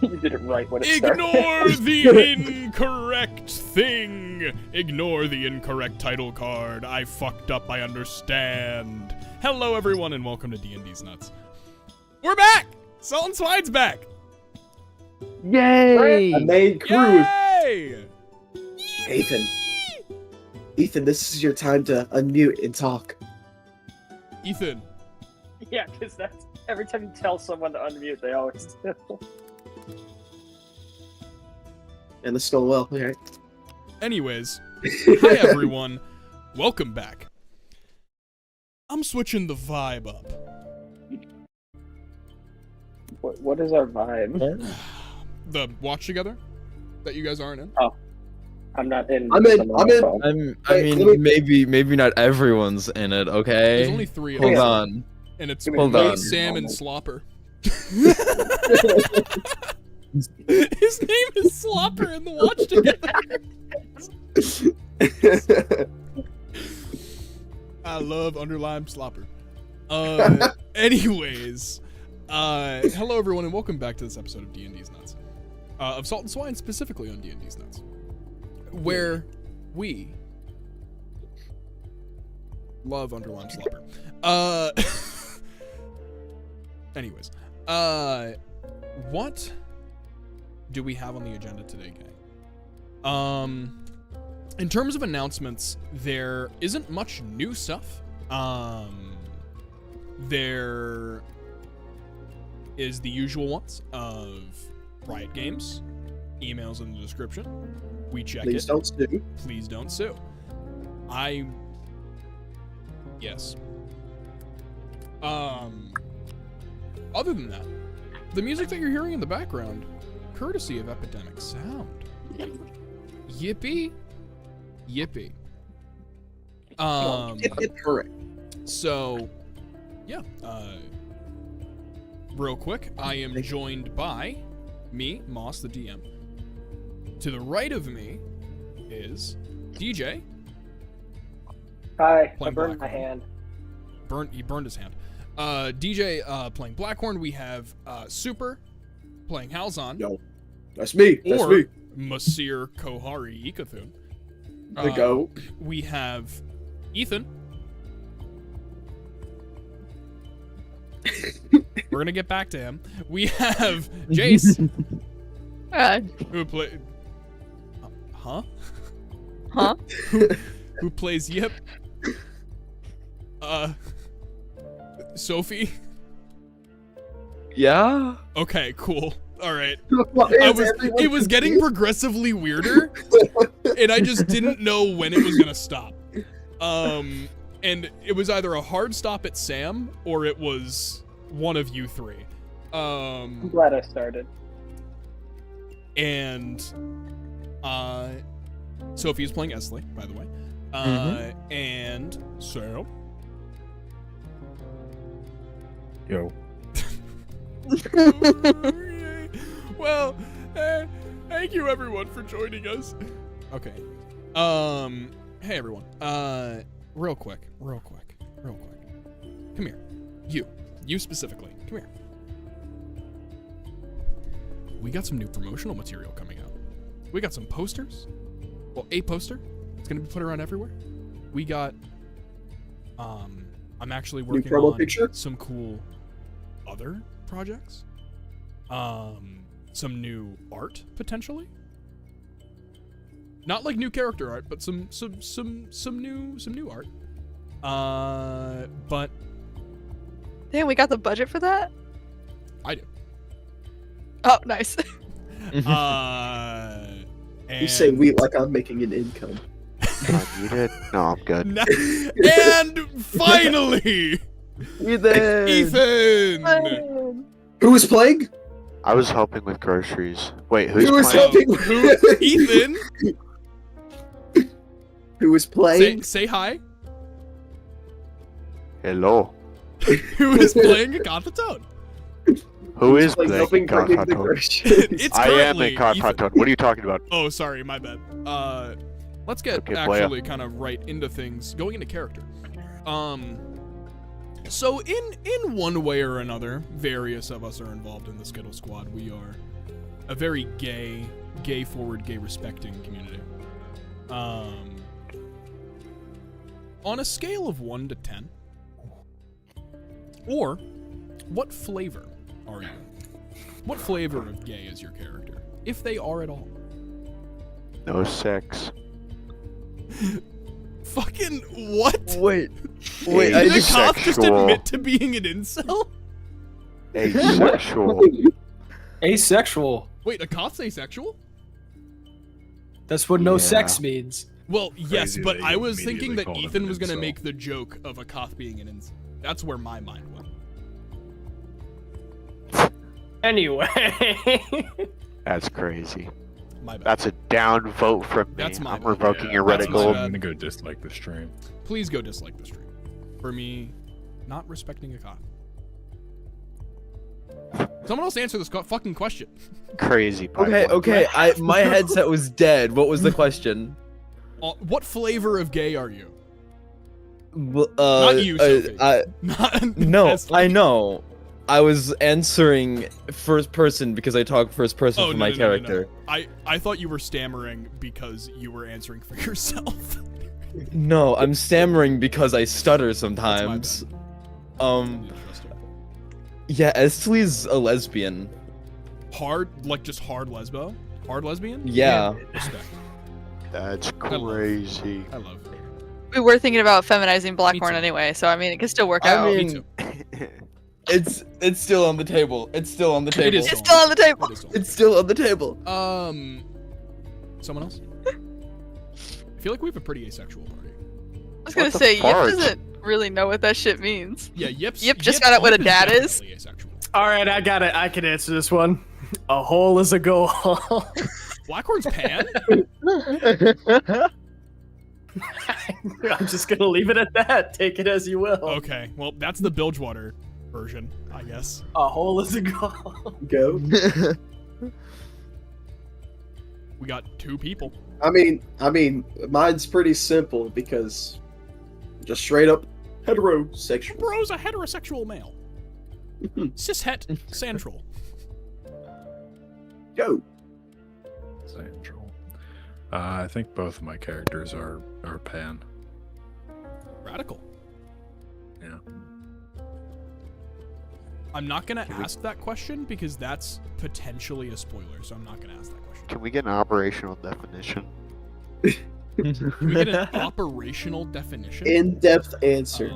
You did it right when it started. Ignore the incorrect thing! Ignore the incorrect title card. I fucked up, I understand. Hello everyone and welcome to DnDeez Nuts. We're back! Salt and Swine's back! Yay! A main crew. Yay! Ethan, this is your time to unmute and talk. Ethan. Yeah, because that's every time you tell someone to unmute, they always do. And this is going well, alright? Anyways, hi everyone. Welcome back. I'm switching the vibe up. What is our vibe? The watch together that you guys aren't in. Oh, I'm not in. I'm in. I mean, maybe not everyone's in it. Okay. There's only 3 of Hold us. on. And it's Hold me, on. Sam, and Slopper. His name is Slopper in the watch together. I love underlime slopper. Anyways, hello everyone and welcome back to this episode of DnDeez Nuts. Of Salt and Swine, specifically on DnDeez Nuts, where we love underlime slopper. Anyways, what do we have on the agenda today, gang? In terms of announcements, there isn't much new stuff. There is the usual ones of Riot Games, emails in the description. We check Please it. don't sue. Please don't sue. Yes. Other than that, the music that you're hearing in the background, courtesy of Epidemic Sound. Yippee. Yippee. Correct. So, yeah, real quick, I am joined by me, Moss, the DM. To the right of me is DJ. Hi, I Playing burned my Blackhorn. hand. He burned his hand. DJ playing Blackhorn. We have Sooper playing Halzon. Yo, that's me. That's Or me. Masir Kohari Ikathun. There we go. We have Ethan. We're gonna get back to him. We have Jace, who play. Huh? Who plays Yip. Sophie. Yeah. Okay, cool. All right. Why is It everyone was getting progressively weirder, and I just didn't know when it was gonna stop. And it was either a hard stop at Sam or it was one of you three. I'm glad I started. And Sophie is playing Esley, by the way. And Sam. Yo. Well, thank you everyone for joining us. Okay. Hey everyone. Real quick. Come here. You specifically. Come here. We got some new promotional material coming out. We got some posters. Well, a poster. It's gonna be put around everywhere. We got I'm actually working promo on picture? some cool other projects. Some new art potentially. Not like new character art, but some new art. But Damn, we got the budget for that? I do. Oh, nice. And You say we like I'm making an income. You did? No, I'm good. And finally, Ethan. Who was playing? I was helping with groceries. Wait, who's Who was playing? helping? Ethan, Who was playing? say hi. Hello. Who is playing Agatha Toad? Who is Like, playing helping bring in the Confront? groceries. It's I am currently in Confront. Ethan. What are you talking about? Oh, sorry, my bad. Let's get Okay, playa. actually kind of right into things, going into character. So in one way or another, various of us are involved in the Skittle Squad. We are a very gay forward, gay respecting community. On a scale of 1 to 10, or what flavor are you? What flavor of gay is your character, if they are at all? No sex. Fucking what? Wait. Wait, Did I the cop just Asexual. admit to being an incel? Asexual. Asexual. Wait, a cop's asexual? That's what no Yeah. sex means. Well, yes, Crazy but that I you was thinking that immediately called Ethan him was an gonna incel. make the joke of a Koth being an incel. That's where my mind went. Anyway. That's crazy. My bad. That's a down vote from me. That's my I'm bad. revoking your that's Reddit my gold. bad. I'm gonna go dislike the stream. Please go dislike the stream. For me, not respecting a Koth. Someone else answer this fucking question. Crazy. Okay, pipeline. okay. My headset was dead. What was the question? What flavor of gay are you? Not you, Sophie. No, Yes. I know. I was answering first person because I talk first person Oh, for no, my no, no, character. no, no. I thought you were stammering because you were answering for yourself. No, I'm stammering because I stutter That's sometimes. my bad. Yeah, Estely's a lesbian. Hard, like just hard lesbo? Hard lesbian? Yeah. Respect. That's crazy. I love it. We were thinking about feminizing Blackhorn too. anyway, so I mean, it could still work I out. mean- Me too. It's still on the table. It's still on the table. It is It's still on the table. It is on. It's still on the table. Someone else? I feel like we have a pretty asexual party. I was What gonna the say, Yip fart? doesn't really know what that shit means. Yeah, Yip just found out what a dad is. definitely asexual. All right, I got it. I can answer this one. A hole is a goal. Blackhorn's pan? I'm just gonna leave it at that. Take it as you will. Okay, well, that's the Bilgewater version, I guess. A hole is a goal. Go. We got 2 people. I mean, mine's pretty simple because just straight up heterosexual. Bro's a heterosexual male. Cishet central. Go. Central. I think both of my characters are pan. Radical. Yeah. I'm not gonna ask that question because that's potentially a spoiler, so I'm not gonna ask that question. Can we get an operational definition? Can we get an operational definition? In-depth answer.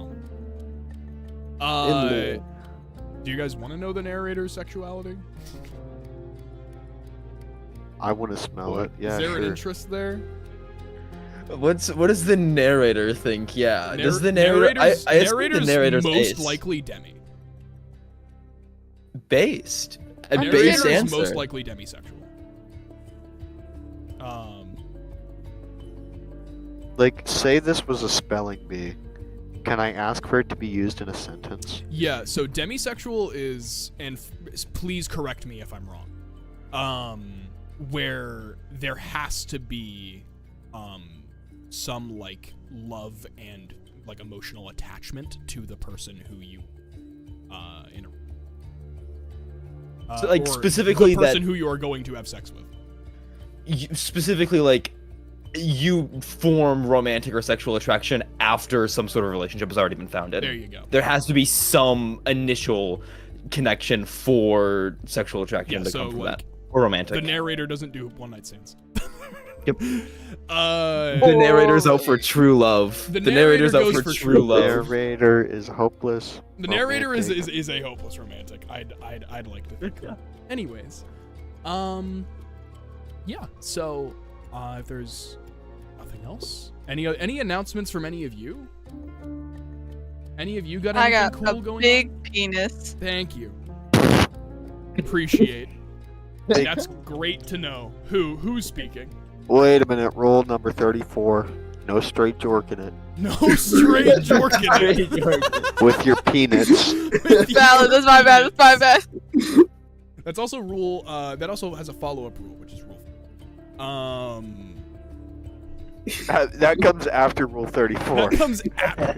Oh. In Do you guys want to know the narrator's sexuality? I want to smell it. Yeah, Is there an sure. interest there? What does the narrator think? Yeah. Does the narrator? I assume the narrator's narrator's most based. likely Demi. Based. A Narrator based Narrator is answer. most likely demisexual. Like, say this was a spelling bee. Can I ask for it to be used in a sentence? Yeah, so demisexual is, and please correct me if I'm wrong, where there has to be some like love and like emotional attachment to the person who you So, like, or specifically the person that- who you are going to have sex with. Specifically, like, you form romantic or sexual attraction after some sort of relationship has already been founded. There you go. There has to be some initial connection for sexual attraction Yeah, to so, come from like, that. Or romantic. The narrator doesn't do one night stands. Yep. The The narrator's out for true love. The The narrator's out narrator for goes for true true love. Narrator is hopeless. The narrator is romantic. a hopeless romantic. I'd like to think. Anyways, yeah. So, if there's nothing else, any announcements from any of you? Any of you got I anything got cool a going big on? penis. Thank you. Appreciate. That's great to know. Who's speaking? Wait a minute. Rule number 34. No straight jork in it. No straight jorking. With your peanuts. Valid. That's my bad. That's my bad. That's also rule. That also has a follow-up rule, which is rule. That comes after rule 34. That comes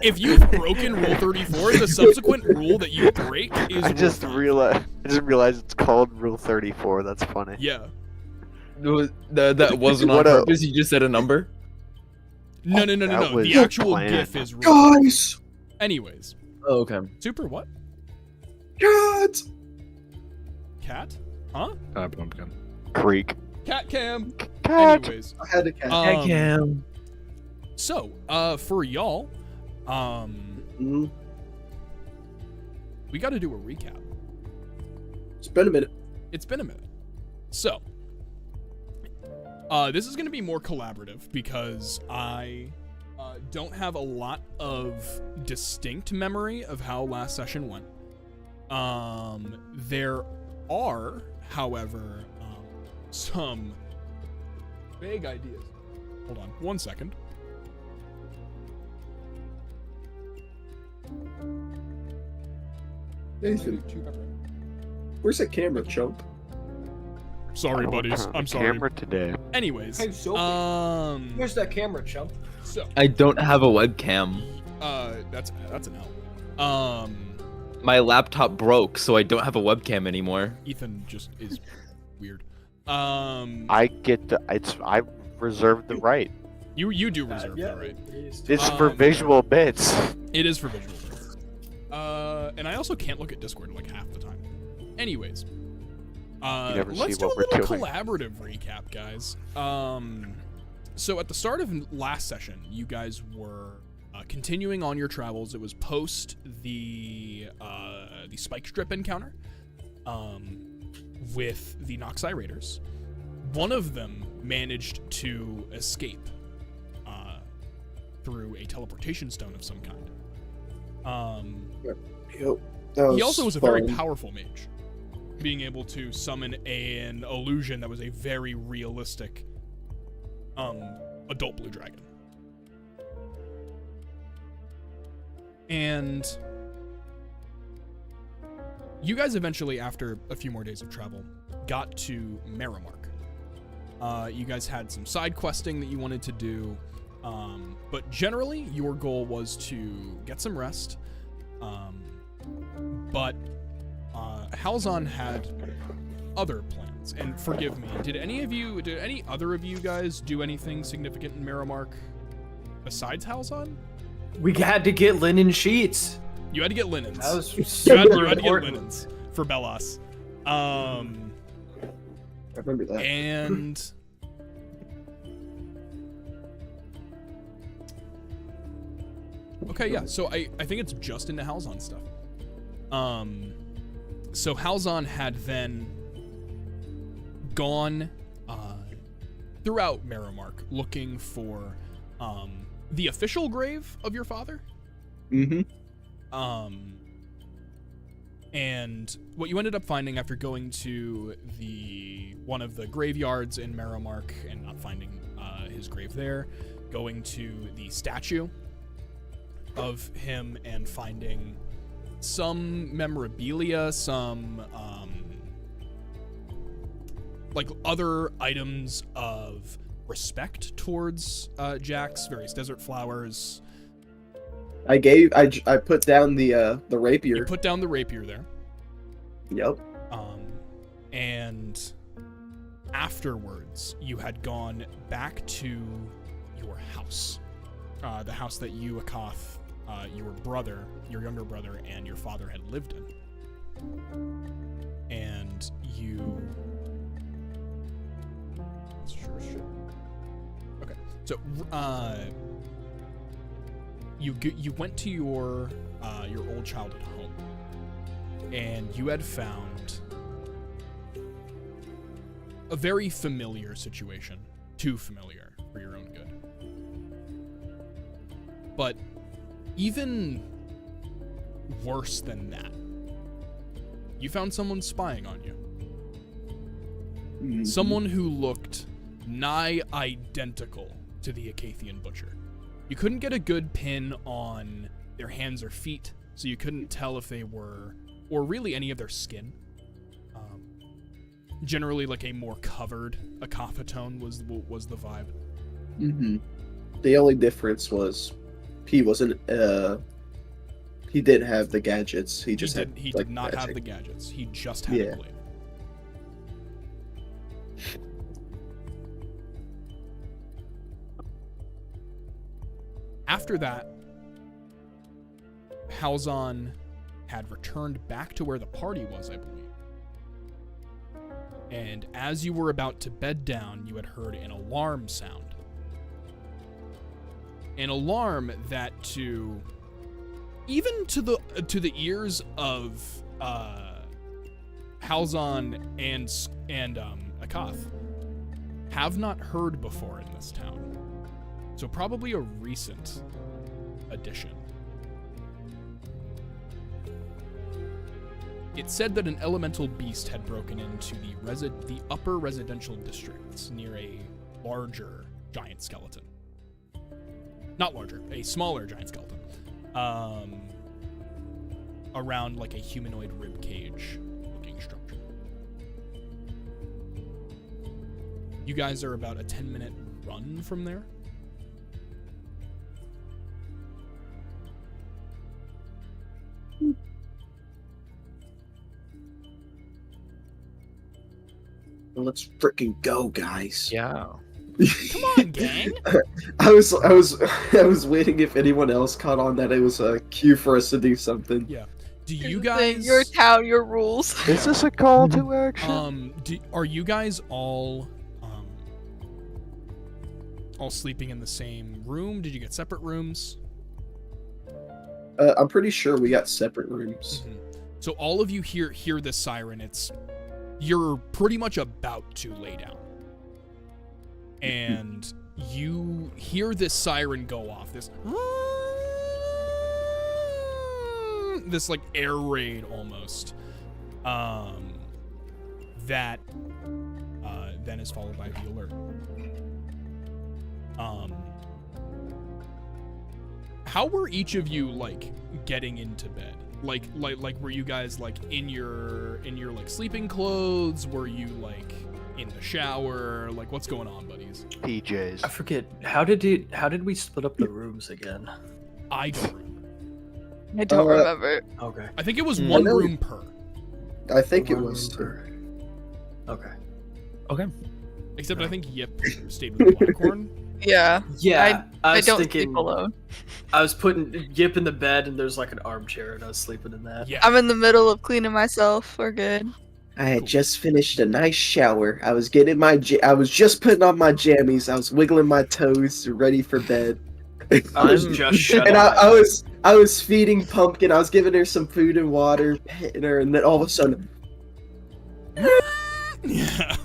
if you've broken rule 34. The subsequent rule that you break is. I just rule 5. realized it's called rule 34. That's funny. Yeah. That wasn't on What a- purpose. You just said a number. No. That was The actual planned. GIF is rule. Guys, Anyways, Oh, okay. Super what? cat. Cat? Huh? Pumpkin. Creek. Cat cam. Cat. Anyways, I had a cat. so for y'all, Mhm. we got to do a recap. It's been a minute. It's been a minute. So, this is going to be more collaborative because I don't have a lot of distinct memory of how last session went. There are, however, some vague ideas. Hold on 1 second. Nathan, where's the camera, chump? Sorry, I don't buddies. turn on I'm the sorry. Camera today. Anyways, Hey, Sophie. Where's that camera, chump? so I don't have a webcam. that's an L. My laptop broke, so I don't have a webcam anymore. Ethan just is weird. I reserve the right. You do reserve yeah. that, right? It's for visual bits. It is for visual bits. And I also can't look at Discord like half the time. Anyways, never let's see do what a we're little doing. collaborative recap, guys. So at the start of last session, you guys were continuing on your travels. It was post the spike strip encounter with the Noxai Raiders. One of them managed to escape through a teleportation stone of some kind. Yep. He also was a very fun. powerful mage, being able to summon an illusion that was a very realistic adult blue dragon. And you guys eventually, after a few more days of travel, got to Marrowmark. You guys had some side questing that you wanted to do, but generally your goal was to get some rest. But Halzon had other plans, and forgive me, did any other of you guys do anything significant in Marrowmark besides Halzon? We had to get linen sheets. You had to get linens. That was You had super to get important. linens for Bellas. I remember that. And okay, yeah. So I think it's just into Halzon stuff. So Halzon had then gone throughout Marrowmark looking for the official grave of your father. Mm-hmm. And what you ended up finding after going to one of the graveyards in Marrowmark and not finding his grave there, going to the statue of him and finding some memorabilia, some like other items of respect towards Jax, various desert flowers. I put down the rapier. You put down the rapier there. Yep. And afterwards, you had gone back to your house. The house that you, Akath, your younger brother, and your father had lived in. And you... Sure shit. Okay. So, you went to your old childhood home, and you had found a very familiar situation, too familiar for your own good. But even worse than that, you found someone spying on you. Mhm. Someone who looked nigh identical to the Acathian Butcher. You couldn't get a good pin on their hands or feet, so you couldn't tell if they were, or really any of their skin. Generally, like a more covered Akathatone was the vibe. Mm-hmm. The only difference was he wasn't. He didn't have the gadgets. He did not have the gadgets. He just had a glaive. After that, Halzon had returned back to where the party was, I believe. And as you were about to bed down, you had heard an alarm sound. An alarm that even to the ears of Halzon and Akath, have not heard before in this town. So probably a recent addition. It said that an elemental beast had broken into the upper residential districts near a larger giant skeleton. Not larger, a smaller giant skeleton. Around like a humanoid rib cage looking structure. You guys are about a 10-minute run from there. Let's freaking go, guys. Yeah. Come on, gang. I was waiting if anyone else caught on that it was a cue for us to do something. Yeah. Do you Here's the thing, guys? Your town, your rules. Is this a call to action? Are you guys all sleeping in the same room? Did you get separate rooms? I'm pretty sure we got separate rooms. Mm-hmm. So all of you hear this siren. You're pretty much about to lay down. And you hear this siren go off. This like air raid almost. That then is followed by the alert. How were each of you like getting into bed? Like were you guys like in your like sleeping clothes? Were you like in the shower? Like what's going on, buddies? PJs. I forget. How did we split up the rooms again? I don't remember. I don't remember. Okay. I think it was one room per. I think it was. Okay. Okay. Except I think Yip stayed with Blackhorn. Yeah. Yeah, I was don't thinking. sleep alone. I was putting Yip in the bed, and there's like an armchair, and I was sleeping in that. Yeah. I'm in the middle of cleaning myself. We're good. I had just finished a nice shower. I was getting I was just putting on my jammies. I was wiggling my toes, ready for bed. I was just shut And up. I was feeding Pumpkin. I was giving her some food and water, petting her, and then all of a sudden, Yeah.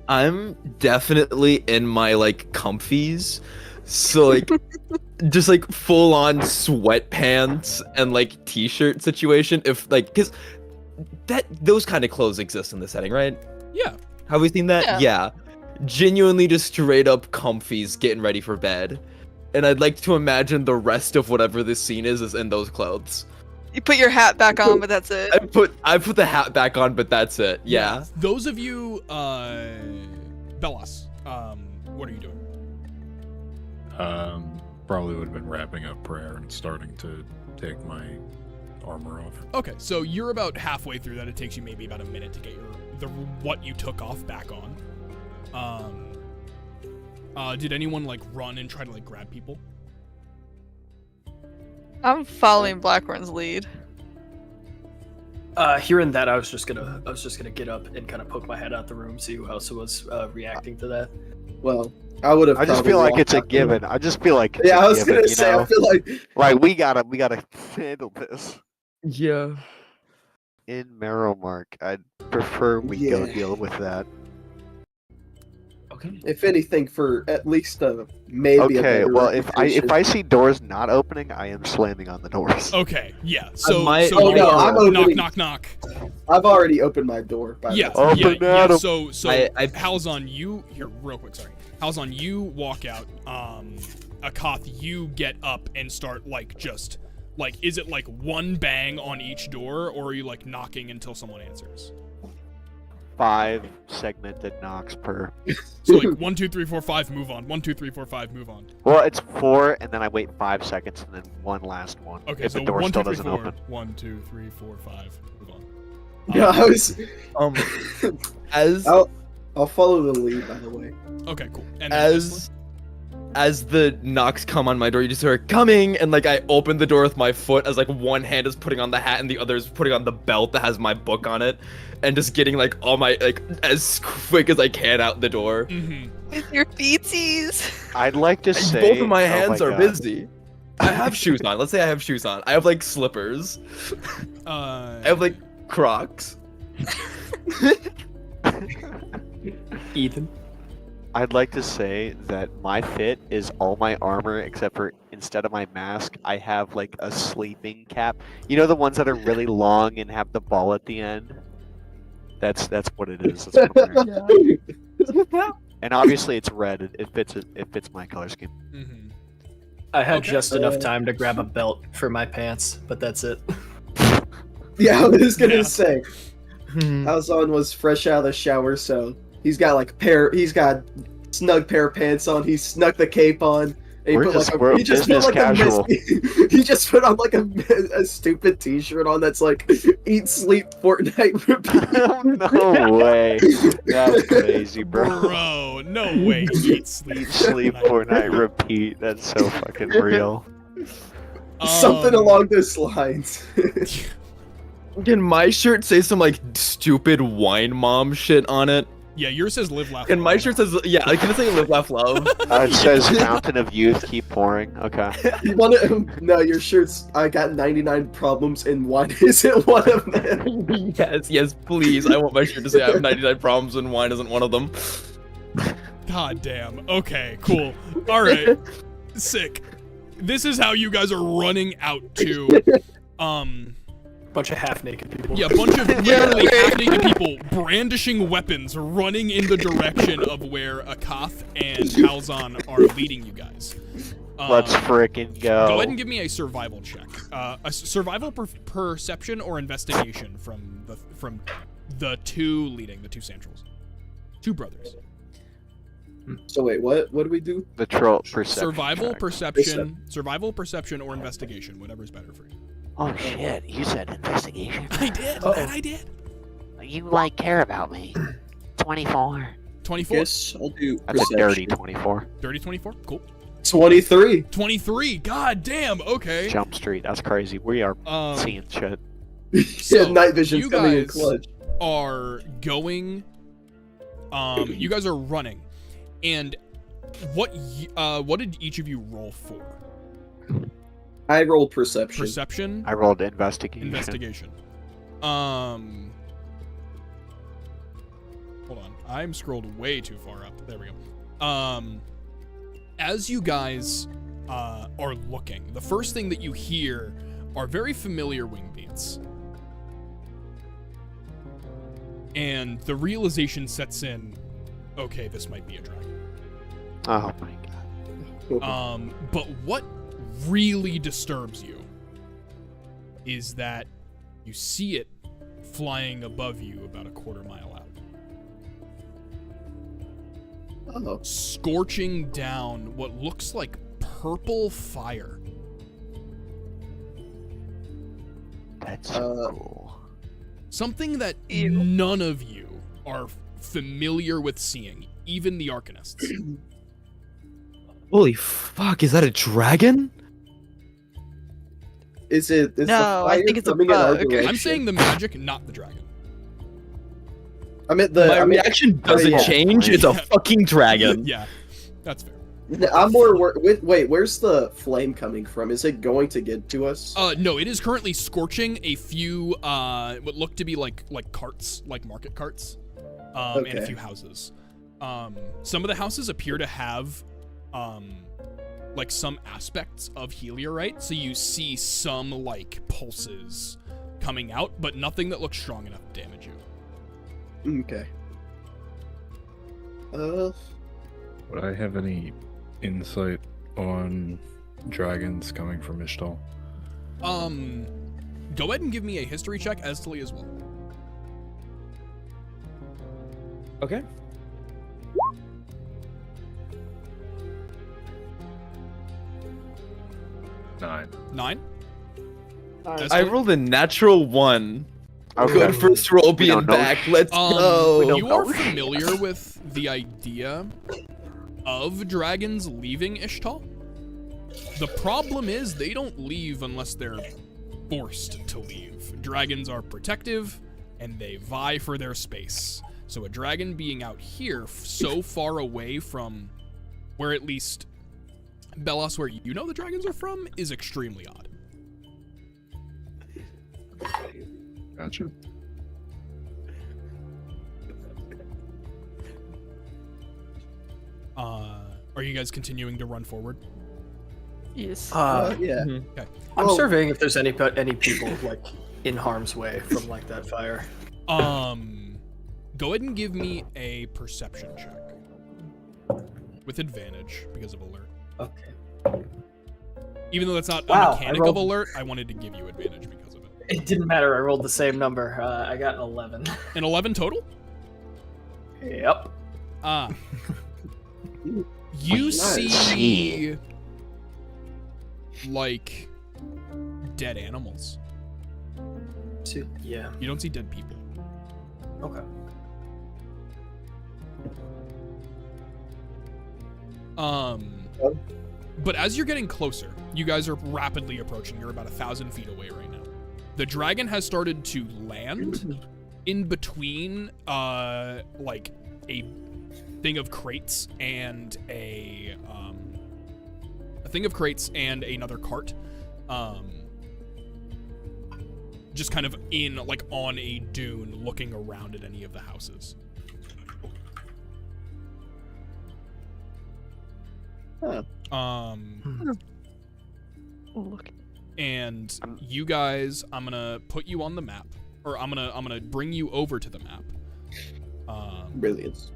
I'm definitely in my like comfies, so like just like full on sweatpants and like t-shirt situation. If like, because those kind of clothes exist in the setting, right? Yeah. Have we seen that? Yeah. Yeah. Genuinely just straight up comfies, getting ready for bed, and I'd like to imagine the rest of whatever this scene is in those clothes. You put your hat back on, but that's it. I put the hat back on, but that's it. Yeah. Those of you, Bellas, what are you doing? Probably would have been wrapping up prayer and starting to take my armor off. Okay, so you're about halfway through that. It takes you maybe about a minute to get what you took off back on. Did anyone like run and try to like grab people? I'm following Blackhorn's lead. Hearing that, I was just gonna get up and kind of poke my head out the room, see who else was reacting to that. well, I would have. I just feel like it's a given. I just feel like it's Yeah, a I was given, gonna you say. know? I feel like we gotta handle this. Yeah. In Marrowmark, I'd prefer we go Yeah. deal with that. Okay. if anything, for at least maybe. a Okay, better well if reputation. I see doors not opening, I am slamming on the doors. Okay, yeah. So, might- so Oh, you no, are I'm opening- knock, knock. I've already opened my door. By Yeah, the way. Open yeah. at 'em. So I- Hal's on you. Here, real quick. Sorry. Hal's on you. Walk out. Akath, you get up and start like just like, is it like one bang on each door, or are you like knocking until someone answers? 5 segmented knocks per. So like 1, 2, 3, 4, 5, move on. 1, 2, 3, 4, 5, move on. Well, it's 4, and then I wait 5 seconds, and then one last one. Okay, if so the door 1, 2, still 3, doesn't 4. open. 1, 2, 3, 4, 5, move on. Yeah, I was. As I'll follow the lead. By the way. Okay, cool. And then as the knocks come on my door, you just hear coming, and like I open the door with my foot as like one hand is putting on the hat and the other is putting on the belt that has my book on it, and just getting like all my like as quick as I can out the door. Mm-hmm. With your feetsies. I'd like to say Both of my oh hands are God. busy. I have shoes on. Let's say I have shoes on. I have like slippers. I have like Crocs. Ethan. I'd like to say that my fit is all my armor except for instead of my mask, I have like a sleeping cap. You know the ones that are really long and have the ball at the end? That's what it is. That's what I'm wearing. And obviously it's red. It fits my color scheme. Mm-hmm. I had Okay. just enough time to grab a belt for my pants, but that's it. Yeah, I was gonna Yeah. say. Alzon was fresh out of the shower, so He's got like he's got snug pair of pants on. He snuck the cape on. And We're just casual. He just put on like a stupid T-shirt on that's like "Eat, Sleep, Fortnite, Repeat." No way. That's crazy, bro. Bro, no way. Eat, sleep, Sleep, Fortnite, repeat. That's so fucking real. Something along those lines. Can my shirt say some like stupid wine mom shit on it? Yeah, yours says live, laugh, And my love. shirt says, yeah, can it say live, laugh, love? It says Fountain of Youth, keep pouring. Okay. No, your shirt's I got 99 problems and wine isn't one of them. Yes, please. I want my shirt to say I have 99 problems and wine isn't one of them. God damn. Okay, cool. Alright. Sick. This is how you guys are running out to, Bunch of half-naked people. yeah, a bunch of literally half-naked people brandishing weapons running in the direction of where Akath and Halzon are leading you guys. Let's frickin' go. Go ahead and give me a survival check. A survival perception or investigation from the two leading, the two Santrals. Two brothers. So wait, what do we do? The troll perception. Survival perception or investigation, whatever's better for you. Oh shit, you said investigation. I did, Uh-oh. and I did. You like care about me. 24. 24. Yes, I'll do That's a dirty 24. Dirty 24. Cool. 23. 23. God damn. Okay. Jump Street. That's crazy. We are seeing shit. So, night vision's you coming in guys clutch. are going. You guys are running, and what did each of you roll for? I rolled perception. Perception. I rolled investigation. Investigation. Hold on. I'm scrolled way too far up. There we go. As you guys are looking, the first thing that you hear are very familiar wing beats. And the realization sets in, okay, this might be a dragon. Oh my god. But what really disturbs you is that you see it flying above you about a quarter mile out. Oh. Scorching down what looks like purple fire. That's so cool. Something that Ew. none of you are familiar with seeing, even the Arcanists. Holy fuck, is that a dragon? Is it? Is No, the I fire think it's a coming in our bug. direction? I'm saying the magic, not the dragon. I meant My the. reaction doesn't yeah. change. It's a fucking dragon. Yeah, that's fair. I'm more. Wait, where's the flame coming from? Is it going to get to us? No, it is currently scorching a few what look to be like carts, like market carts, and a Okay. few houses. Some of the houses appear to have like some aspects of Heliorite, so you see some like pulses coming out, but nothing that looks strong enough to damage you. Okay. Would I have any insight on dragons coming from Ishtal? Go ahead and give me a history check, Esteli, as well. Okay. Nine. 9. I Esteli? rolled a natural 1. Okay. Good first roll being don't know. back. Let's go. You are familiar with the idea of dragons leaving Ishtal? The problem is they don't leave unless they're forced to leave. Dragons are protective, and they vie for their space. So a dragon being out here, so far away from where at least Belos, where you know the dragons are from, is extremely odd. Gotcha. Are you guys continuing to run forward? Yes. Yeah. I'm Well- surveying if there's any people like in harm's way from like that fire. Go ahead and give me a perception check. With advantage, because of alert. Okay. Even though that's not Wow, a I mechanic rolled- of alert, I wanted to give you advantage because of it. It didn't matter. I rolled the same number. I got an 11. An 11 total? Yep. You Nice. see, like, dead animals. Yeah. You don't see dead people. Okay. But as you're getting closer, you guys are rapidly approaching. You're about 1,000 feet away right now. The dragon has started to land in between, like, a thing of crates and a thing of crates and another cart. Just kind of in, like, on a dune, looking around at any of the houses. Look. And you guys, I'm gonna put you on the map, or I'm gonna bring you over to the map. Brilliant.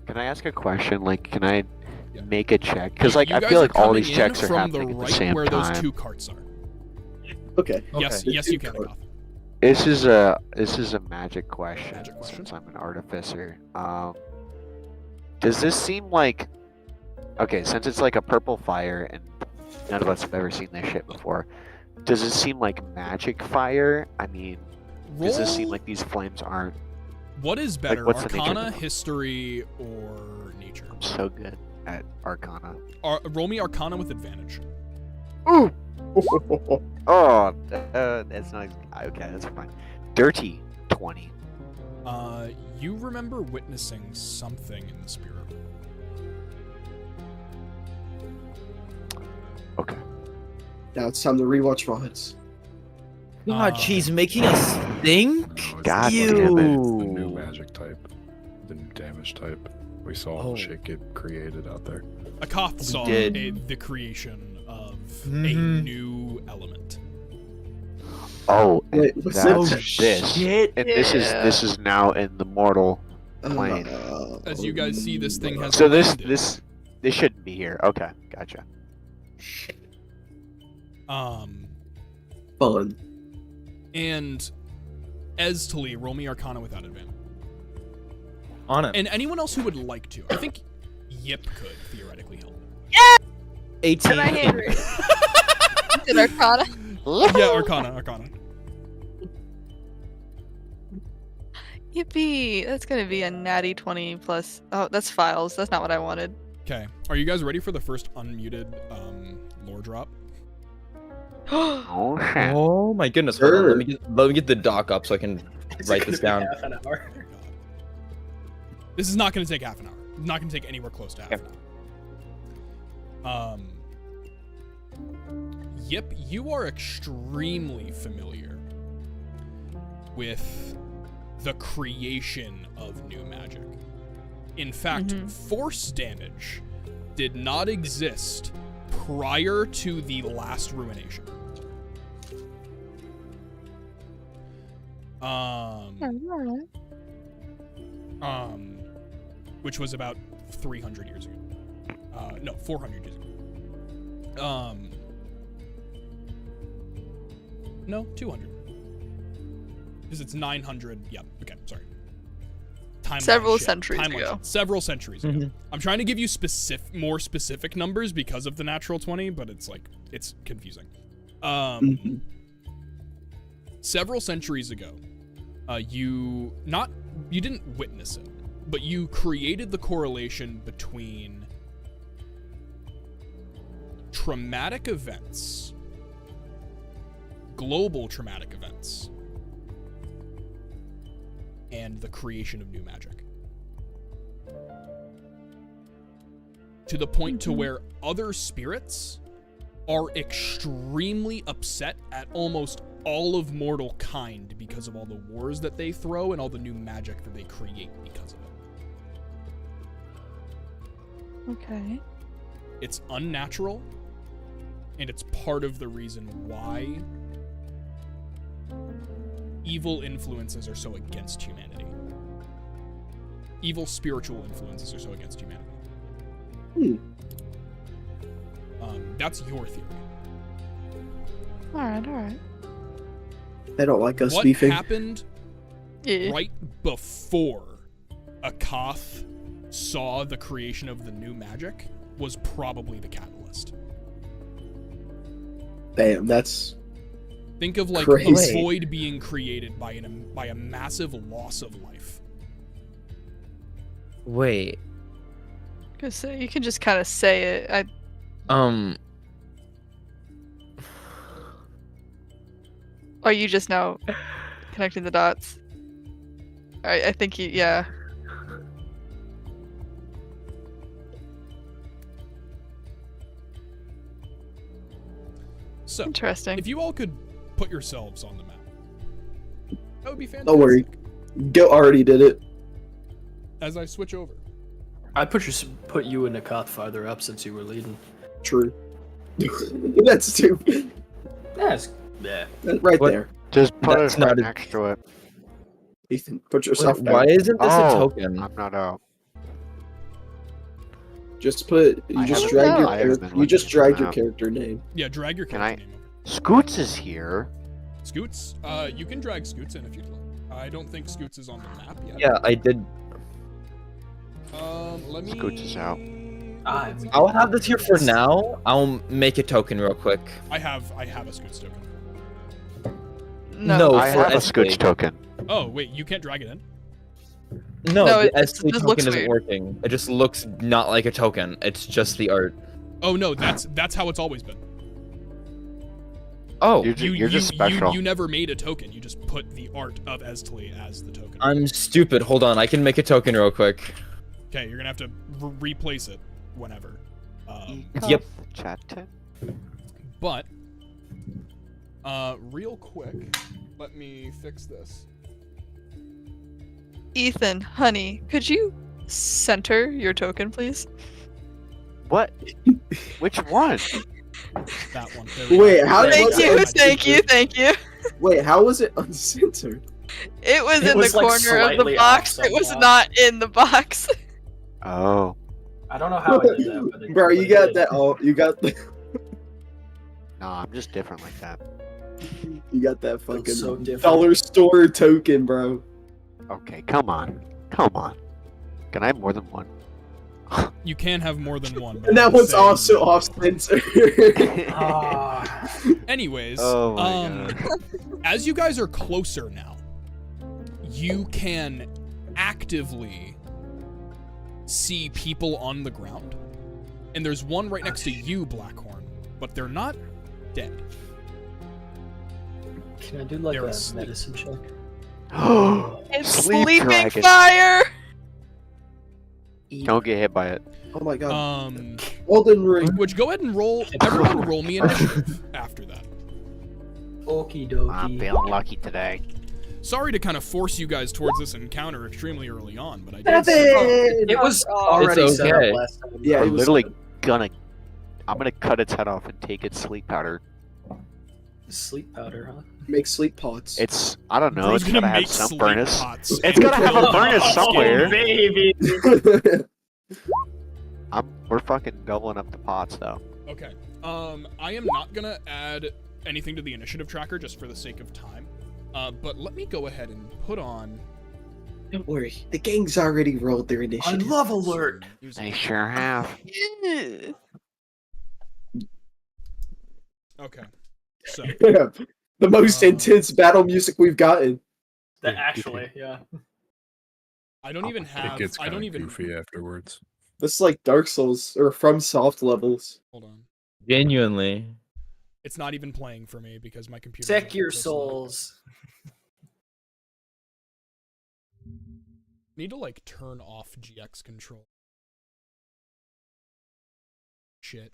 Can I ask a question? Like, can I Yeah. make a check? Because, like, You I guys feel are like all coming these checks in are from the happening at the right same where time. those two carts are. Okay. Yes, The yes, two you can. cart- Akoth. This is a magic question. Magic question? Since I'm an artificer. Does this seem like... Okay, since it's like a purple fire and none of us have ever seen this shit before, does it seem like magic fire? I mean, does this seem Roll- like these flames aren't... What is better, what's the nature of Arcana, them? history, or nature? I'm so good at Arcana. Roll me Arcana with advantage. Ooh! Oh, that's not... Okay, that's fine. Dirty 20. You remember witnessing something in the spirit. Okay. Now it's time to rewatch VODs. God, she's making us think. No, it's God the- damn it. It's the new magic type, the new damage type. We saw all Oh. the shit get created out there. Akoth saw did. the creation of a Mhm. new element. Oh, and Wait, what's that's that? this. Shit. And this is now in the mortal plane. As you guys see, this thing has So this landed. this shouldn't be here. Okay, gotcha. Fun. And Eztali, roll me Arcana without advantage. On it. And anyone else who would like to. I think Yip could theoretically help. 18. And I hand raise. Did Arcana? Yeah, Arcana. Yippee! That's gonna be a natty 20 plus. Oh, that's files. That's not what I wanted. Okay. Are you guys ready for the first unmuted lore drop? Oh shit. Oh my goodness. Hold on. Sure. Let me get the doc up so I can Is write it this gonna be down. half an hour? This is not going to take half an hour. It's not going to take anywhere close to half an hour. Yip, you are extremely familiar with the creation of new magic. In fact, force damage did not exist prior to the last ruination. Which was about 300 years ago. No, 400 years ago. No, 200. Because it's 900. Yep. Okay, sorry. Timeline Several shit. centuries Timeline ago. shit. Several centuries ago. I'm trying to give you more specific numbers because of the natural 20, but it's like it's confusing. Several centuries ago, you didn't witness it, but you created the correlation between traumatic events, global traumatic events, and the creation of new magic. To the point to where other spirits are extremely upset at almost all of mortal kind because of all the wars that they throw and all the new magic that they create because of it. Okay. It's unnatural, and it's part of the reason why evil influences are so against humanity. Evil spiritual influences are so against humanity. That's your theory. Alright. They don't like us What beefing. happened Yeah. right before Akath saw the creation of the new magic was probably the catalyst. Damn, that's Think of like crazy. a void being created by a massive loss of life. Wait. Cause you can just kind of say it. Are you just now connecting the dots? I think yeah. So, Interesting. if you all could put yourselves on the map, that would be fantastic. Don't worry. Go already did it. As I switch over. I put you and Nakath farther up since you were leading. True. That's stupid. Yeah. Right What? there. Just put That's us right not a- next to it. Ethan, put yourself Why down. isn't this a token? I'm not out. Just put. You I just haven't- drag your I haven't character. been You looking just at drag the your map. character name. Yeah, drag your Can character I- name over. Scoots is here. Scoots? You can drag Scoots in if you'd like. I don't think Scoots is on the map yet. Yeah, I did. Let me... Scoots is out. I'll have this here for now. I'll make a token real quick. I have a Scoots token. No. I for have a Escalade. Scoots token. Oh, wait, you can't drag it in? No, No, the it just S3 looks token isn't weird. working. It just looks not like a token. It's just the art. Oh, no, that's how it's always been. Oh, You're just special. You never made a token. You just put the art of Esteli as the token. I'm stupid. Hold on, I can make a token real quick. Okay, you're gonna have to replace it whenever. Yep. Chatting. But, real quick, let me fix this. Ethan, honey, could you center your token, please? What? Which one? That one. There we Wait, go. how did- Thank was you, it- thank you, thank you. Wait, how was it uncensored? It was It in was, the like, corner of the slightly box. off It was somewhat. not in the box. Oh. I don't know how I did that, but Bro, you but got did. that. Oh, you got the. No, I'm just different like that. You got that fucking so different. dollar store token, bro. Okay, come on. Come on. Can I have more than one? You can have more than one. but And I that would one's say also no. off censor. Ah. Anyways, Oh my as you guys are closer now, you can actively see people on the ground. And there's one right next to you, Blackhorn, but they're not dead. Can I do like They're a asleep. medicine check? It's Sleep sleeping dragon. fire. Don't get hit by it. Oh my god. Um, Golden ring. which go ahead and roll. Everyone roll me initiative after that. Okie I'm dokie. feeling lucky today. Sorry to kind of force you guys towards this encounter extremely early on, but I did. It was already It's set okay. up last time. Yeah, I'm it was literally good. I'm gonna cut its head off and take its sleep powder. Sleep powder, huh? Make sleep pots. It's I don't know. Bro's It's gonna gotta have make some sleep furnace. pots. It's gotta have a Oh, furnace oh, somewhere. Baby. We're fucking doubling up the pots though. Okay. I am not gonna add anything to the initiative tracker just for the sake of time. But let me go ahead and put on. Don't worry, the gang's already rolled their initiative. love alert. They sure have. Okay. So The most Uh, intense battle music we've gotten. That actually, yeah. I don't even It have. gets I kind don't of even. goofy afterwards. This is like Dark Souls or From Soft levels. Hold on. Genuinely. It's not even playing for me because my computer. Check your souls. Need to like turn off GX control. Shit.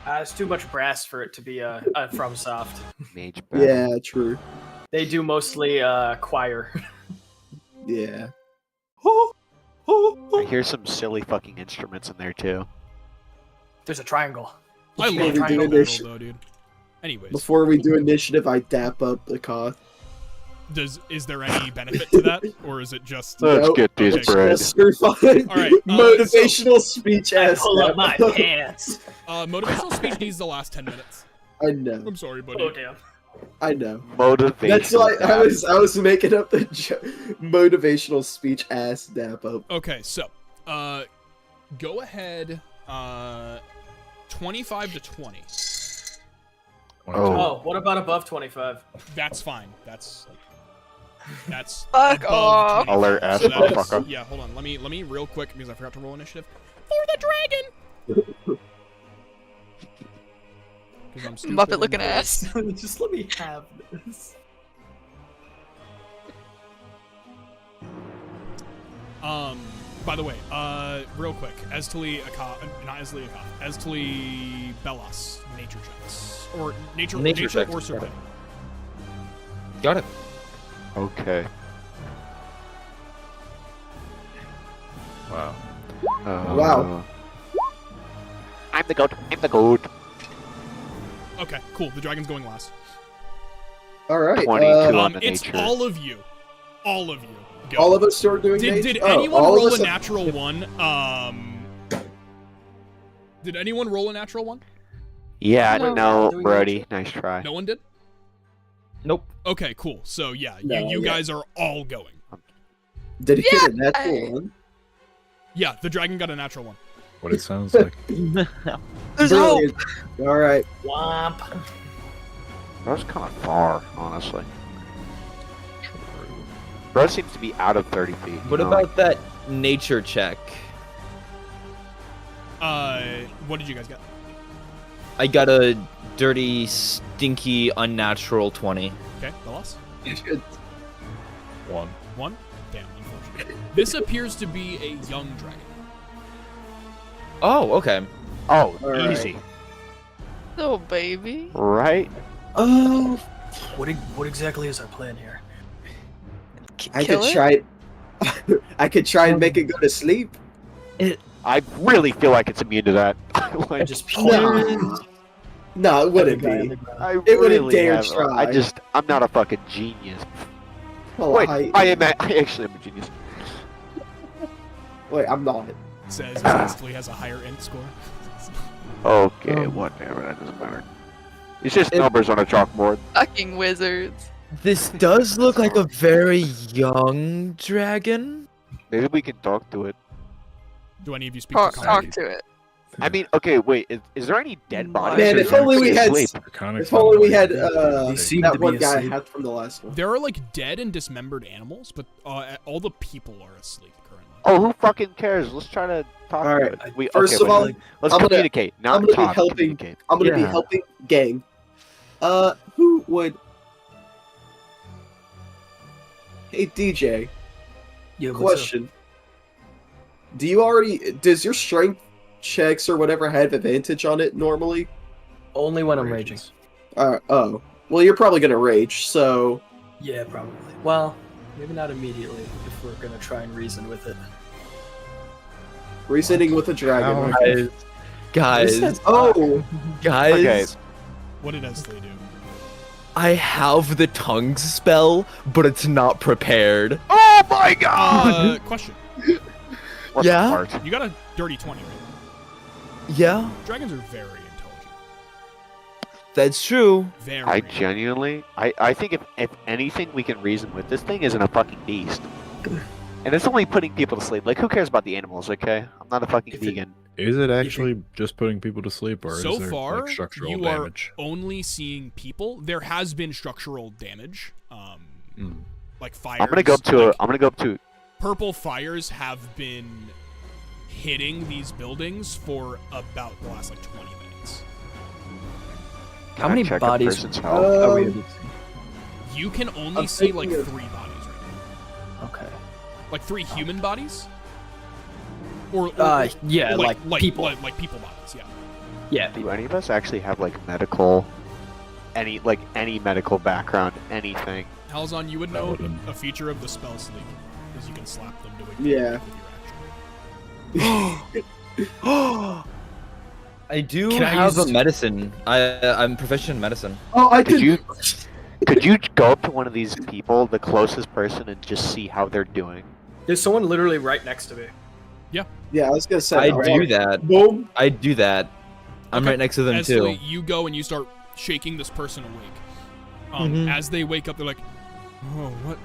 It's too much brass for it to be from soft. Mage battle. Yeah, true. They do mostly choir. Yeah. I hear some silly fucking instruments in there too. There's a triangle. I You love can triangle do battle this. though, dude. Anyways, Before we do initiative, I dap up the cost. is there any benefit to that, or is it just? Let's Nope. get these Okay. bread. Just for fun. All right, Motivational speech I ass. pull up dap. my pants. Motivational speech needs the last 10 minutes. I know. I'm sorry, buddy. Oh damn. I know. Motivation. That's why I was making up the motivational speech ass dap up. Okay, so, go ahead, 25 to 20. Oh, what about above 25? That's fine. That's Fuck above off. 25. Alert ass So that is- motherfucker. Yeah, hold on. Let me real quick because I forgot to roll initiative for the dragon. Because I'm stupid. Muppet looking and- ass. Just let me have this. By the way, real quick, Esteli Bellas, nature checks. Or nature checks, or survey. Got it. Okay. Wow. Wow. I'm the goat. I'm the goat. Okay, cool. The dragon's going last. All right. 22 on the It's nature. all of you. All of you. Go. all of us are doing. Did nature? anyone all of roll us a have- natural one? Did anyone roll a natural one? Yeah, No. no, Doing Brody. nature? Nice try. No one did? Nope. Okay, cool. So yeah, No, you yeah. guys are all going. Did he get a Yeah, natural one? Yeah, the dragon got a natural one. What it sounds like. There's Brilliant. All right. Womp. That was kind of far, honestly. Bro seems to be out of 30 feet. What you know? about that nature check? What did you guys get? I got a dirty, stinky, unnatural 20. Okay, Bellas? One. One? Damn, unfortunate. This appears to be a young dragon. Oh, okay. Oh, All right. easy. Oh, baby. Right? Oh, What exactly is our plan here? I Kill could it? try. I could try and make it go to sleep. I really feel like it's immune to that. Like, Just No, it wouldn't Guy on be. the ground. I It wouldn't really dare have, try. I'm not a fucking genius. Well, Wait, I actually am a genius. wait, I'm not. Says Esteli has a higher int score. Okay, whatever, that doesn't matter. It's just It- numbers on a chalkboard. Fucking wizards. This does look like a very young dragon. Maybe we can talk to it. Do any of you speak Talk, to talk Kyle? to it. I mean, okay, wait, is there any dead bodies? Man, or if is everybody only we had asleep? If only we had They seem that to one be guy I asleep. had from the last one. There are like dead and dismembered animals, but all the people are asleep currently. Oh, who fucking cares? Let's try to talk All to right, it. We, first okay, of all, wait, let's I'm gonna- communicate, not I'm gonna be talk. helping- Communicate. I'm gonna be Yeah. helping gang. Who would? Hey DJ, Yeah, what's up? question. Does your strength checks or whatever have advantage on it normally? Only when I'm raging. Oh. Well, you're probably gonna rage, so Yeah, probably. Well, maybe not immediately if we're gonna try and reason with it. reasoning with a dragon. How? Guys, Oh, guys, Okay. What did Esteli do? I have the tongue spell, but it's not prepared. Oh my god! Question. What yeah? the fart? You got a dirty 20, right? Yeah, Dragons are very intelligent. that's true. Very. I genuinely, I think if anything we can reason with, this thing isn't a fucking beast. And it's only putting people to sleep. Like, who cares about the animals, okay? I'm not a fucking If it- vegan. Is it actually just putting people to sleep, or So is there far, like structural you damage? are only seeing people. There has been structural damage. Mm. Like fires. I'm gonna go up to like, I'm gonna go up to purple fires have been hitting these buildings for about the last like 20 minutes. How many check a bodies person's health. are we Um, able to see? You can only I'm see like thinking 3 of- bodies right now. Okay. Like 3 human bodies. Or Yeah, like people. like people bodies. Yeah. Yeah, Do any of us actually have like medical, any medical background, anything? Halzon, you would That know wouldn't- a feature of the spell sleep is you can slap them to wake them Yeah. up with your action. I do Can I have use- a medicine. I'm proficient in medicine. oh, I Could could. could you go up to one of these people, the closest person, and just see how they're doing? There's someone literally right next to me. Yeah, I was gonna say. I I'll do walk- that. Boom. I do that. I'm Okay. right next to them Esteli, too. you go and you start shaking this person awake. As they wake up, they're like, "Oh, what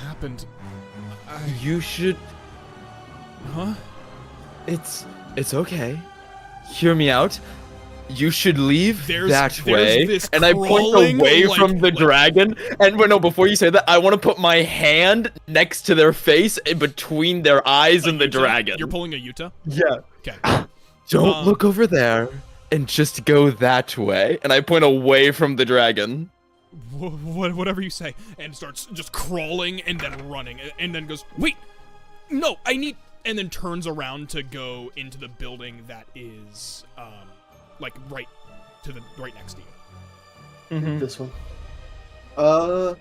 happened? You should. Huh? It's okay. Hear me out. You should leave There's that way." this And I point crawling, away like- from the dragon. And no, before you say that, I want to put my hand next to their face, in between their eyes and the Utah? dragon. You're pulling a Utah? Yeah. Okay. Don't look over there, and just go that way. And I point away from the dragon. Whatever you say, and starts just crawling and then running, and then goes, "Wait, no, I need," and then turns around to go into the building that is, like right next to you. This one. Uh,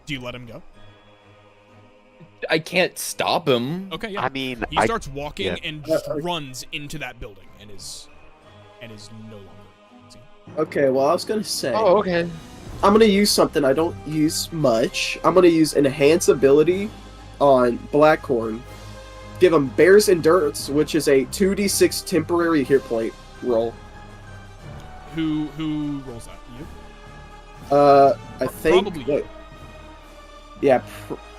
Do you let him go? I can't stop him. Okay, yeah. I mean, He starts walking yeah. and just runs into that building and is no longer. Okay, well, I was gonna say. Oh, okay. I'm gonna use something I don't use much. I'm gonna use Enhance Ability on Blackhorn. Give him Bear's Endurance, which is a 2d6 temporary hit point roll. Who rolls that? You? I think. Probably. Wait. Yeah,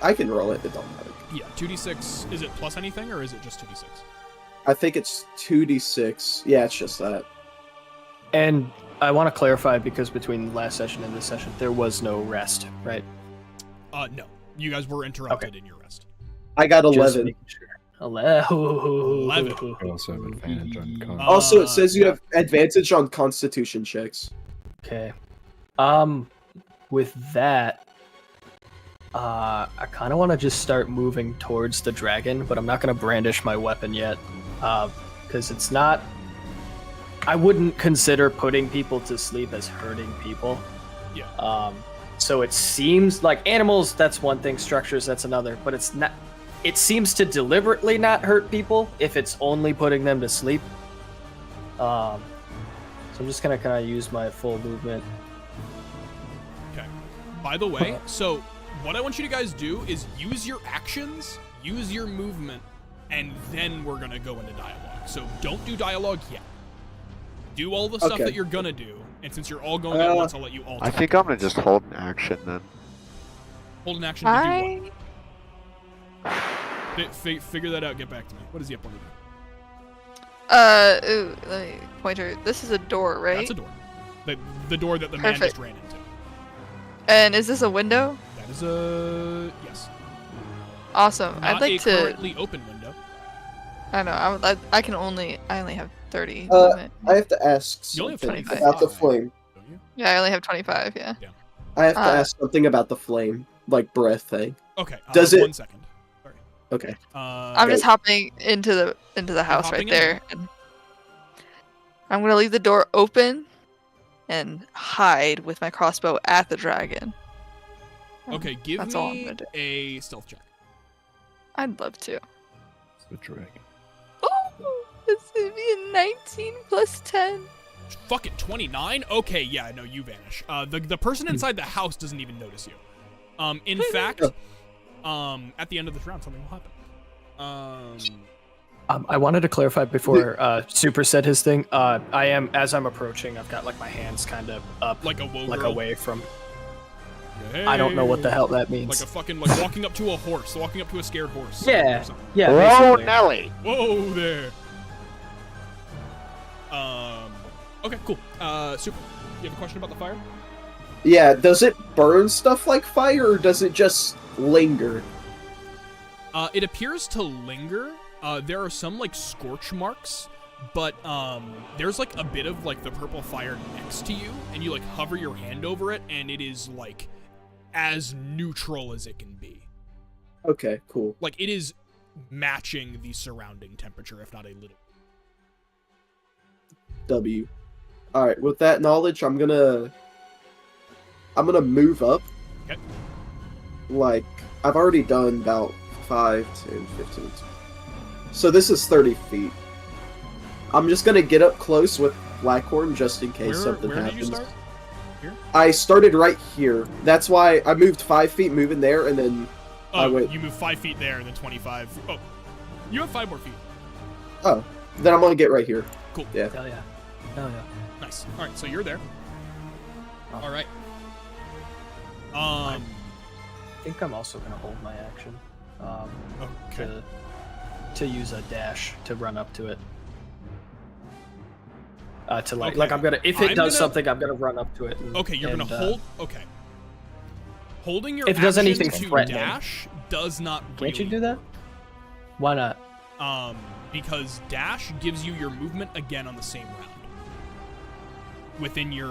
I can roll it. It don't matter. Yeah, 2d6. Is it plus anything or is it just 2d6? I think it's 2d6. Yeah, it's just that. And I want to clarify because between last session and this session, there was no rest, right? No. You guys were interrupted in your rest. I got Just 11. making sure. 11. I also have advantage on con. Also, it says you have advantage on Constitution checks. Okay. With that, I kind of want to just start moving towards the dragon, but I'm not going to brandish my weapon yet, because it's not. I wouldn't consider putting people to sleep as hurting people. Yeah. So it seems like animals, that's one thing, structures, that's another, but it's not. It seems to deliberately not hurt people if it's only putting them to sleep. So I'm just gonna kind of use my full movement. Okay. By the way, so what I want you to guys do is use your actions, use your movement, and then we're gonna go into dialogue. So don't do dialogue yet. Do all the stuff Okay. that you're gonna do, and since you're all going at once, I'll let you all. I talk. think I'm gonna just hold an action then. Hold an action to do I what? Figure that out. Get back to me. What does he have to do? ooh, let me pointer. This is a door, right? That's a door. The door that the man Perfect. just ran into. And is this a window? That is a yes. Awesome. Not I'd like a to. currently open window. I know. I only have 30 Uh, movement. I have to ask You only have something 25. about the flame. Don't you? Yeah, I only have 25. Yeah. I have to Uh, ask something about the flame, like breath thing. Okay. Does it- 1 second. Okay. I'm just hopping into the house hopping right there. And I'm gonna leave the door open and hide with my crossbow at the dragon. Okay. Give That's all I'm me gonna do. a stealth check. I'd love to. It's the dragon. Oh, this would be a 19 plus 10. Fuck it. 29. Okay. Yeah. No, you vanish. The person inside the house doesn't even notice you. In fact. At the end of this round, something will happen. I wanted to clarify before Sooper said his thing. As I'm approaching, I've got like my hands kind of up, Like a woe like girl. away from. I don't know what the hell that means. Like a fucking like walking up to a horse, walking up to a scared horse. Yeah. or something. Yeah. Whoa, basically. Nelly! Whoa there. Okay, cool. Super. You have a question about the fire? Yeah, does it burn stuff like fire, or does it just linger? It appears to linger. There are some like scorch marks, but there's like a bit of like the purple fire next to you, and you like hover your hand over it, and it is like as neutral as it can be. Okay, cool. Like it is matching the surrounding temperature, if not a little. W. Alright, with that knowledge, I'm gonna move up. Okay. Like, I've already done about 5, 10, 15. So this is 30 feet. I'm just gonna get up close with Blackhorn just in case something where happens. did you start? Here? I started right here. That's why I moved 5 feet moving there, and then I Oh, went. you move 5 feet there, and then 25. Oh, you have 5 more feet. Oh, then I'm gonna get right here. Cool. Yeah. Hell yeah. Hell yeah. Nice. All right, so you're there. All right. I think I'm also gonna hold my action. Okay. To use a dash to run up to it. To like, Okay. like I'm gonna if it I'm does gonna- something, I'm gonna run up to it. Okay, you're gonna hold. Okay. Holding your If it does action anything to threatening. dash does not. Can't you really do that? Why not? Because dash gives you your movement again on the same round. Within your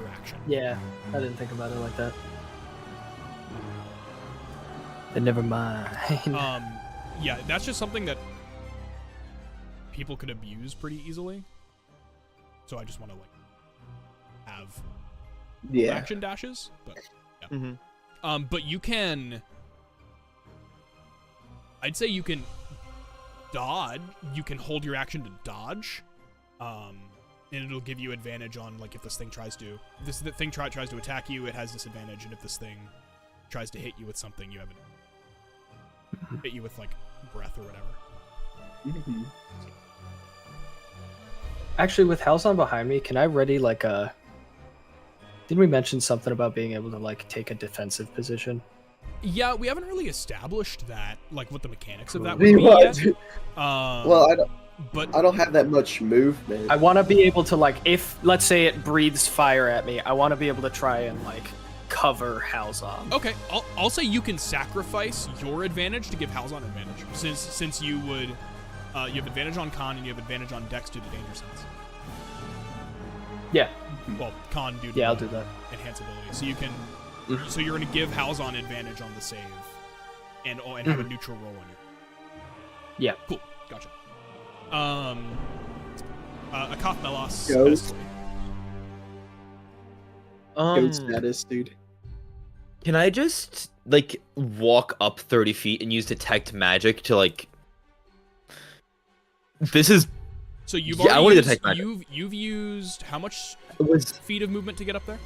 action. Yeah, I didn't think about it like that. Then never mind. Yeah, that's just something that people could abuse pretty easily. So I just want to like have action dashes, but yeah. But you can. I'd say you can dodge. You can hold your action to dodge, and it'll give you advantage on like if this thing tries to. If this thing tries to attack you, it has disadvantage, and if this thing tries to hit you with something, you have it hit you with like breath or whatever. Actually, with Halzon behind me, can I ready like a? Didn't we mention something about being able to like take a defensive position? Yeah, we haven't really established that, like what the mechanics of that would We be what? yet. Well, I don't have that much movement. I want to be able to like, if let's say it breathes fire at me, I want to be able to try and like cover Halzon. Okay, I'll say you can sacrifice your advantage to give Halzon advantage, since you would you have advantage on con and you have advantage on dex due to danger sense. Yeah. Well, con due to I'll do that. enhance ability, so you can. So you're gonna give Halzon advantage on the save, and have a neutral roll on you. Yeah. Cool. Gotcha. Akoth Melos. Ghost. Um, Goat status, dude. Can I just like walk up 30 feet and use detect magic to like? This is. So you've Yeah, I already wanted to used, take magic. you've used how much Was feet of movement to get up there?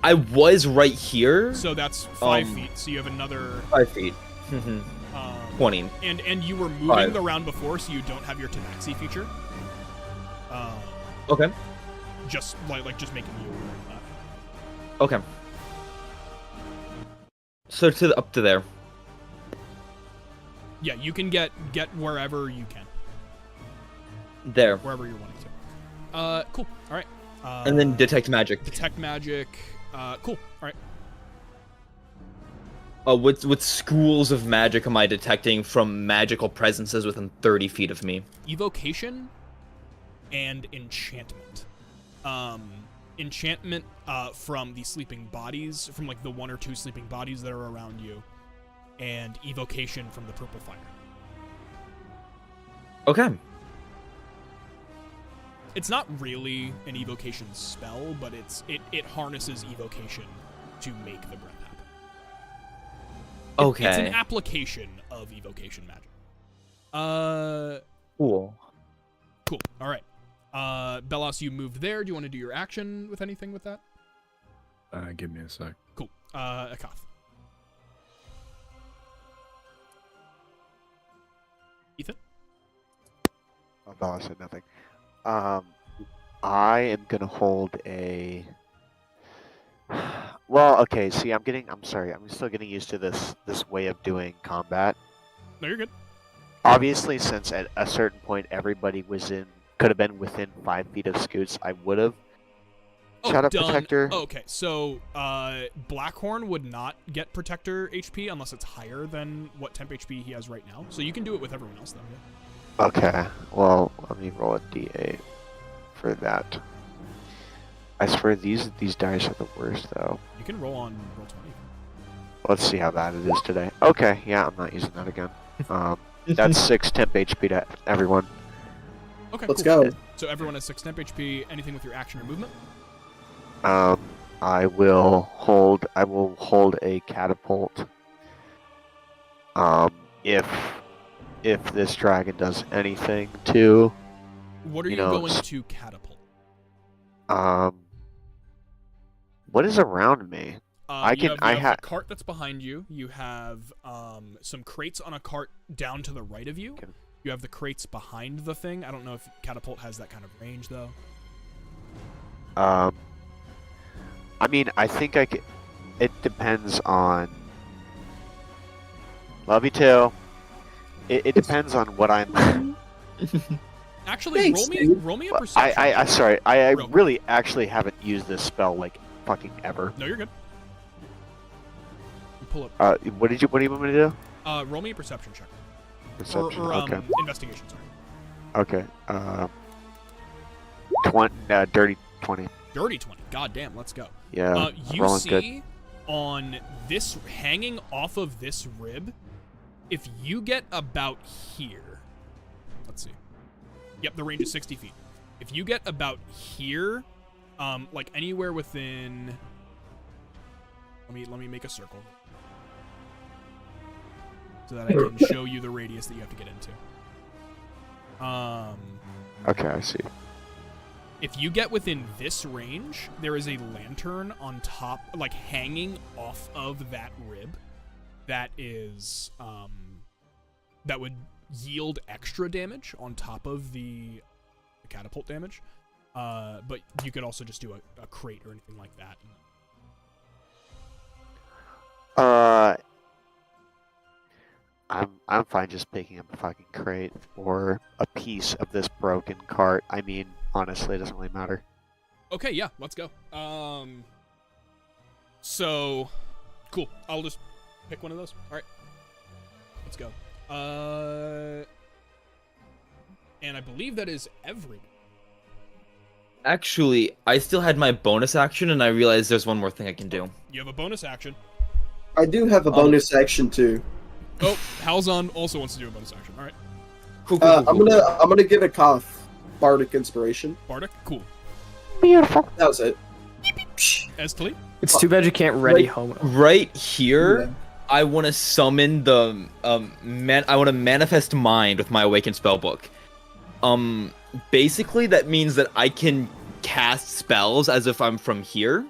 I was right here. So that's 5 feet. So you have another 5 feet. 20. And you were moving 5. the round before, so you don't have your Tabaxi feature. Okay. Just like just making you aware of that. Okay. So up to there. Yeah, you can get wherever you can, There. wherever you're wanting to. Cool. All right. And then detect magic. Detect magic. Cool. All right. What schools of magic am I detecting from magical presences within 30 feet of me? Evocation and enchantment. Enchantment from the sleeping bodies, from like the 1 or 2 sleeping bodies that are around you, and evocation from the purple fire. Okay. It's not really an evocation spell, but it harnesses evocation to make the breath happen. Okay. It's an application of evocation magic. Cool. Cool. All right. Belos, you moved there. Do you want to do your action with anything with that? Give me a sec. Cool. Akoth. Ethan? Oh, Bella said nothing. I am gonna hold a. Well, okay. See, I'm sorry. I'm still getting used to this way of doing combat. No, you're good. Obviously, since at a certain point everybody could have been within 5 feet of Scoots, I would have shot up done. Protector. Okay, so Blackhorn would not get Protector HP unless it's higher than what temp HP he has right now. So you can do it with everyone else, though. Yeah. Okay. Well, let me roll a d8 for that. I swear these dice are the worst, though. You can roll on roll 20. Let's see how bad it is today. Okay, yeah, I'm not using that again. That's 6 temp HP to everyone. Okay, Let's cool. go. So everyone has 6 temp HP. Anything with your action or movement? I will hold a catapult. If this dragon does anything to, What are you, know, going to catapult? what is around me? You have a cart that's behind you. You have some crates on a cart down to the right of you. Okay. You have the crates behind the thing. I don't know if catapult has that kind of range though. I mean, I think I could. It depends on. Love you too. It depends on what I'm. Actually, Thanks, roll me a perception. I sorry. I Real quick. really actually haven't used this spell like fucking ever. No, you're good. Pull up. What do you want me to do? Roll me a perception check. Perception. Or Okay. investigation. Sorry. Okay. Dirty 20. Dirty 20. God damn. Let's go. Yeah. You rolling see good. on this, hanging off of this rib, if you get about here, let's see. Yep, the range is 60 feet. If you get about here, like anywhere within, let me make a circle so that I can show you the radius that you have to get into. Okay, I see. If you get within this range, there is a lantern on top, like hanging off of that rib, that is, that would yield extra damage on top of the catapult damage. But you could also just do a crate or anything like that. I'm fine just picking up a fucking crate or a piece of this broken cart. I mean, honestly, it doesn't really matter. Okay, yeah, let's go. So, cool. I'll just pick one of those. All right, let's go. And I believe that is every. Actually, I still had my bonus action, and I realized there's one more thing I can do. You have a bonus action. I do have a bonus action too. Oh, Halzon also wants to do a bonus action. All right. Cool. I'm gonna give a cough bardic inspiration. Bardic, cool. Beautiful. That was it. Esteli? It's too bad you can't ready home. Right here, Yeah. I want to summon the I want to manifest mind with my awakened spellbook. Basically that means that I can cast spells as if I'm from here.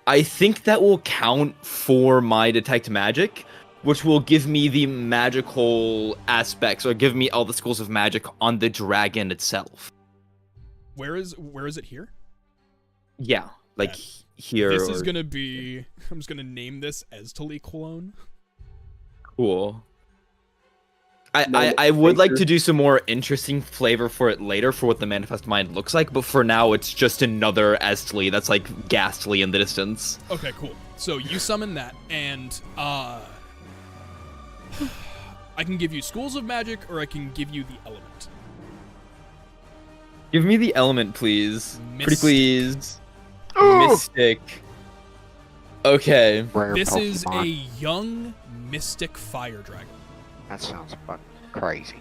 I think that will count for my detect magic, which will give me the magical aspects, or give me all the schools of magic on the dragon itself. Where is it here? Yeah, like here. This is or- gonna be. I'm just gonna name this Esteli clone. Cool. I would like to do some more interesting flavor for it later for what the Manifest Mind looks like, but for now it's just another Esteli that's like ghastly in the distance. Okay, cool. So you summon that, and I can give you schools of magic, or I can give you the element. Give me the element, please. Pretty Mystic. please. Mystic. Okay. Rare This is a Pokemon. young mystic fire dragon. That sounds fucking crazy.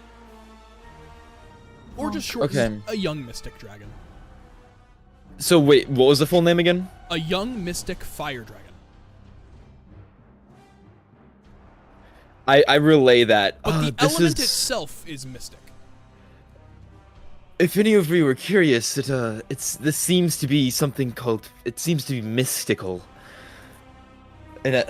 Or just short, Okay. a young mystic dragon. So wait, what was the full name again? A young mystic fire dragon. I relay that. But the this element is... itself is mystic. If any of you were curious, this seems to be something called. It seems to be mystical. And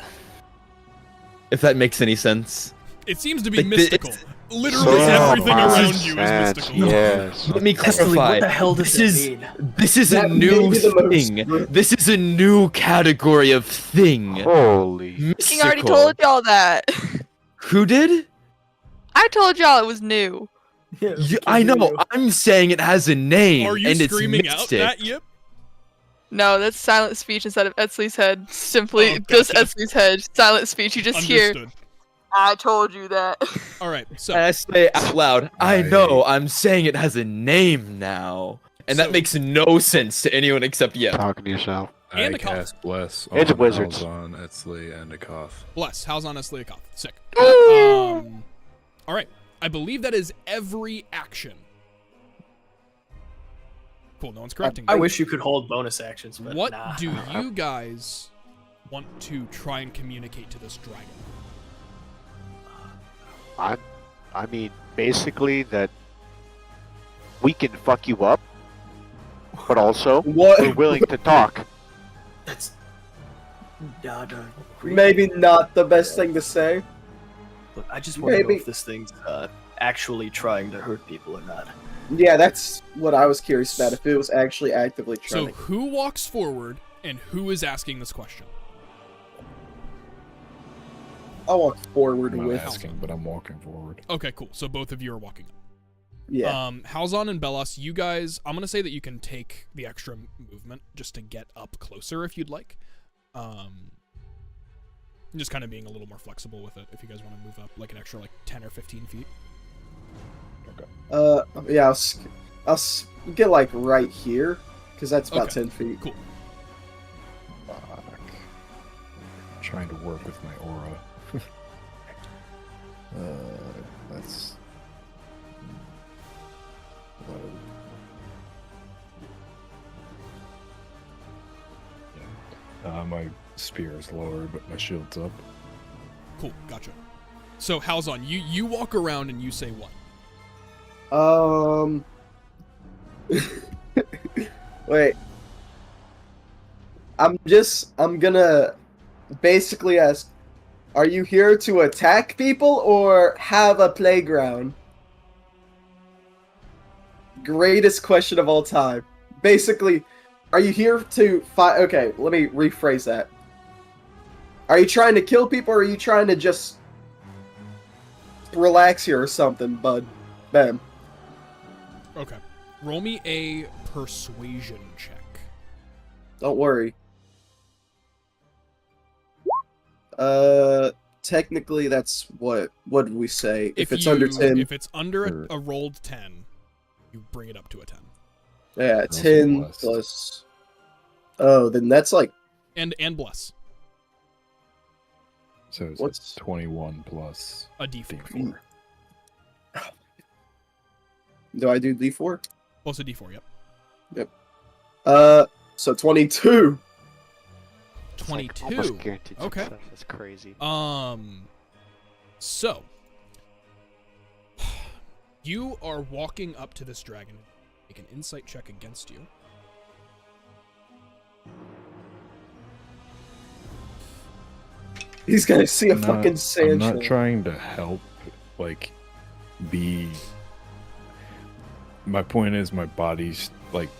if that makes any sense. It seems to be Like, mystical. it's- Literally everything around you is mystical. Yes. Let me Esteli, clarify. what the hell does This that is mean? this is a That new may be the most- thing. This is a new category of thing. Holy. King Mystical. already told y'all that. Who did? I told y'all it was new. Yeah, I know. I'm saying it has a name, Are you and it's screaming out mystic. that, Yip? No, that's silent speech instead of Etzley's head. Simply Oh, just gotcha. Etzley's head. Silent speech. You just hear, Understood. I told you that. Alright, so And I say out loud, I know. I'm saying it has a name now, and So- that makes no sense to anyone except you. Talking to yourself. And I a cough. cast Bless It's on wizards. Halzon, Etzli, and a cough. bless. How's on Esliakoth? Sick. Alright. I believe that is every action. Cool, no one's correcting I me. wish you could hold bonus actions, but What nah. do you guys want to try and communicate to this dragon? I mean, basically that we can fuck you up, but also What? we're willing to talk. That's not a Maybe not the best thing to say. Look, I just want to know Maybe. if this thing's actually trying to hurt people or not. Yeah, that's what I was curious about. If it was actually actively So trying. who walks forward And who is asking this question? I'll walk forward I'm not with. asking, but I'm walking forward. Okay, cool. So both of you are walking up. Yeah. Halzon and Belos, you guys, I'm going to say that you can take the extra movement just to get up closer if you'd like. Just kind of being a little more flexible with it if you guys want to move up like an extra like 10 or 15 feet. Yeah, I'll get like right here, because that's about Okay, 10 feet. Cool. Fuck. Trying to work with my aura. That's... my spear is lower, but my shield's up. Cool, gotcha. So Halzon, you walk around and you say what? Wait. I'm gonna basically ask, are you here to attack people or have a playground? Greatest question of all time. Basically, are you here to fight? Okay, let me rephrase that. Are you trying to kill people or are you trying to just relax here or something, bud? Bam. Okay. Roll me a persuasion check. Don't worry. Technically that's what did we say? If it's under 10. If it's under a rolled 10, you bring it up to a 10. Yeah, Also 10 blessed. plus. Oh, then that's like. And bless. So it's What's- 21 plus A D4. D4. Do I do D4? Plus a D4, yep. So 22. It's like 22. almost guaranteed Okay. success. That's crazy. So you are walking up to this dragon. Make an insight check against you. He's gonna see a I'm fucking not sand. trying to help, like, be... My point is my body's, like,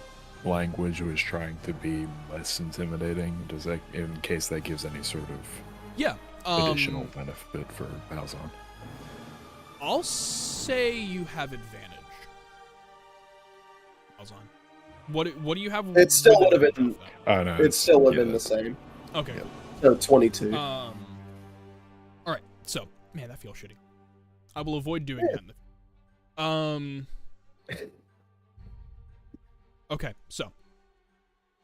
language was trying to be less intimidating. Does that, in case that gives any sort of Yeah. additional benefit for Halzon? I'll say you have advantage. Halzon. What do you have? It still with would have advantage been. Oh, no. It still would have yeah, been the same. Okay. Yep. Cool. So 22. All right. So, man, that feels shitty. I will avoid doing that. Okay, so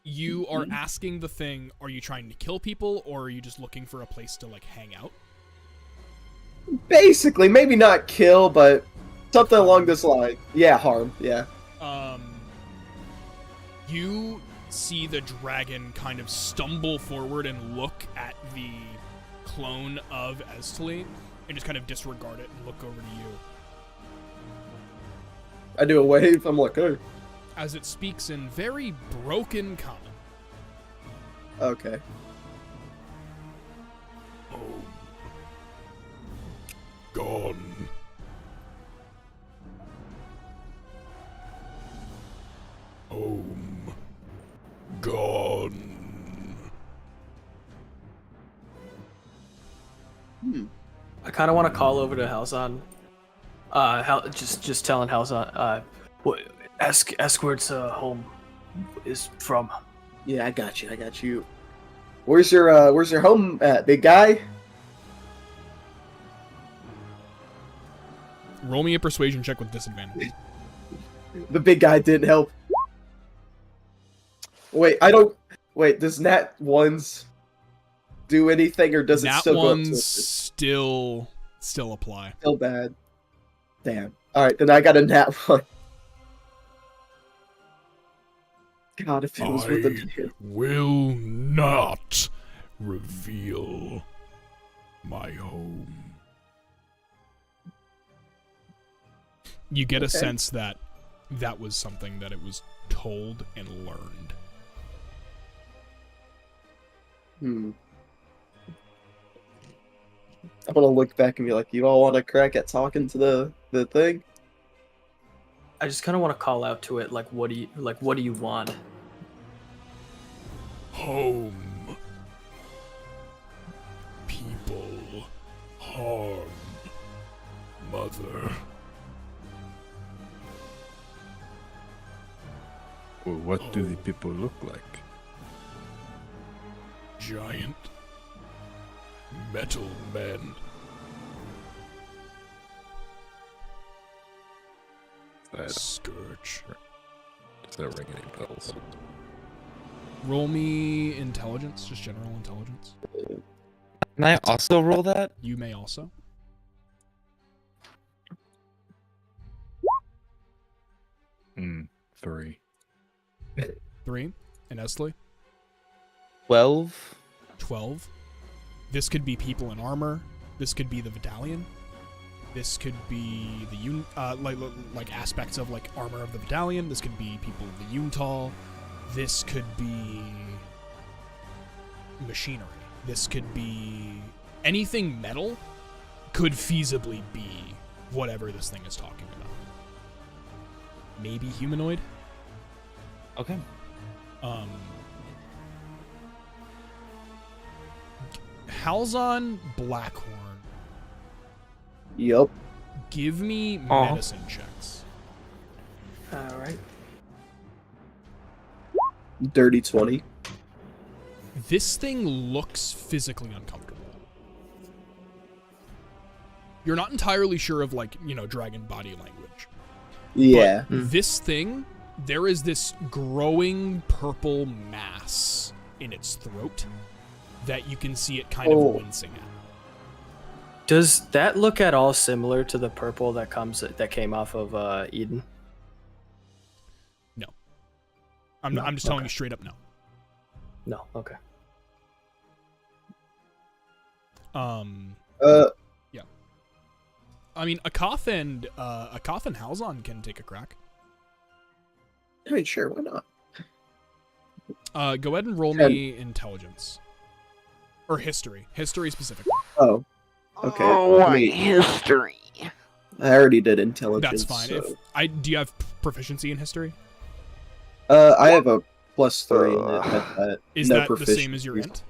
you are asking the thing, are you trying to kill people or are you just looking for a place to like hang out? Basically, maybe not kill, but something along this line. Yeah, harm. Yeah. You see the dragon kind of stumble forward and look at the clone of Esteli and just kind of disregard it and look over to you. I do a wave. I'm like, oh. As it speaks in very broken common. Okay. Gone. Home. Gone. I kind of want to call over to Halzon. Just telling Halzon. Ask where its home is from. Yeah, I got you. I got you. Where's your home at, big guy? Roll me a persuasion check with disadvantage. The big guy didn't help. Wait, I don't. Wait, does Nat ones do anything, or does it Nat still go up to ones it? still apply. Still bad. Damn. All right, then I got a Nat one. God, if it was with the Will not reveal my home. You get a sense that that was something that it was told and learned. I'm gonna look back and be like, you all want to crack at talking to the thing? I just kind of want to call out to it, like, what do you want? home. People harm mother. Well, what do the people look like? Giant metal men. Scourge. Does that ring any bells? Roll me intelligence, just general intelligence. Can I also roll that? You may also. 3. 3. And Esley? 12. 12. This could be people in armor. This could be the Vidalian. This could be the like aspects of like armor of the Vidalian. This could be people of the Yuntal. This could be machinery. This could be anything metal. Could feasibly be whatever this thing is talking about. Maybe humanoid. Okay. Halzon Blackhorn. Yup. Give me medicine checks. Alright. Dirty 20. This thing looks physically uncomfortable. You're not entirely sure of, like, you know, dragon body language. Yeah. But this thing, there is this growing purple mass in its throat that you can see it kind of wincing at. Does that look at all similar to the purple that came off of Eden? No. I'm just telling you straight up no. No, okay. Yeah. I mean, Akoth and Halzon can take a crack. I mean, sure, why not? Go ahead and roll me intelligence. Or history. History specifically. Oh. Okay. Oh, I mean, history. I already did intelligence. That's fine. So. Do you have proficiency in history? I have a +3 in Is no that the same as your proficiency. int?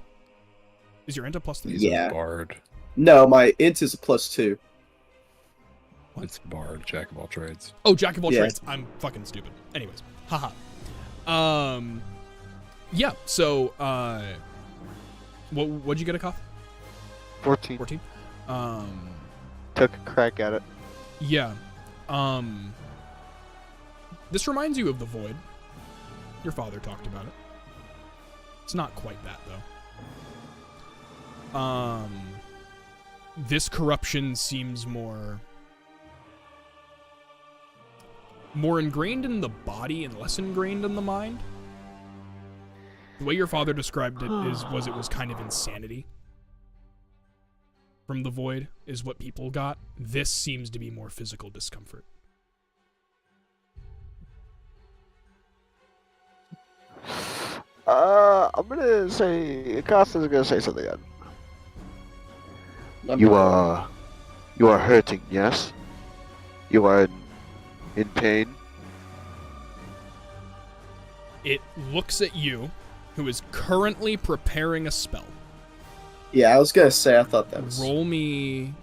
Is your int a +3? Yeah. Bard. No, my int is a +2. It's Bard, Jack of all trades. Oh, Jack of all Yeah. trades. I'm fucking stupid. Anyways. Haha. Yeah, so, what'd you get, Akoth? 14. 14? Took a crack at it. Yeah. This reminds you of the Void. Your father talked about it. It's not quite that, though. This corruption seems more ingrained in the body and less ingrained in the mind. The way your father described it was kind of insanity. From the Void is what people got. This seems to be more physical discomfort. I'm gonna say Acosta's gonna say something. You are hurting, yes? You are in pain? It looks at you, who is currently preparing a spell. Yeah, I was gonna say I thought that was. Roll me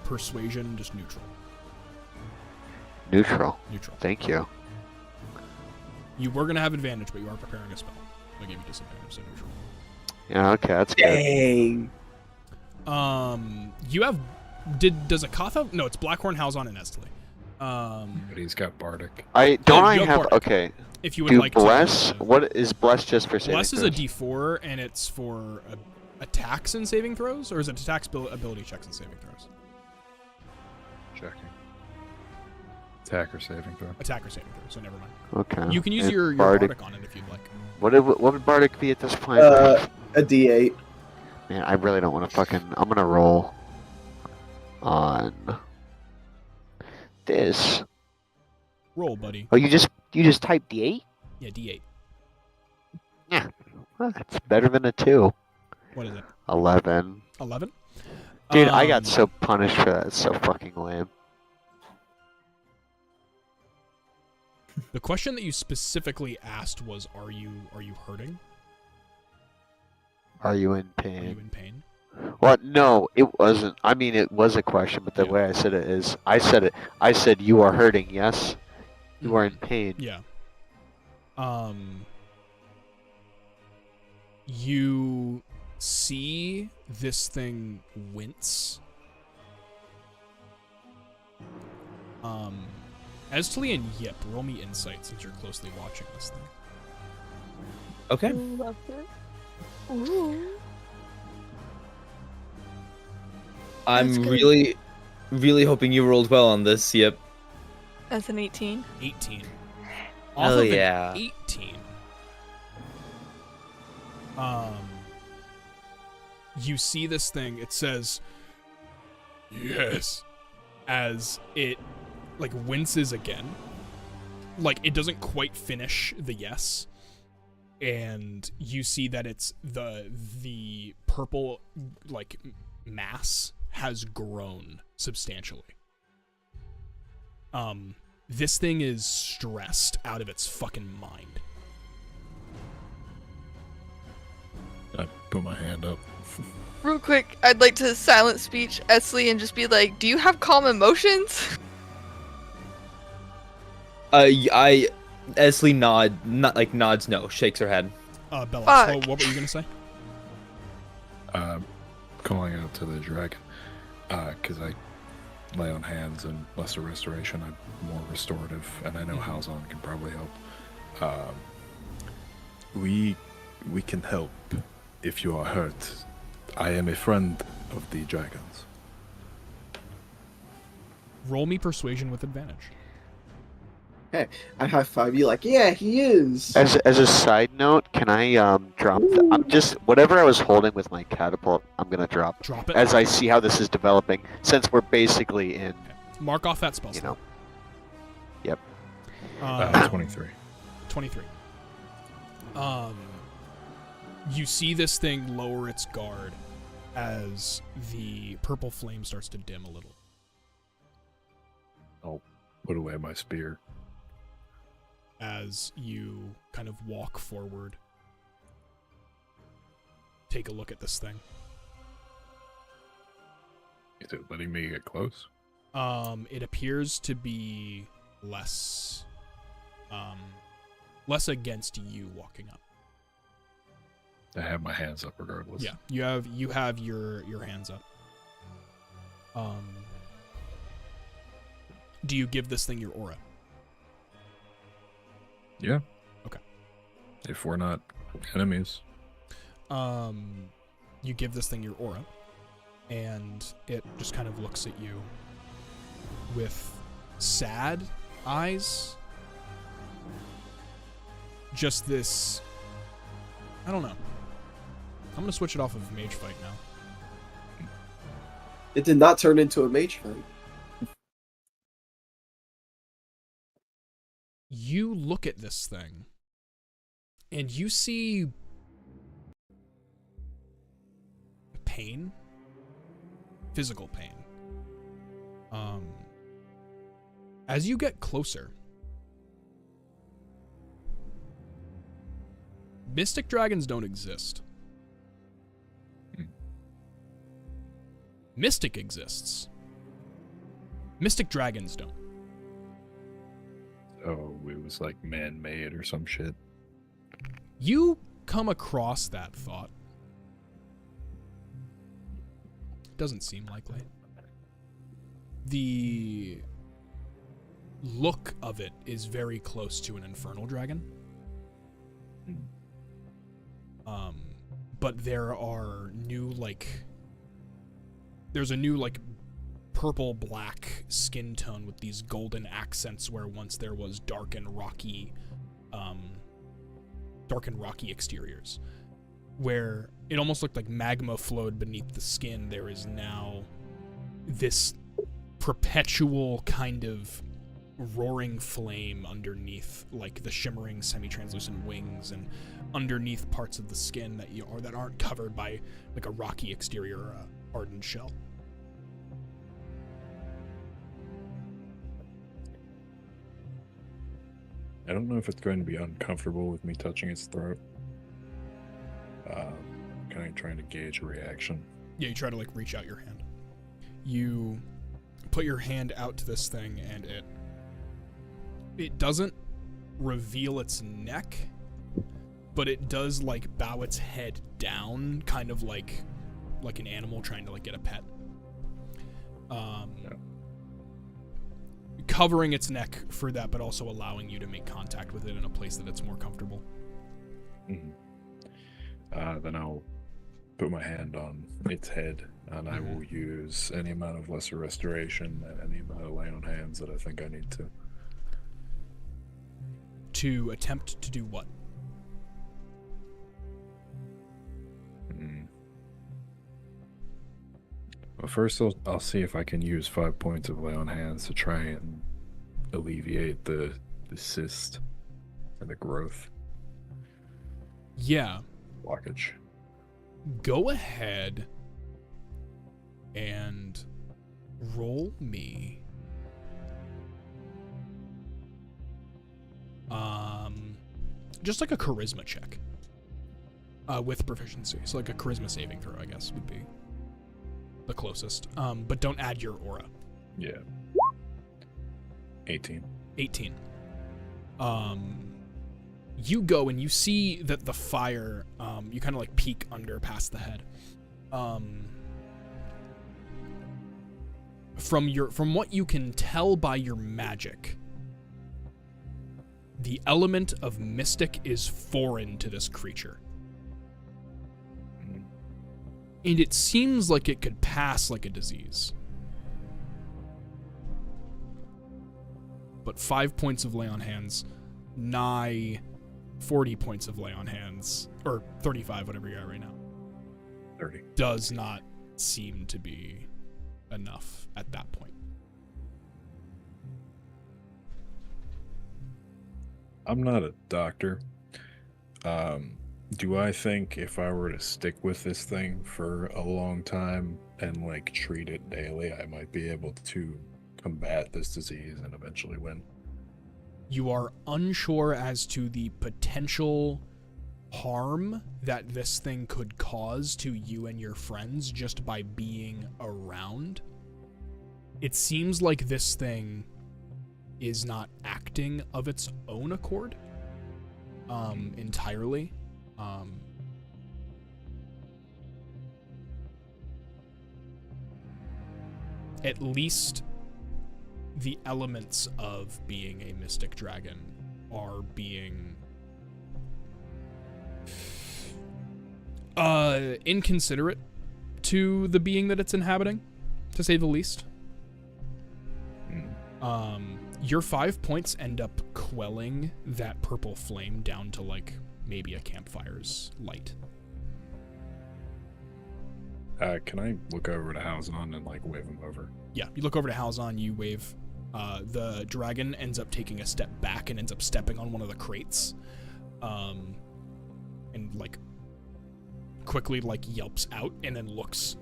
persuasion, just neutral. Neutral. Neutral. Thank you. You were gonna have advantage, but you are preparing a spell. I gave you disadvantage, so neutral. Yeah, okay, that's good. Dang. You have. Does Akoth have? No, it's Blackhorn, Halzon, and Estley. But he's got Bardic. I you have have Bardic. okay. If you would Do like bless? to. What is bless just for saving Bless is a throws? D4, and it's for attacks and saving throws, or is it attacks, ability checks, and saving throws? Checking. Attack or saving throw. Attack or saving throws, so never mind. Okay. You can use And your Bardic. Bardic on it if you'd like. What would Bardic be at this point? A D8. Man, I really don't want to fucking. I'm gonna roll on this. Roll, buddy. Oh, you just typed D8? Yeah, D8. Yeah, well, that's better than a 2. What is it? 11. 11? Dude, I got so punished for that. It's so fucking lame. The question that you specifically asked was, "Are you hurting?" Are you in Are you pain? in pain? Well, no, it wasn't. I mean, it was a question, but the Yeah. way I said it is, I said you are hurting. Yes, you are in pain. Yeah. You see this thing wince. Estlee and Yip, roll me insight since you're closely watching this thing. Okay. Love it. Ooh. I'm That's good. really, really hoping you rolled well on this. Yep. That's an 18. 18. Oh, Off of yeah. an 18. You see this thing, it says, yes, as it, like, winces again. Like, it doesn't quite finish the yes. And you see that it's the purple, like, mass has grown substantially. This thing is stressed out of its fucking mind. I put my hand up. Real quick, I'd like to silent speech Esley and just be like, do you have calm emotions? Esley nods no, shakes her head. Bella, Fuck. what were you gonna say? Calling out to the dragon, because I lay on hands and lesser restoration. I'm more restorative, and I know Halzon can probably help. We can help if you are hurt. I am a friend of the dragons. Roll me persuasion with advantage. I high five you like, yeah, he is. As a side note, can I drop? I'm just whatever I was holding with my catapult. I'm gonna drop Drop it. as I see how this is developing. Since we're basically in, Mark off that spell you slot. know. Yep. 23. 23. You see this thing lower its guard as the purple flame starts to dim a little. I'll put away my spear. As you kind of walk forward, take a look at this thing. Is it letting me get close? It appears to be less against you walking up. I have my hands up regardless. Yeah, you have your hands up. Do you give this thing your aura? Yeah. Okay. If we're not enemies. You give this thing your aura, and it just kind of looks at you with sad eyes. Just this, I don't know. I'm gonna switch it off of Mage Fight now. It did not turn into a mage fight. You look at this thing, and you see pain, physical pain. As you get closer, mystic dragons don't exist. Mystic exists. Mystic dragons don't. Oh, it was like man-made or some shit. You come across that thought. Doesn't seem likely. The look of it is very close to an infernal dragon. But there are new, there's a new, purple-black skin tone with these golden accents where once there was dark and rocky exteriors. Where it almost looked like magma flowed beneath the skin, there is now this perpetual kind of roaring flame underneath, like the shimmering semi-translucent wings, and underneath parts of the skin that aren't covered by like a rocky exterior or a hardened shell. I don't know if it's going to be uncomfortable with me touching its throat. Can I trying to gauge a reaction. Yeah, you try to like reach out your hand. You put your hand out to this thing, and it doesn't reveal its neck, but it does like bow its head down, kind of like an animal trying to like get a pet. Covering its neck for that, but also allowing you to make contact with it in a place that it's more comfortable. Then I'll put my hand on its head, and I will use any amount of lesser restoration and any amount of lay on hands that I think I need to. To attempt to do what? Well, first I'll see if I can use 5 points of lay on hands to try and alleviate the cyst and the growth. Yeah. Blockage. Go ahead and roll me just like a charisma check with proficiency. So like a charisma saving throw, I guess, would be the closest. But don't add your aura. Yeah. 18. 18. You go and you see that the fire, you kind of like peek under past the head. From what you can tell by your magic, the element of mystic is foreign to this creature. And it seems like it could pass like a disease. But 5 points of lay on hands, nigh 40 points of lay on hands, or 35, whatever you're at right now. 30. Does not seem to be enough at that point. I'm not a doctor. Do I think if I were to stick with this thing for a long time and like treat it daily, I might be able to combat this disease and eventually win? You are unsure as to the potential harm that this thing could cause to you and your friends just by being around. It seems like this thing is not acting of its own accord entirely. At least the elements of being a mystic dragon are being inconsiderate to the being that it's inhabiting, to say the least. Your 5 points end up quelling that purple flame down to like maybe a campfire's light. Can I look over to Halzon and like wave him over? Yeah, you look over to Halzon, you wave. The dragon ends up taking a step back and ends up stepping on one of the crates, and like quickly like yelps out and then looks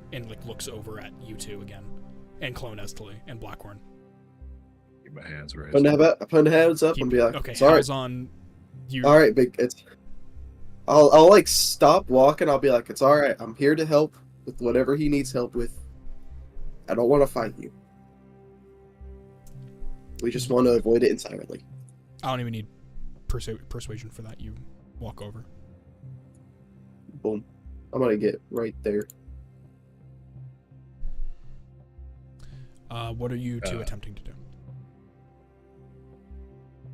over at you two again, and Clone Esteli and Blackhorn. Keep my hands raised. Put hands up and be like, okay, sorry. Halzon, you. All right, big. I'll like stop walking. I'll be like, it's all right. I'm here to help with whatever he needs help with. I don't want to fight you. We just want to avoid it entirely. I don't even need persuasion for that. You walk over. Boom. I'm gonna get right there. What are you two attempting to do?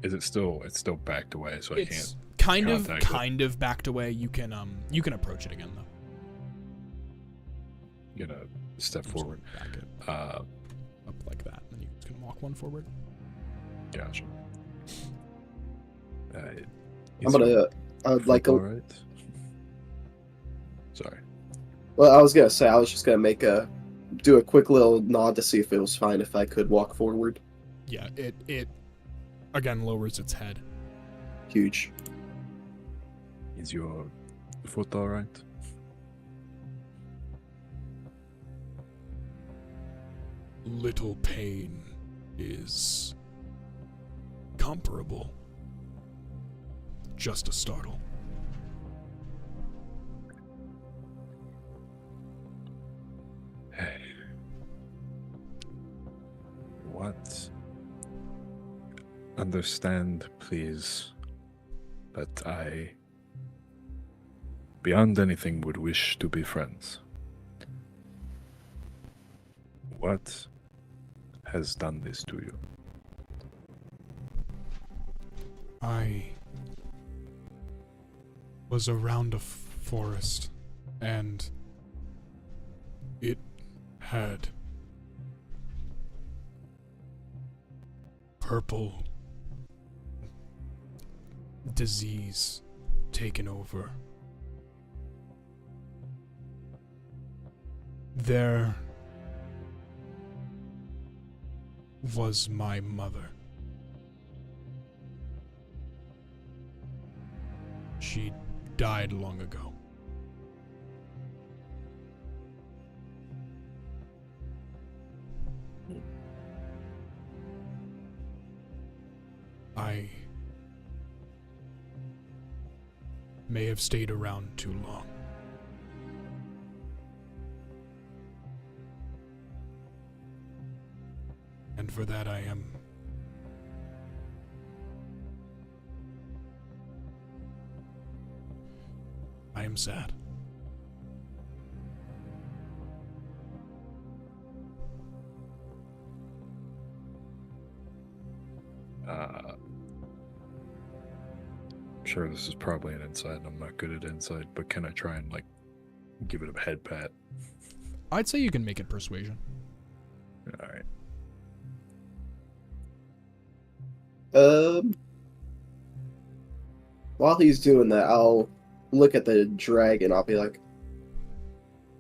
It's still backed away, so I can't. Kind of backed away. You can approach it again though. You gonna step forward. Back it up like that, and you can walk one forward. Gotcha. I'm gonna like all right. Sorry. Well, I was gonna say I was just gonna do a quick little nod to see if it was fine if I could walk forward. Yeah, it again lowers its head. Huge. Is your foot all right? Little pain is comparable. Just a startle. What? Understand, please, that I, beyond anything, would wish to be friends. What has done this to you? I was around a forest, and it had purple disease taken over. There was my mother. She died long ago. I may have stayed around too long. And for that I am sad. I'm sure this is probably an insight, and I'm not good at insight, but can I try and, like, give it a head pat? I'd say you can make it persuasion. Alright. While he's doing that, I'll look at the dragon. I'll be like,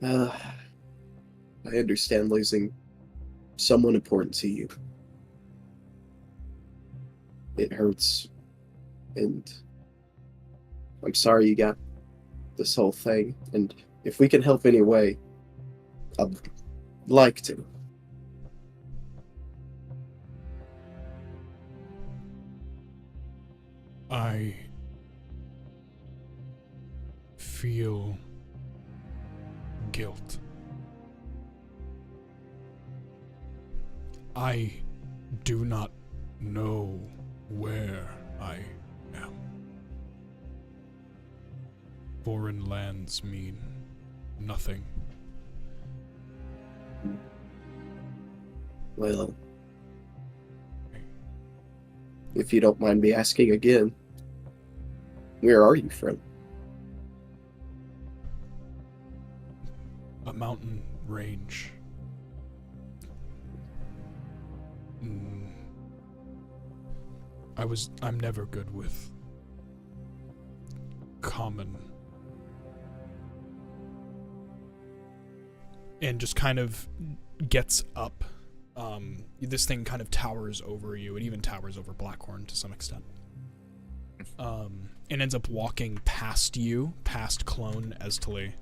I understand losing someone important to you. It hurts, and I'm sorry you got this whole thing, and if we can help any way, I'd like to. I feel guilt. I do not know where I am. Foreign lands mean nothing. Well, if you don't mind me asking again, where are you from? A mountain range. I'm never good with common. And just kind of gets up. This thing kind of towers over you. It even towers over Blackhorn to some extent. And ends up walking past you, past Clone Esteli,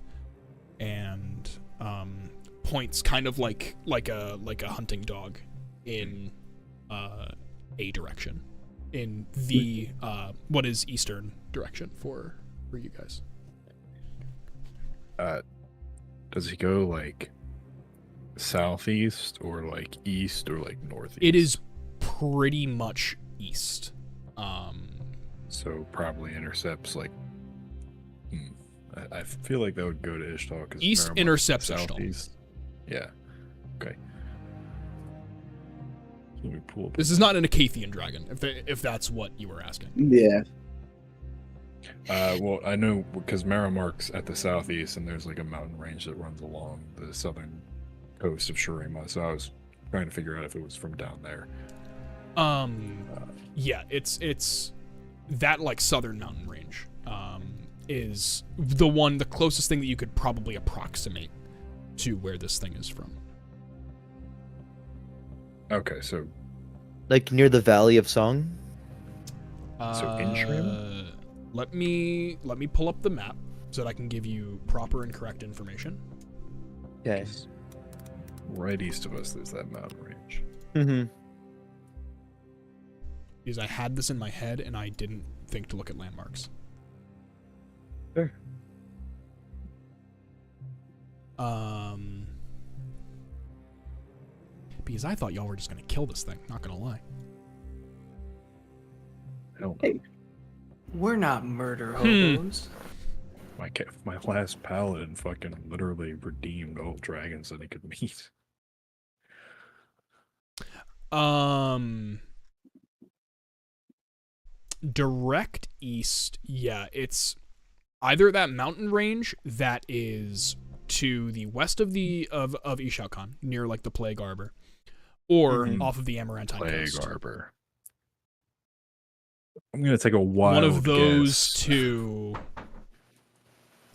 and points kind of like a hunting dog in a direction, in the what is eastern direction for you guys. Does he go like southeast or like east or like northeast? It is pretty much east. So probably intercepts like. I feel like that would go to Ishtal because East intercepts Ishtal. Southeast. Yeah. Okay. So let me pull up. This is not an Acathian dragon, if that's what you were asking. Yeah. Well, I know because Marrowmark's at the southeast, and there's like a mountain range that runs along the southern coast of Shurima. So I was trying to figure out if it was from down there. Yeah, it's that like southern mountain range. Is the closest thing that you could probably approximate to where this thing is from. Okay, so Like near the Valley of Song? So in Shurima? Let me pull up the map so that I can give you proper and correct information. Okay. right east of us, there's that mountain range. Mm-hmm. Because I had this in my head and I didn't think to look at landmarks. Sure. because I thought y'all were just gonna kill this thing. Not gonna lie. Hell no. Hey. We're not murder hobos. My last paladin fucking literally redeemed all dragons that he could meet. Direct east, yeah, it's either that mountain range that is to the west of Ishal Khan, near like the Plague Arbor, or off of the Amaranthine Plague coast. Arbor. I'm gonna take a wild One of those guess. two.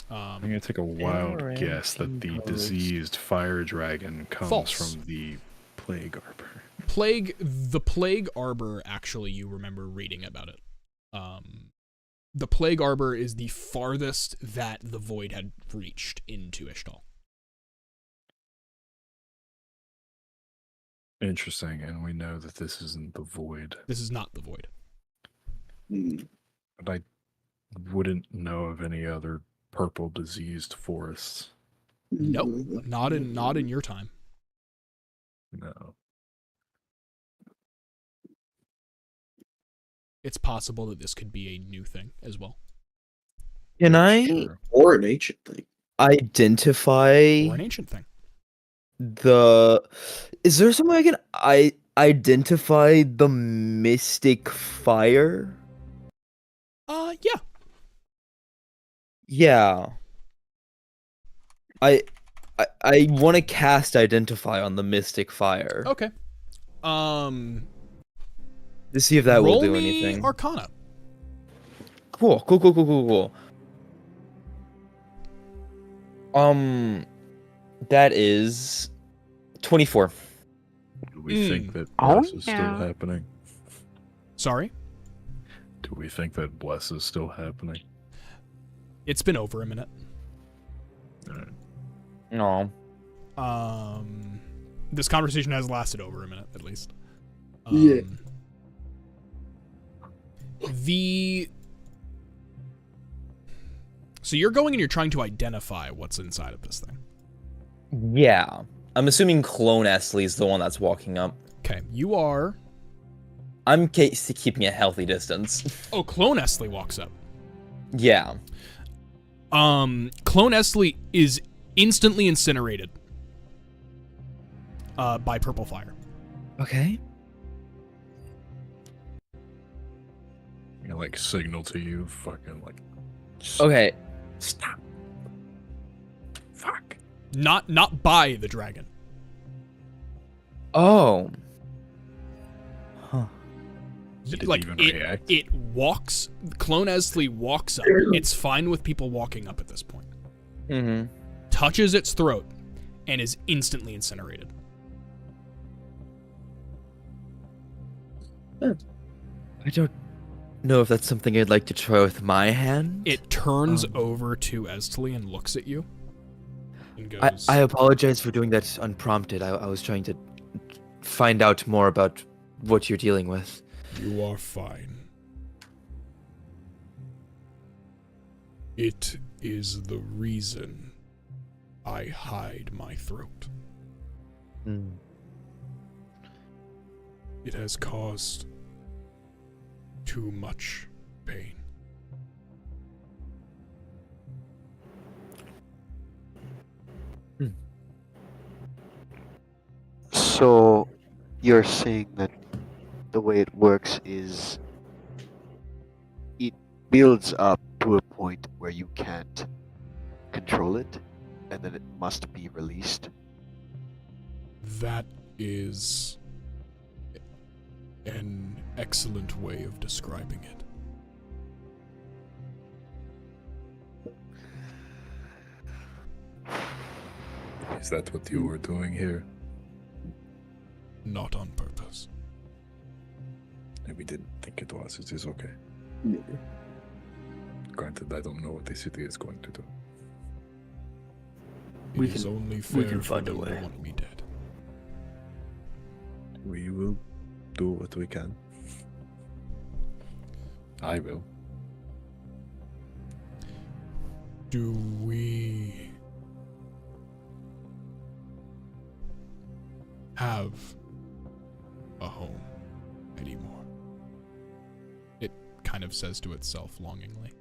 I'm gonna take a wild guess that the diseased fire dragon comes False. from the Plague Arbor. The Plague Arbor, actually, you remember reading about it. The Plague Arbor is the farthest that the Void had reached into Ishtal. Interesting, and we know that this isn't the Void. This is not the Void. But I wouldn't know of any other purple diseased forests. Nope, not in your time. No. It's possible that this could be a new thing as well. Can I Or an ancient thing. identify Or an ancient thing. Is there some way I can identify the mystic fire? Yeah. Yeah. I want to cast identify on the mystic fire. Okay. To see if that will do anything. Arcana. Cool. That is 24. Do we think that Oh, Bless is still yeah. happening? Sorry? Do we think that Bless is still happening? It's been over a minute. No. This conversation has lasted over a minute, at least. Yeah. So you're going and you're trying to identify what's inside of this thing. Yeah. I'm assuming Clone Esley is the one that's walking up. Okay, you are... I'm keeping a healthy distance. Oh, Clone Esley walks up. Yeah. Clone Esley is instantly incinerated by purple fire. Okay. You know, like signal to you, fucking like. Okay. Stop. Fuck. Not by the dragon. Oh. Huh. Did it Like even react? it walks. Clone Esley walks up. It's fine with people walking up at this point. Mm-hmm. Touches its throat and is instantly incinerated. I don't know if that's something I'd like to try with my hand. It turns over to Esley and looks at you. And goes, I apologize for doing that unprompted. I was trying to find out more about what you're dealing with. You are fine. It is the reason I hide my throat. Mm. It has caused too much pain. So, you're saying that the way it works is it builds up to a point where you can't control it, and then it must be released. That is an excellent way of describing it. Is that what you were doing here? Not on purpose. We didn't think it was. It is okay. Yeah. Granted, I don't know what the city is going to do. It We is can- only we fair can for find a them to way. want me dead. We will do what we can. I will. Do we have kind of says to itself longingly.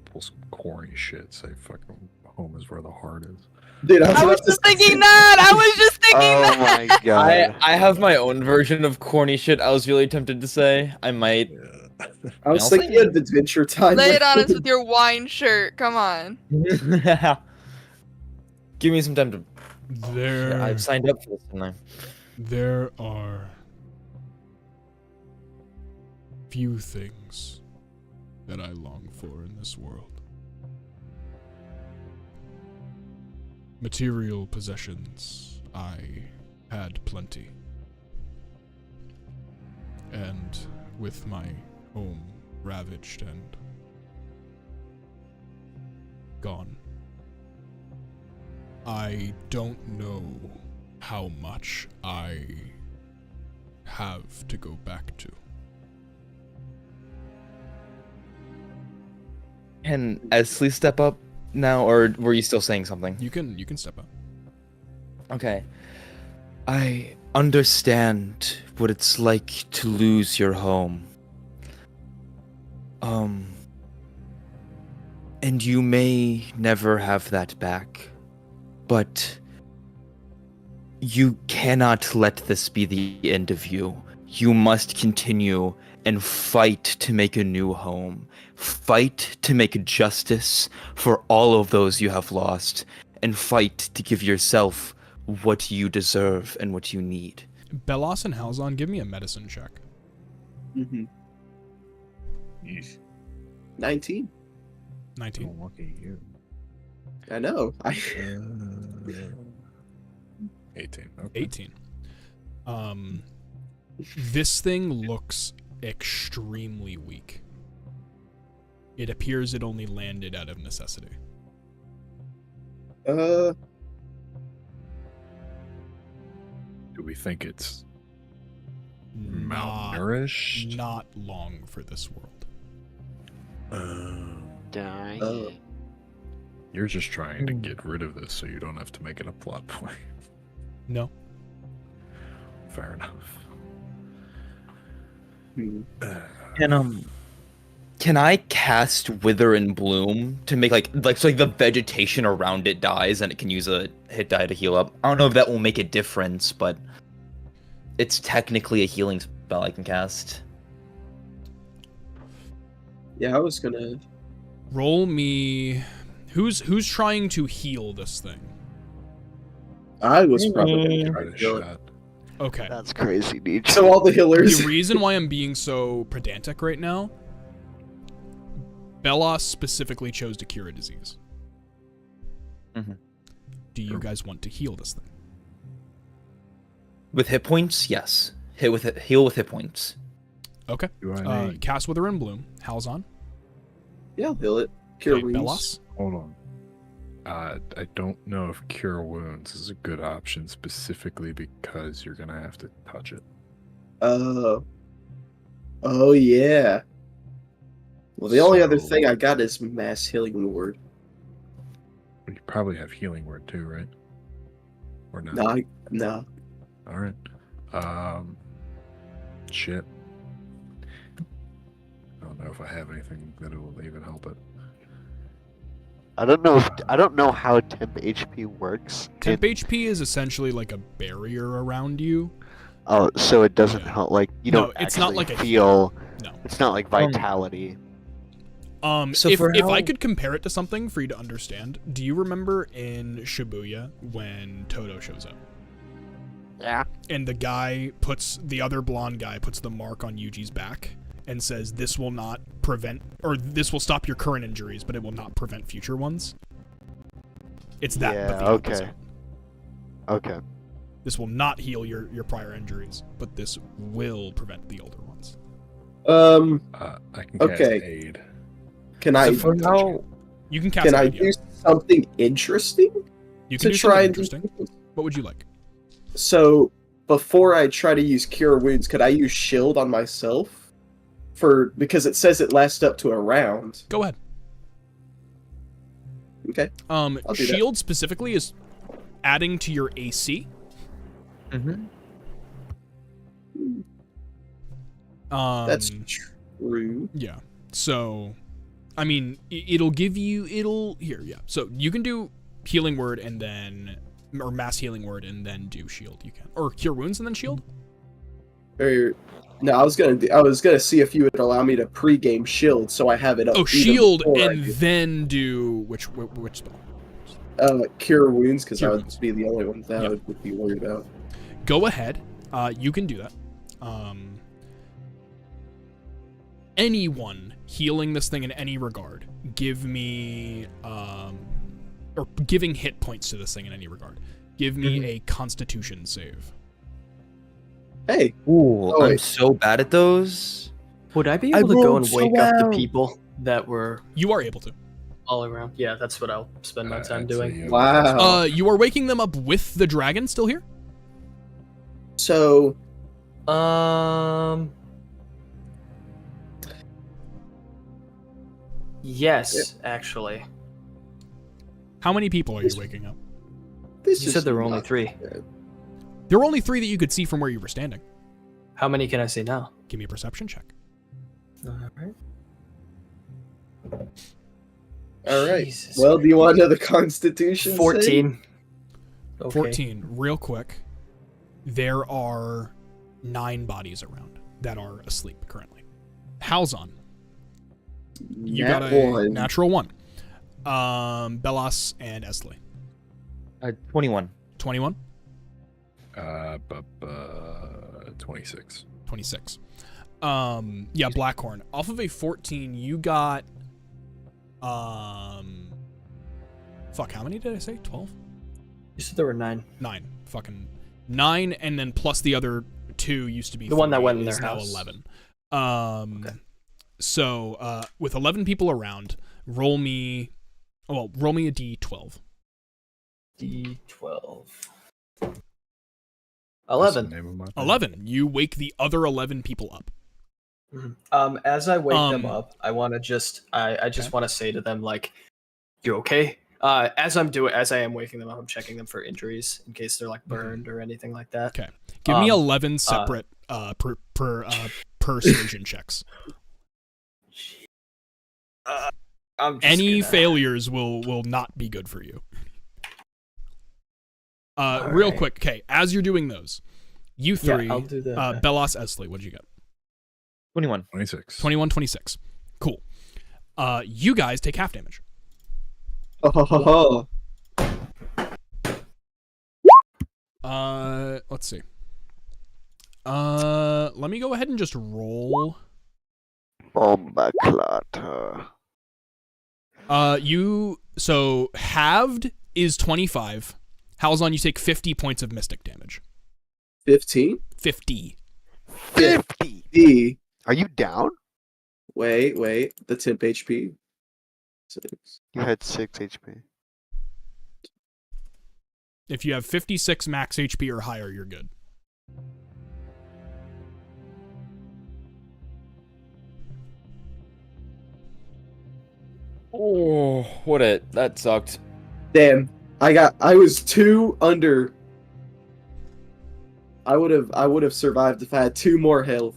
Pull some corny shit. Say fucking home is where the heart is. Dude, I was just thinking that. I was just thinking Oh that. my god. I have my own version of corny shit I was really tempted to say. I might. I was I'll thinking say of Adventure Time. Lay it on us with your wine shirt. Come on. Give me some time to. There, I've signed up for this, didn't I? there are few things that I long for in this world. Material possessions, I had plenty. And with my home ravaged and gone, I don't know how much I have to go back to. Can Esley step up now, or were you still saying something? You can step up. Okay. I understand what it's like to lose your home. And you may never have that back. But you cannot let this be the end of you. You must continue and fight to make a new home. Fight to make justice for all of those you have lost. And fight to give yourself what you deserve and what you need. Belos and Halzon, give me a medicine check. Mm-hmm. 19. 19. Don't look at you. I know. 18. Okay. 18. This thing looks extremely weak. It appears it only landed out of necessity. Do we think it's malnourished? Not long for this world. Dying. You're just trying to get rid of this so you don't have to make it a plot point. No. Fair enough. Can I cast Wither and Bloom to make so the vegetation around it dies and it can use a hit die to heal up? I don't know if that will make a difference, but it's technically a healing spell I can cast. Yeah, I was gonna. Roll me. Who's trying to heal this thing? I was probably Try trying to to do it. shot. Okay. That's crazy, Nietzsche. So all the healers. The reason why I'm being so pedantic right now, Belos specifically chose to cure a disease. Mm-hmm. Do you guys want to heal this thing? With hit points, yes. Heal with hit points. Okay. Do I need... Cast Wither and Bloom. Halzon. Yeah, I'll heal it. Cure Okay, wounds. Belos. Hold on. I don't know if Cure Wounds is a good option specifically because you're going to have to touch it. Oh yeah. Well, the only other So- thing I got is Mass Healing Word. You probably have Healing Word too, right? Or not? No. Alright. Shit. I don't know if I have anything that will even help it. I don't know how temp HP works. Temp HP is essentially like a barrier around you. Oh, so it doesn't Yeah. help. Like you No, don't. it's not actually like a feel. No. It's not like vitality. So if for I how- could compare it to something for you to understand, do you remember in Shibuya when Toto shows up? Yeah. And the other blonde guy puts the mark on Yuji's back and says, this will not prevent, or this will stop your current injuries, but it will not prevent future ones. It's that, but Yeah. the Okay. opposite. Okay. This will not heal your prior injuries, but this will prevent the older ones. I can cast Okay. Aid. Can I? So for how You can cast Can I Aid, yeah. do something interesting You can to do try something and do? interesting. What would you like? So before I try to use Cure Wounds, could I use Shield on myself? Because it says it lasts up to a round. Go ahead. Okay. I'll do that. Shield specifically is adding to your AC. Mm-hmm. That's true. Yeah. So, I mean, it'll give you, here, yeah. So you can do healing word and then, or mass healing word and then do shield. You can, or cure wounds and then shield. No, I was gonna see if you would allow me to pre-game shield, so I have it up. Oh, shield and then do which spell? Cure wounds, because Cure I would wounds. be the only one that Yeah. I would be worried about. Go ahead. You can do that. Anyone healing this thing in any regard, give me, or giving hit points to this thing in any regard, give me a Constitution save. Hey, Ooh, Oh, I'm wait. so bad at those. Would I be I able to go rolled and so wake up the well. people that were You are able to. all around? Yeah, that's what I'll spend my time doing. wow. You are waking them up with the dragon still here? So, Yes, actually. How many people are you waking up? this You is said there were only not 3. good. There were only 3 that you could see from where you were standing. How many can I see now? Give me a perception check. Alright. All right. Jesus. Well, do you want to know the Constitution? save? 14. Okay. 14, real quick. There are 9 bodies around that are asleep currently. Halzon, you Nat got a one. natural 1. Belas and Esley. 21. 21, 26. 26. Yeah, Blackhorn. Off of a 14, you got fuck, how many did I say? 12? You said there were 9. 9. Fucking 9, and then plus the other 2 used to be The one that 3, went in is their now house. 11. Okay. So, with 11 people around, roll me a d12. D12. That's the 11. name of my thing. 11. You wake the other 11 people up. As I wake them Um, up, I want to just I just want to say to them, like, you okay? As I am waking them up, I'm checking them for injuries in case they're like burned or anything like that. Okay. Give me Um, 11 separate persuasion checks. I'm just Any gonna- failures will not be good for you. Real Alright. quick, okay, as you're doing those, you three, I'll do that. Belas, Esley, what'd you get? 21. 26. 21, 26. Cool. You guys take half damage. Oh, Let's see. Let me go ahead and just roll. So halved is 25. Halzon, you take 50 points of mystic damage. 15? 50. 50. D. Are you down? Wait. The temp HP. 6. You had 6 HP. If you have 56 max HP or higher, you're good. Oh, that sucked. Damn. I was 2 under. I would have survived if I had 2 more health.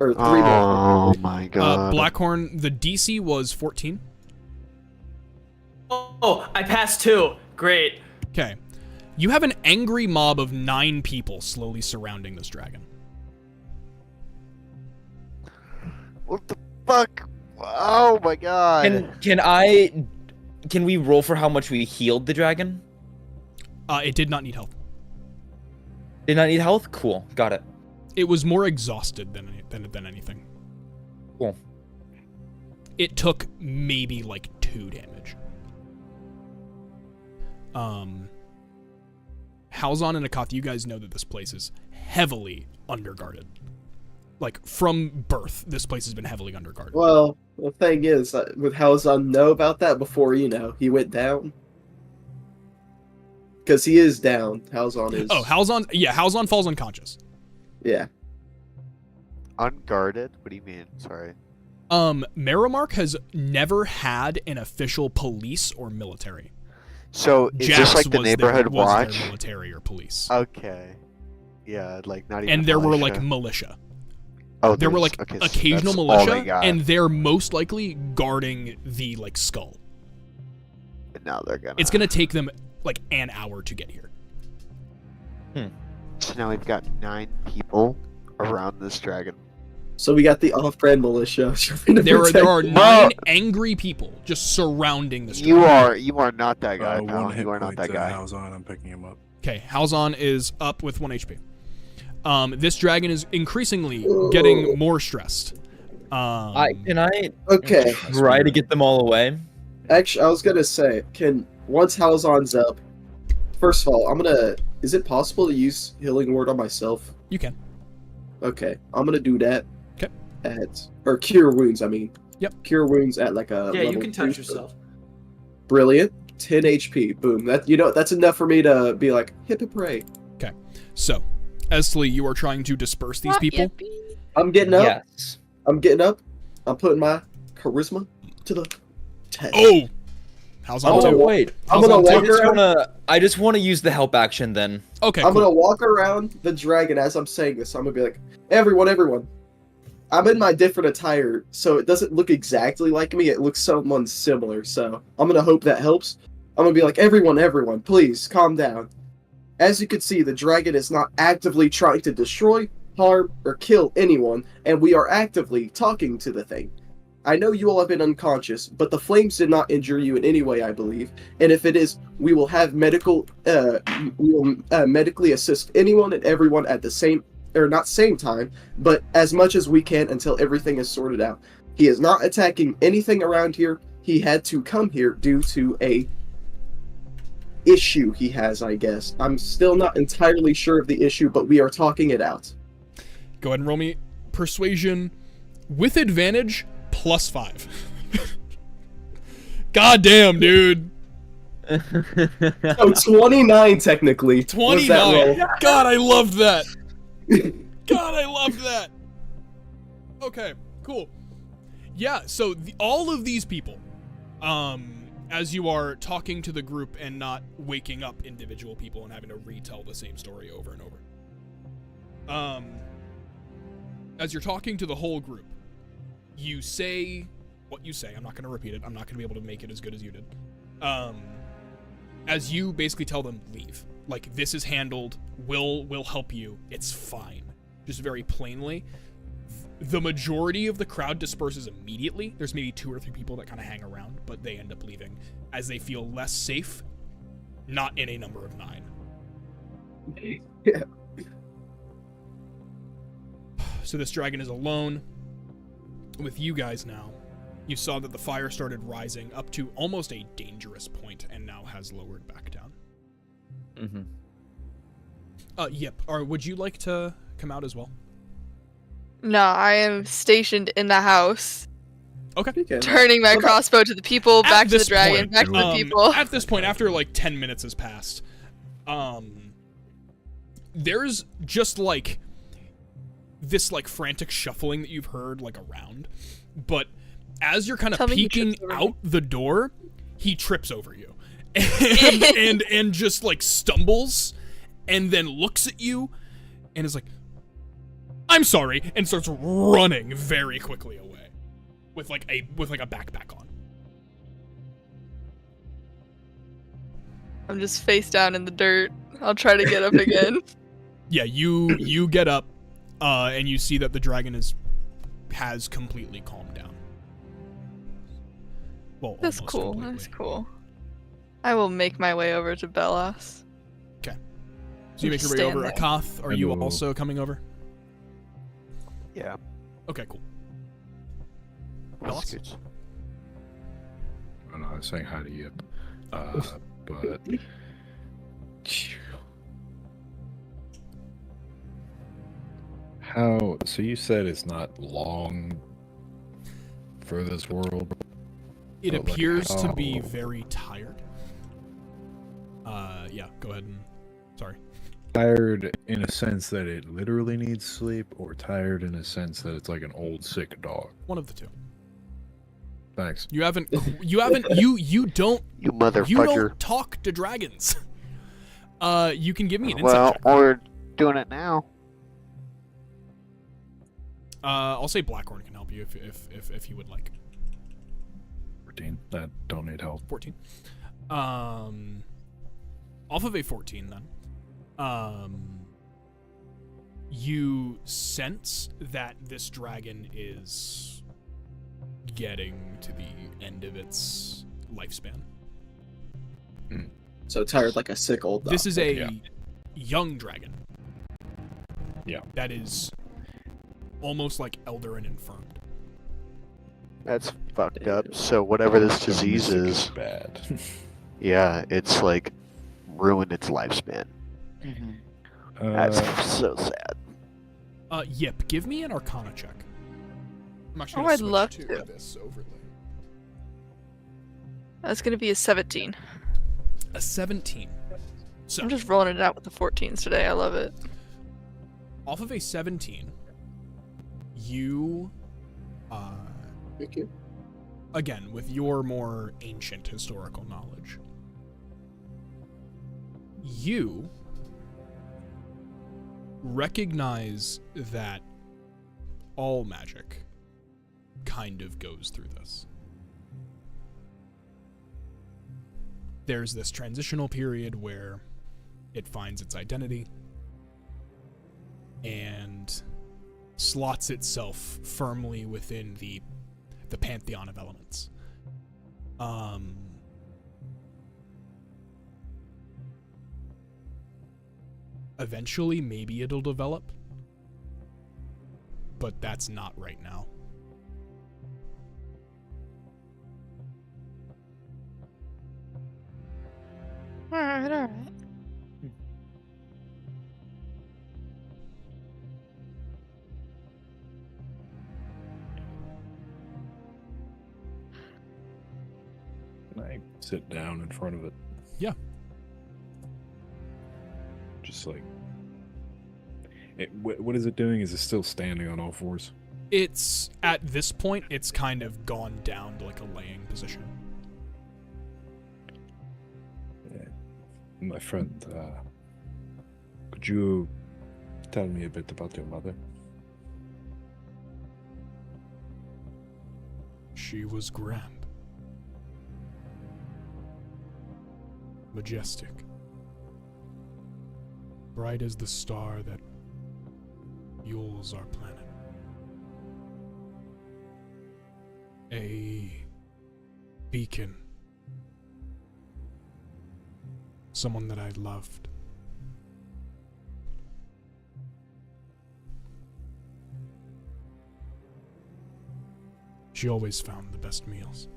Or 3 more. Oh my god. Blackhorn, the DC was 14. Oh, I passed 2. Great. Okay. You have an angry mob of 9 people slowly surrounding this dragon. What the fuck? Oh my god. Can we roll for how much we healed the dragon? It did not need help. Did not need health? Cool. Got it. It was more exhausted than anything. Cool. It took maybe like 2 damage. Halzon and Akath, you guys know that this place is heavily underguarded. Like, from birth, this place has been heavily underguarded. Well, the thing is, would Halzon know about that before, he went down? Because he is down. Halzon is. Oh, Halzon falls unconscious. Yeah. Unguarded? What do you mean? Sorry. Marrowmark has never had an official police or military. So is Jax this like the was neighborhood was their watch? military or police. Okay. Yeah, like not even. And there were militia. like militia. Oh, There were there's- like okay, so occasional that's all they militia, got. and they're most likely guarding the like skull. Now they're gonna. It's gonna take them like an hour to get here. So now we've got 9 people around this dragon. So we got the off-brand militia. trying to There protect are it. 9 angry people just surrounding the You dragon. are not that guy, pal. One hit You are not point that guy. How's on? I'm picking him up. Okay, Halzon is up with 1 HP. This dragon is increasingly getting more stressed. Can I Okay. try to get them all away? Actually, I was gonna say, once Halzon's up, first of all, is it possible to use Healing Word on myself? You can. Okay, I'm gonna do that. 'Kay. Or Cure Wounds, I mean. Yep. Cure Wounds at like a Yeah, you level can touch 3. yourself. Brilliant. 10 HP. Boom. That's enough for me to be like, hip and pray. So, Esli, you are trying to disperse these people. I'm getting up. Yes. I'm getting up. I'm putting my charisma to the test. Oh! Halzon Oh too. wait. I'm gonna walk around. I just want to use the help action then. Okay, I'm cool. gonna walk around the dragon as I'm saying this. I'm gonna be like, everyone. I'm in my different attire, so it doesn't look exactly like me. It looks someone similar, so I'm gonna hope that helps. I'm gonna be like, everyone, please calm down. As you can see, the dragon is not actively trying to destroy, harm, or kill anyone, and we are actively talking to the thing. I know you all have been unconscious, but the flames did not injure you in any way, I believe. And if it is, we will have medically assist anyone and everyone at the same, or not same time, but as much as we can until everything is sorted out. He is not attacking anything around here. He had to come here due to a issue he has, I guess. I'm still not entirely sure of the issue, but we are talking it out. Go ahead and roll me persuasion with advantage +5. God damn, dude. Oh, 29 technically. Was that 29. roll? God, I loved that. God, I loved that. Okay, cool. Yeah, so all of these people, as you are talking to the group and not waking up individual people and having to retell the same story over and over. As you're talking to the whole group, you say what you say. I'm not going to repeat it. I'm not going to be able to make it as good as you did. As you basically tell them, leave. Like, this is handled. We'll help you. It's fine. Just very plainly. The majority of the crowd disperses immediately. There's maybe 2 or 3 people that kind of hang around, but they end up leaving as they feel less safe, not in a number of 9. Yeah. So this dragon is alone with you guys now. You saw that the fire started rising up to almost a dangerous point and now has lowered back down. Mm-hmm. Yep. Or would you like to come out as well? No, I am stationed in the house, Okay. turning my crossbow to the people, At back to the this dragon, point, back to the people. At this point, after like 10 minutes has passed, there's just like this like frantic shuffling that you've heard like around, but as you're kind of Tell me he peeking trips over out the door, he trips over you, and just like stumbles, and then looks at you, and is like, "I'm sorry," and starts running very quickly away, with like a backpack on. I'm just face down in the dirt. I'll try to get up again. Yeah, you get up, and you see that the dragon has completely calmed down. Well, That's almost cool. completely. That's cool. I will make my way over to Bellas. Okay. So you make your way Stand over. there. Akath, are you Hello. also coming over? Yeah. Okay, cool. That's Bellas? good. I don't know, I was saying hi to Yip. But how? So you said it's not long for this world. It But, like, appears to be how- very tired. Yeah, go ahead and... Sorry. Tired in a sense that it literally needs sleep, or tired in a sense that it's like an old sick dog. One of the two. Thanks. You haven't... you don't... You You motherfucker. don't talk to dragons. You can give me an insight Well, check. we're doing it now. I'll say Blackhorn can help you if you would like. 14. I don't need help. 14. Off of a 14 then. You sense that this dragon is getting to the end of its lifespan. So tired like a sick old dog. This is a young dragon. Yeah. That is almost like elder and infirmed. That's fucked up. So whatever this disease is, bad. yeah, it's like ruined its lifespan. That's so sad. Yip, give me an Arcana check. I'm actually Oh, gonna I'd switch love to to. this overlay. That's gonna be a 17. A 17. So I'm just rolling it out with the 14s today. I love it. off of a 17, you, Thank you. again, with your more ancient historical knowledge, you recognize that all magic kind of goes through this. There's this transitional period where it finds its identity and slots itself firmly within the pantheon of elements. Eventually, maybe it'll develop, but that's not right now. Alright. Can I sit down in front of it? Yeah. Just like... what is it doing? Is it still standing on all fours? It's, at this point, it's kind of gone down to like a laying position. My friend, could you tell me a bit about your mother? She was grand. Majestic. Bright as the star that fuels our planet. A beacon. Someone that I loved. She always found the best meals.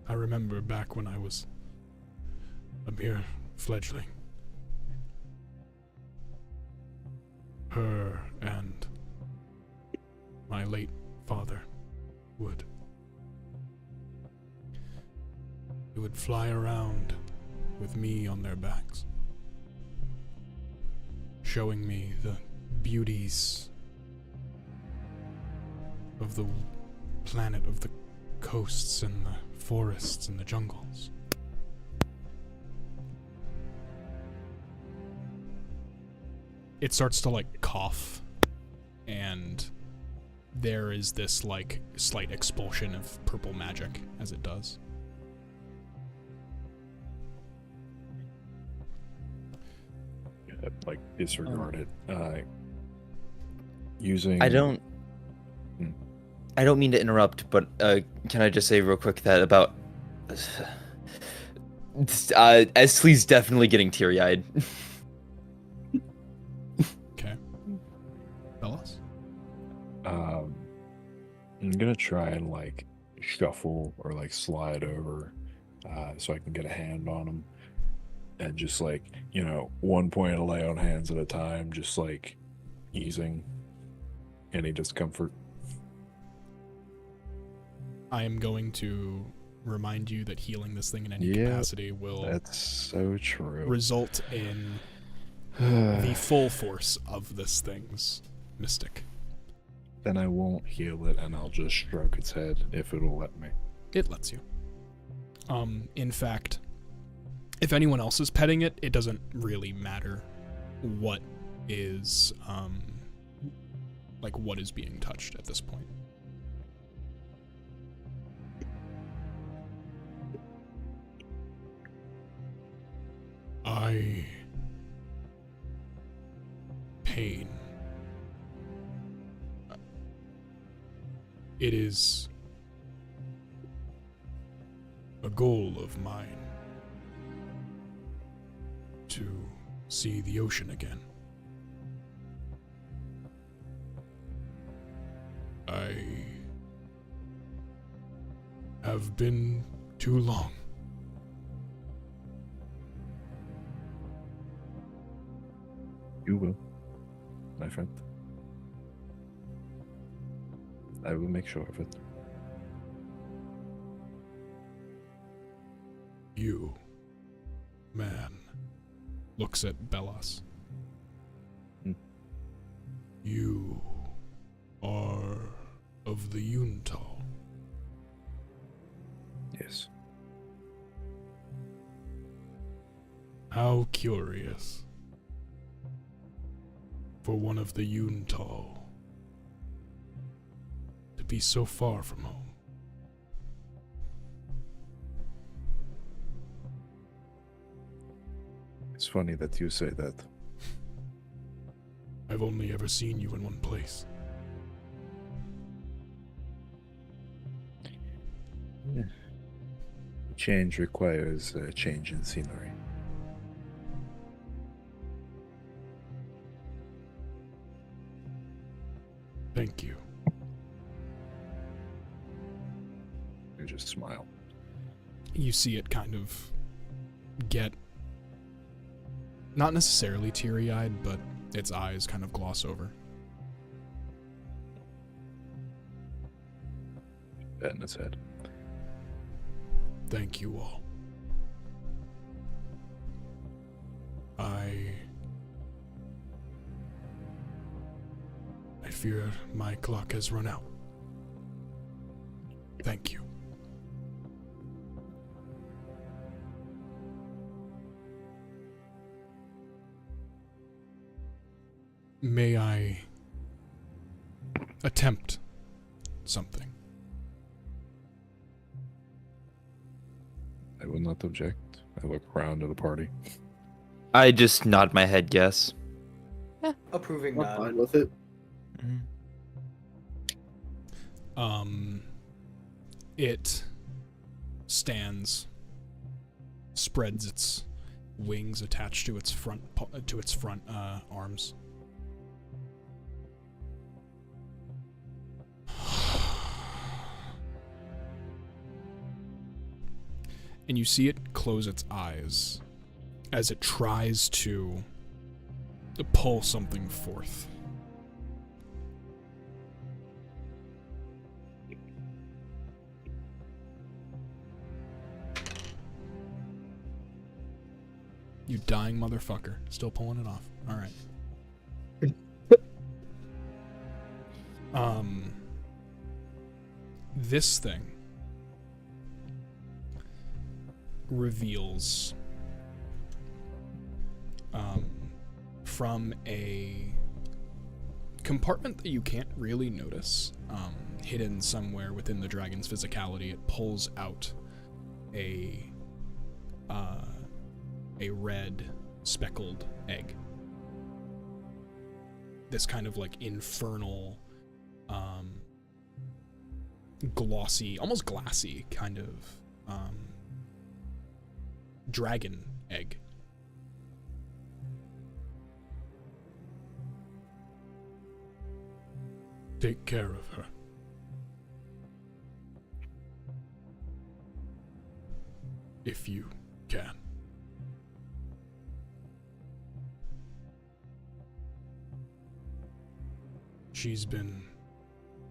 I remember back when I was a mere fledgling. Her and my late father would fly around with me on their backs, showing me the beauties of the planet, of the coasts and the forests and the jungles. It starts to like cough, and there is this like slight expulsion of purple magic as it does. Like, disregard it. Using... I don't mean to interrupt, but can I just say real quick that about Esley's definitely getting teary-eyed. Okay. Bellas? I'm gonna try and like shuffle or like slide over so I can get a hand on him. And just like, one point of lay on hands at a time, just like easing any discomfort. I am going to remind you that healing this thing in any capacity will That's so true. result in the full force of this thing's mystic. Then I won't heal it and I'll just stroke its head if it'll let me. It lets you. In fact, if anyone else is petting it, it doesn't really matter what is what is being touched at this point. Pain. It is a goal of mine to see the ocean again. I have been too long. You will, my friend. I will make sure of it. You, man, looks at Bellas. You are of the Yuntal. Yes. How curious for one of the Yuntal to be so far from home. It's funny that you say that. I've only ever seen you in one place. Yeah. Change requires a change in scenery. Thank you. You just smile. You see it kind of get, not necessarily teary-eyed, but its eyes kind of gloss over. Pat in his head. Thank you all. I fear my clock has run out. Thank you. May I attempt something? I will not object. I look around to the party. I just nod my head yes. Approving I'm nod. fine with it. It stands, spreads its wings attached to its front arms. And you see it close its eyes as it tries to pull something forth. You dying motherfucker. Still pulling it off. Alright. This thing reveals from a compartment that you can't really notice, hidden somewhere within the dragon's physicality, it pulls out a red speckled egg. This kind of like infernal, glossy, almost glassy kind of dragon egg. Take care of her. If you can. She's been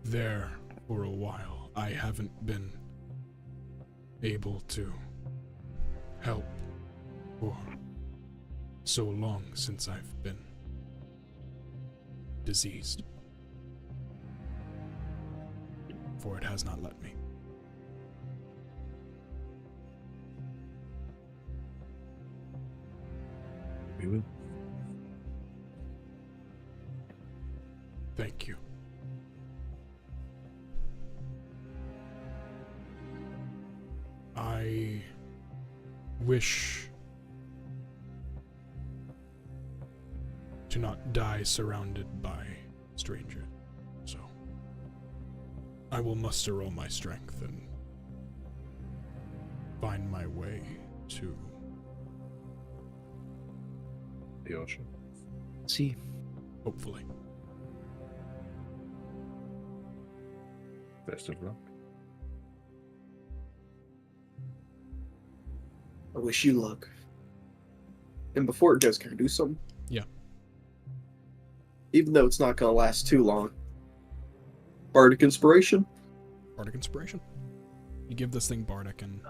there for a while. I haven't been able to help for so long since I've been diseased. For it has not let me. We will. Thank you. I wish to not die surrounded by strangers, so I will muster all my strength and find my way to The ocean. See. hopefully. Best of luck. I wish you luck. And before it goes, can I do something? Yeah. Even though it's not going to last too long. Bardic Inspiration? Bardic Inspiration. You give this thing Bardic and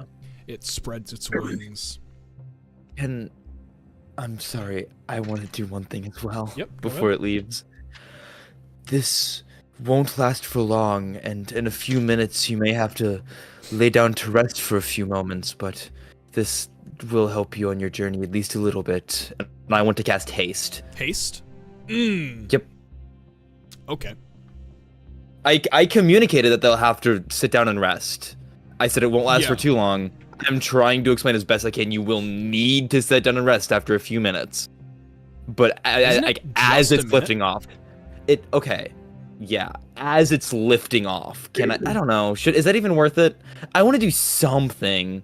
it spreads its wings. I'm sorry, I want to do one thing as well. Yep, go before ahead. it leaves. This won't last for long, and in a few minutes you may have to lay down to rest for a few moments, but this will help you on your journey at least a little bit. And I want to cast Haste. Haste? Mmm. Yep. Okay. I communicated that they'll have to sit down and rest. I said it won't last for Yeah. too long. I'm trying to explain as best I can. You will need to sit down and rest after a few minutes. But Isn't it as just a it's minute? lifting off, okay, yeah. As it's lifting off, can I don't know. Is that even worth it? I want to do something.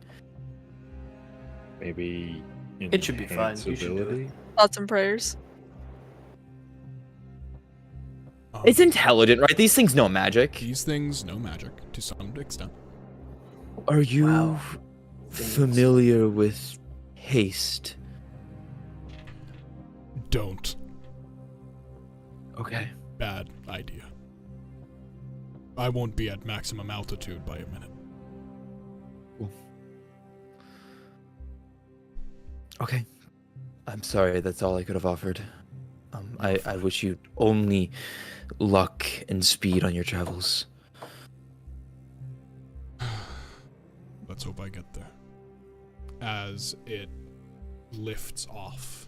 Maybe It should be fine. You should do it. ability? Thoughts and prayers. It's intelligent, right? These things know magic. These things know magic to some extent. Are you Wow. familiar with haste? Don't. Okay. Bad idea. I won't be at maximum altitude by a minute. Okay. I'm sorry, that's all I could have offered. I wish you only luck and speed on your travels. Let's hope I get there. As it lifts off.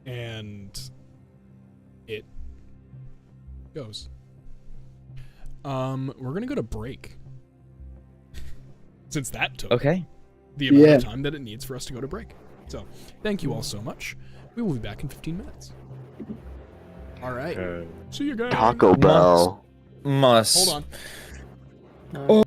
And it goes. We're gonna go to break. Since that took Okay. the amount Yeah. of time that it needs for us to go to break. So, thank you all so much. We will be back in 15 minutes. Alright. See you guys. Taco Bell. Must. Hold on. No.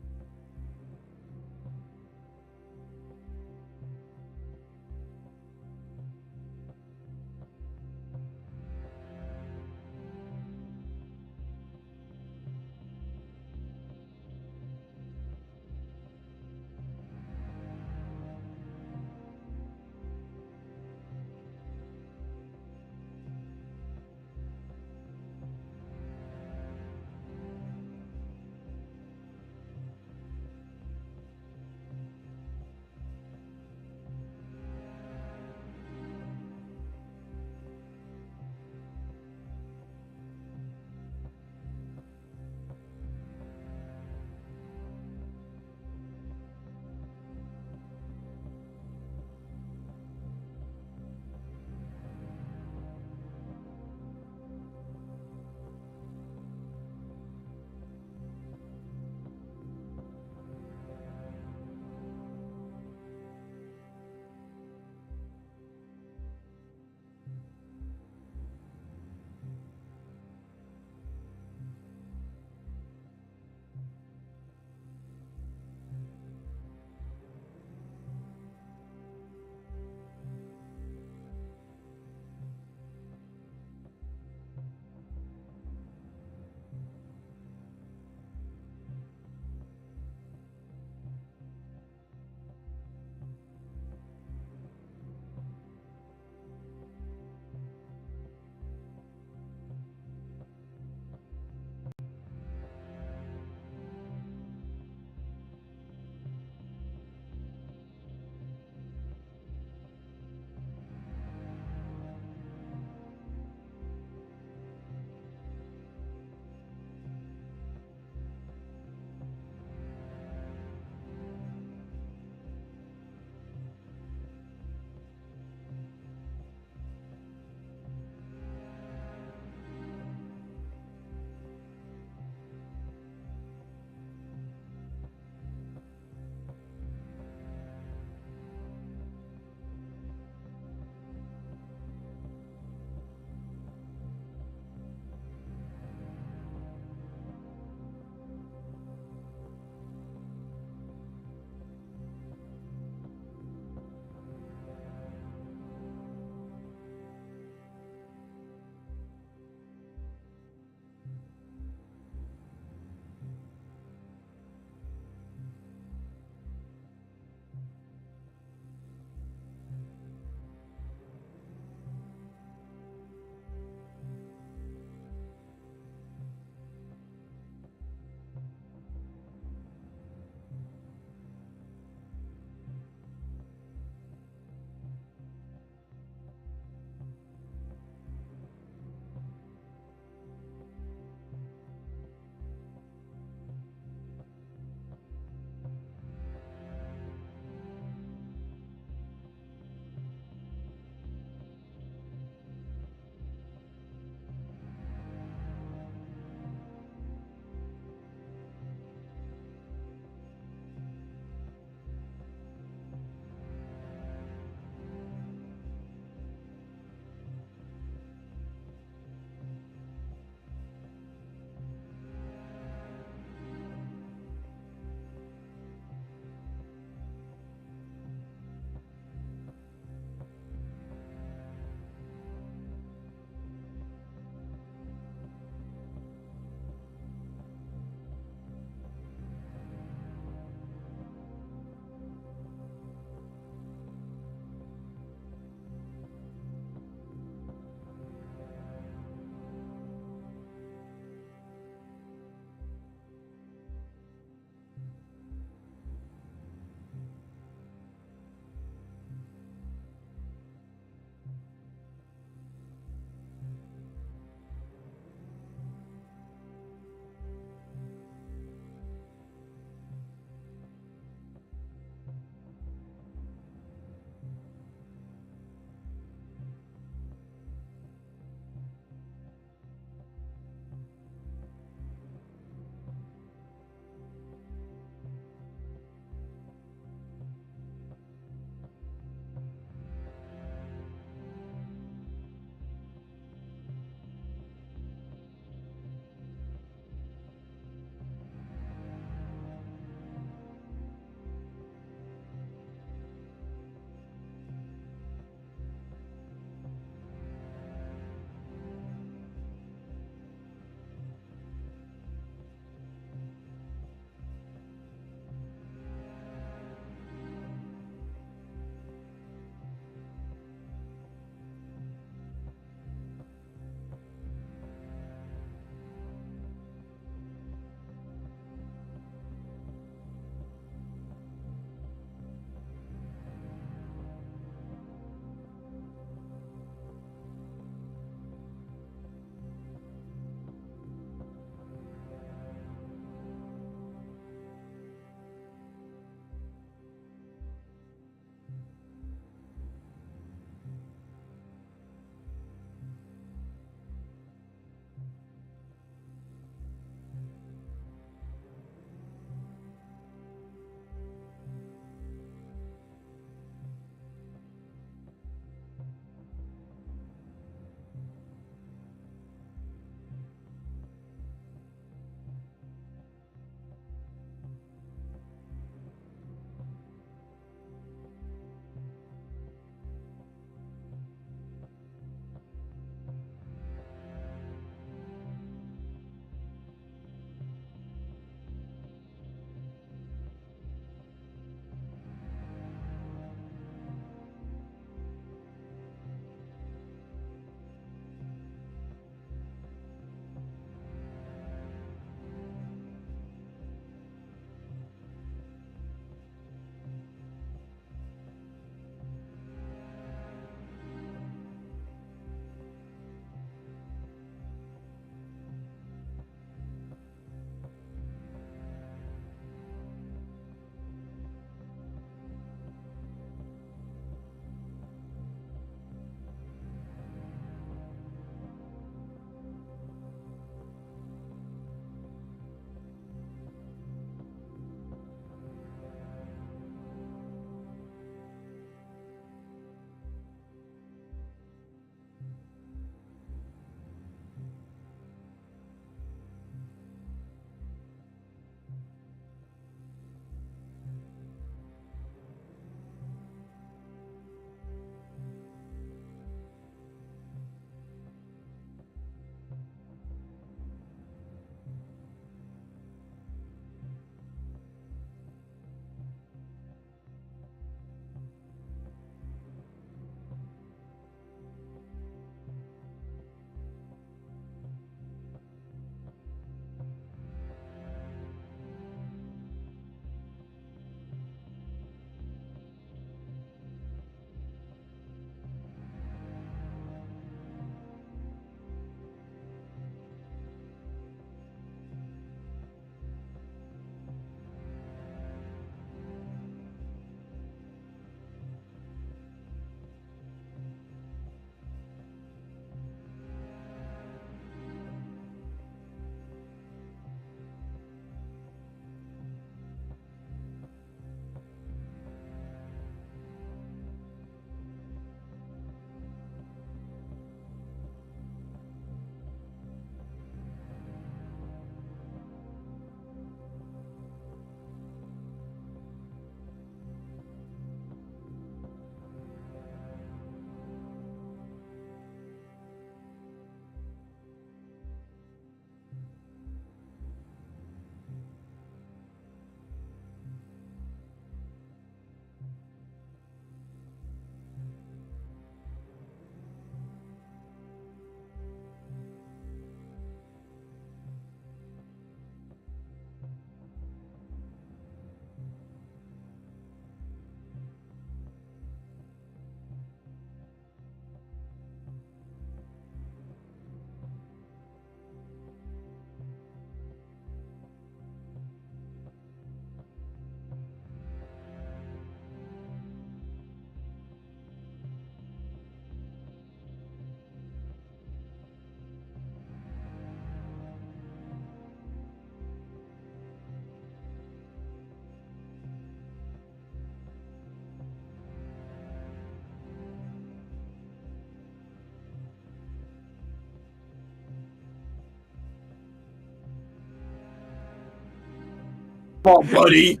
Come on, buddy.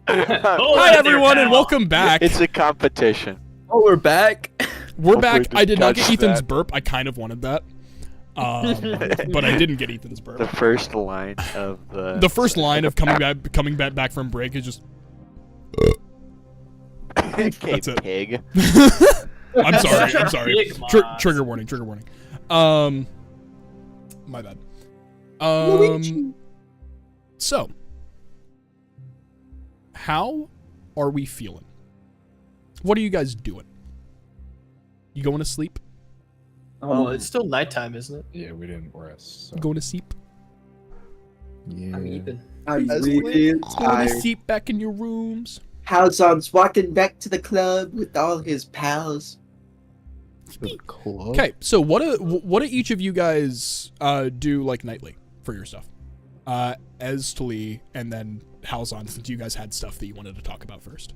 Hi everyone, and welcome back. It's a competition. Oh, we're back. We're Hopefully back. I did not get catch Ethan's that. burp. I kind of wanted that, but I didn't get Ethan's burp. The first line of The first line of coming back from break is just. That's it. Pig. I'm sorry. I'm sorry. Big mods. Trigger warning. Trigger warning. My bad. So, how are we feeling? What are you guys doing? You going to sleep? Well, it's still nighttime, isn't it? Yeah, we didn't rest. So. Going to sleep? Yeah. I'm even. I'm That's really Going to tired. sleep back in your rooms? Halzon's walking back to the club with all his pals. Okay, so what do each of you guys do like nightly for your stuff? Lee, and then Halzon, since you guys had stuff that you wanted to talk about first.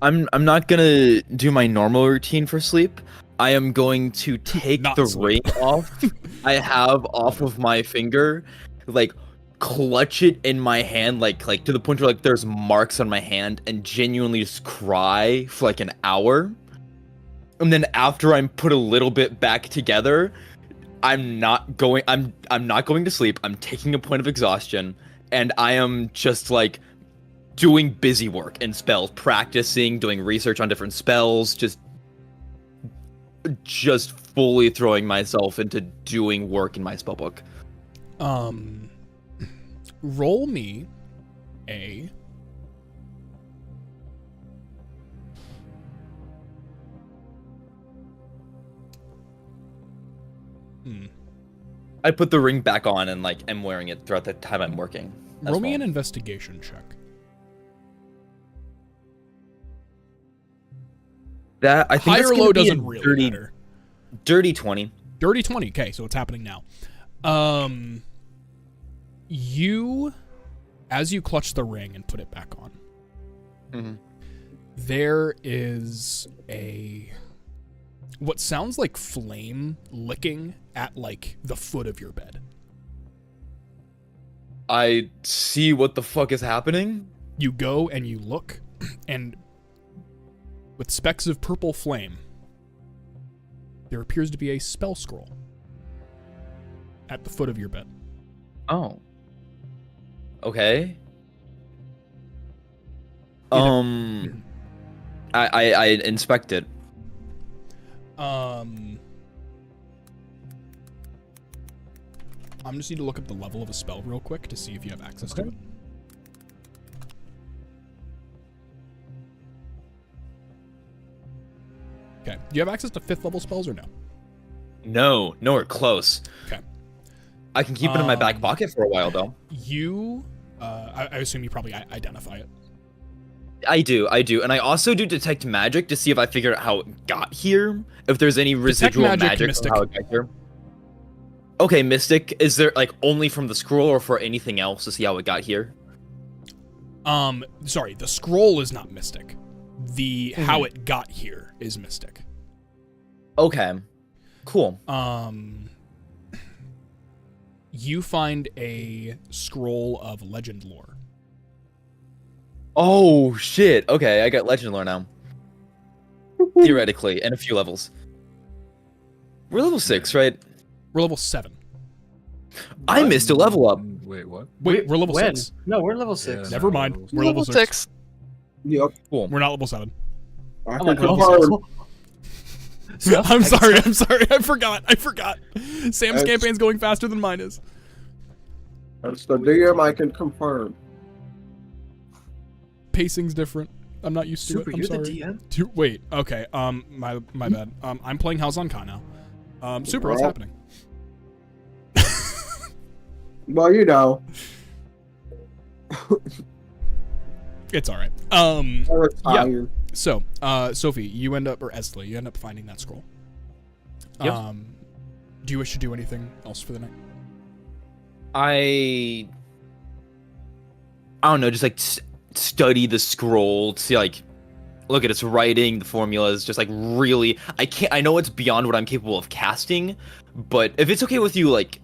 I'm not gonna do my normal routine for sleep. I am going to take Not the sleep. ring off I have off of my finger, like clutch it in my hand, like to the point where like there's marks on my hand, and genuinely just cry for like an hour. And then after I'm put a little bit back together, I'm not going to sleep. I'm taking a point of exhaustion, and I am just like doing busy work and spells, practicing, doing research on different spells, just fully throwing myself into doing work in my spellbook. Roll me a I put the ring back on and like am wearing it throughout the time I'm working. as roll me well. an investigation check. That I think High that's or gonna low be a doesn't really matter. dirty 20. Dirty 20. Okay, so it's happening now. You, as you clutch the ring and put it back on, Mm-hmm. there is what sounds like flame licking at like the foot of your bed. I see what the fuck is happening. You go and you look, and with specks of purple flame, there appears to be a spell scroll at the foot of your bed. Oh. Okay. You I inspect it. I'm just need to look up the level of a spell real quick to see if you have access to it. Okay. Do you have access to 5th level spells or no? No, nowhere close. Okay. I can keep it in my back pocket for a while though. You, I assume you probably identify it. I do, and I also do detect magic to see if I figure out how it got here. If there's any residual magic, magic mystic. from how it got here. Okay, mystic. Is there like only from the scroll or for anything else to see how it got here? Sorry, the scroll is not mystic. The how it got here is mystic. Okay, cool. You find a scroll of legend lore. Oh shit. Okay, I got legend lore now. Theoretically, and a few levels. We're level 6, right? We're level 7. I missed a level up. Wait, what? Wait, we're level when? 6. No, we're level 6. Yeah. Never mind. We're level 6. Yep. Cool. We're not level 7. I I'm like, can level confirm. I'm sorry. I forgot. Sam's campaign's going faster than mine is. That's the DM I can confirm. Pacing's different. I'm not used to Super, it. I'm you're sorry. the DM? Wait, okay. My bad. I'm playing House on Con now. Super, what's Well. happening? Well, you know. It's alright. I retired. So, Sophie, you end up, or Esli, you end up finding that scroll. Yep. Do you wish to do anything else for the night? I don't know, just like study the scroll, see like look at its writing, the formulas, just like really I know it's beyond what I'm capable of casting, but if it's okay with you, like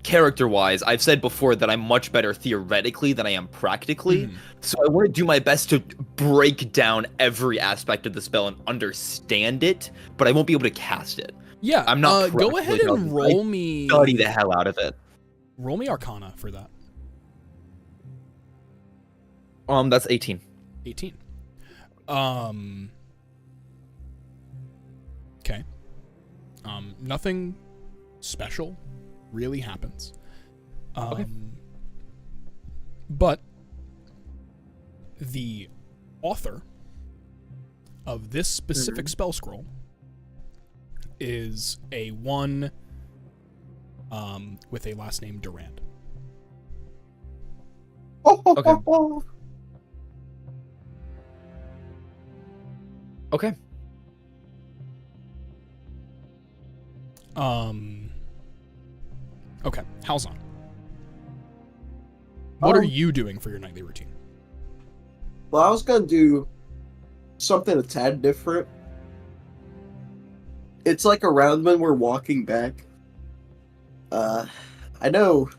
character-wise, I've said before that I'm much better theoretically than I am practically. Mhm. So I want to do my best to break down every aspect of the spell and understand it, but I won't be able to cast it. Yeah, I'm not go ahead practically and intelligent. roll me. Study the hell out of it. Roll me Arcana for that. That's 18. 18. Okay. Nothing special really happens. Okay. But the author of this specific spell scroll is a one with a last name Durand. Okay. Okay. Okay, Halzon. What are Um, you doing for your nightly routine? Well, I was gonna do something a tad different. It's like around when we're walking back. I know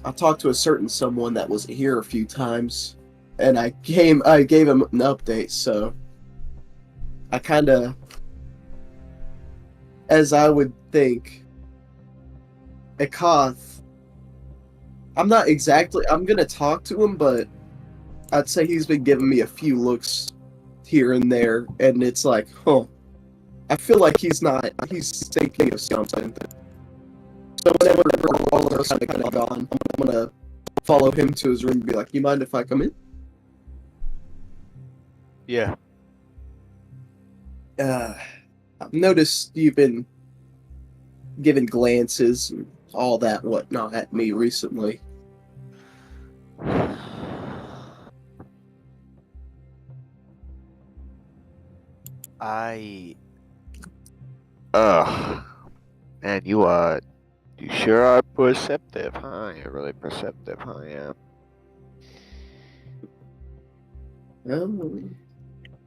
I talked to a certain someone that was here a few times, and I gave him an update, so I kinda, as I would think, Akath, I'm gonna talk to him, but I'd say he's been giving me a few looks here and there, and it's like, huh. I feel like he's thinking of something. So whenever all of us are kind of gone, I'm gonna follow him to his room and be like, you mind if I come in? Yeah. I've noticed you've been giving glances and all that whatnot at me recently. Man, you sure are perceptive, huh? You're really perceptive, huh? Yeah.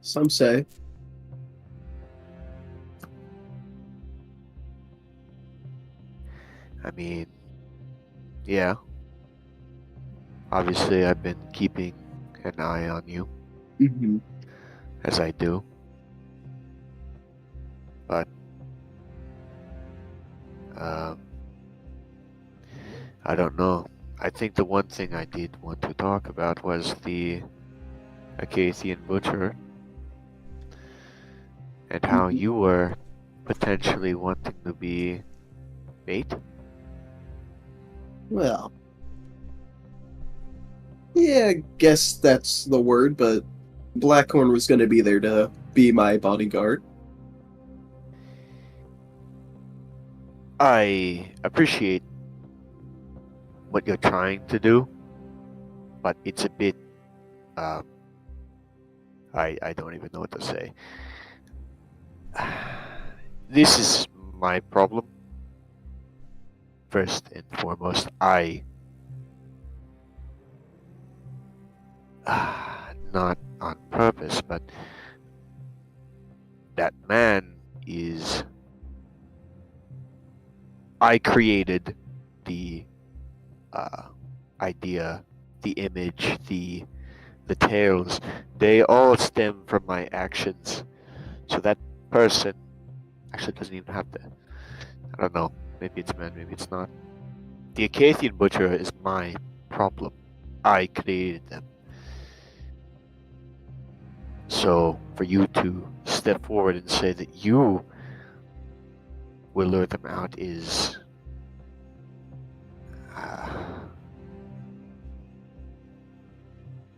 Some say. I mean, yeah. Obviously, I've been keeping an eye on you, Mm-hmm. as I do. But, I don't know. I think the one thing I did want to talk about was the Acathian Butcher, and how you were potentially wanting to be bait. Well, yeah, I guess that's the word, but Blackhorn was going to be there to be my bodyguard. I appreciate what you're trying to do, but it's a bit, I don't even know what to say. This is my problem. First and foremost, not on purpose, but that man is... I created the idea, the image, the tales. They all stem from my actions. So that person actually doesn't even have to... I don't know. Maybe it's man, maybe it's not. The Acathian Butcher is my problem. I created them. So for you to step forward and say that you will lure them out is...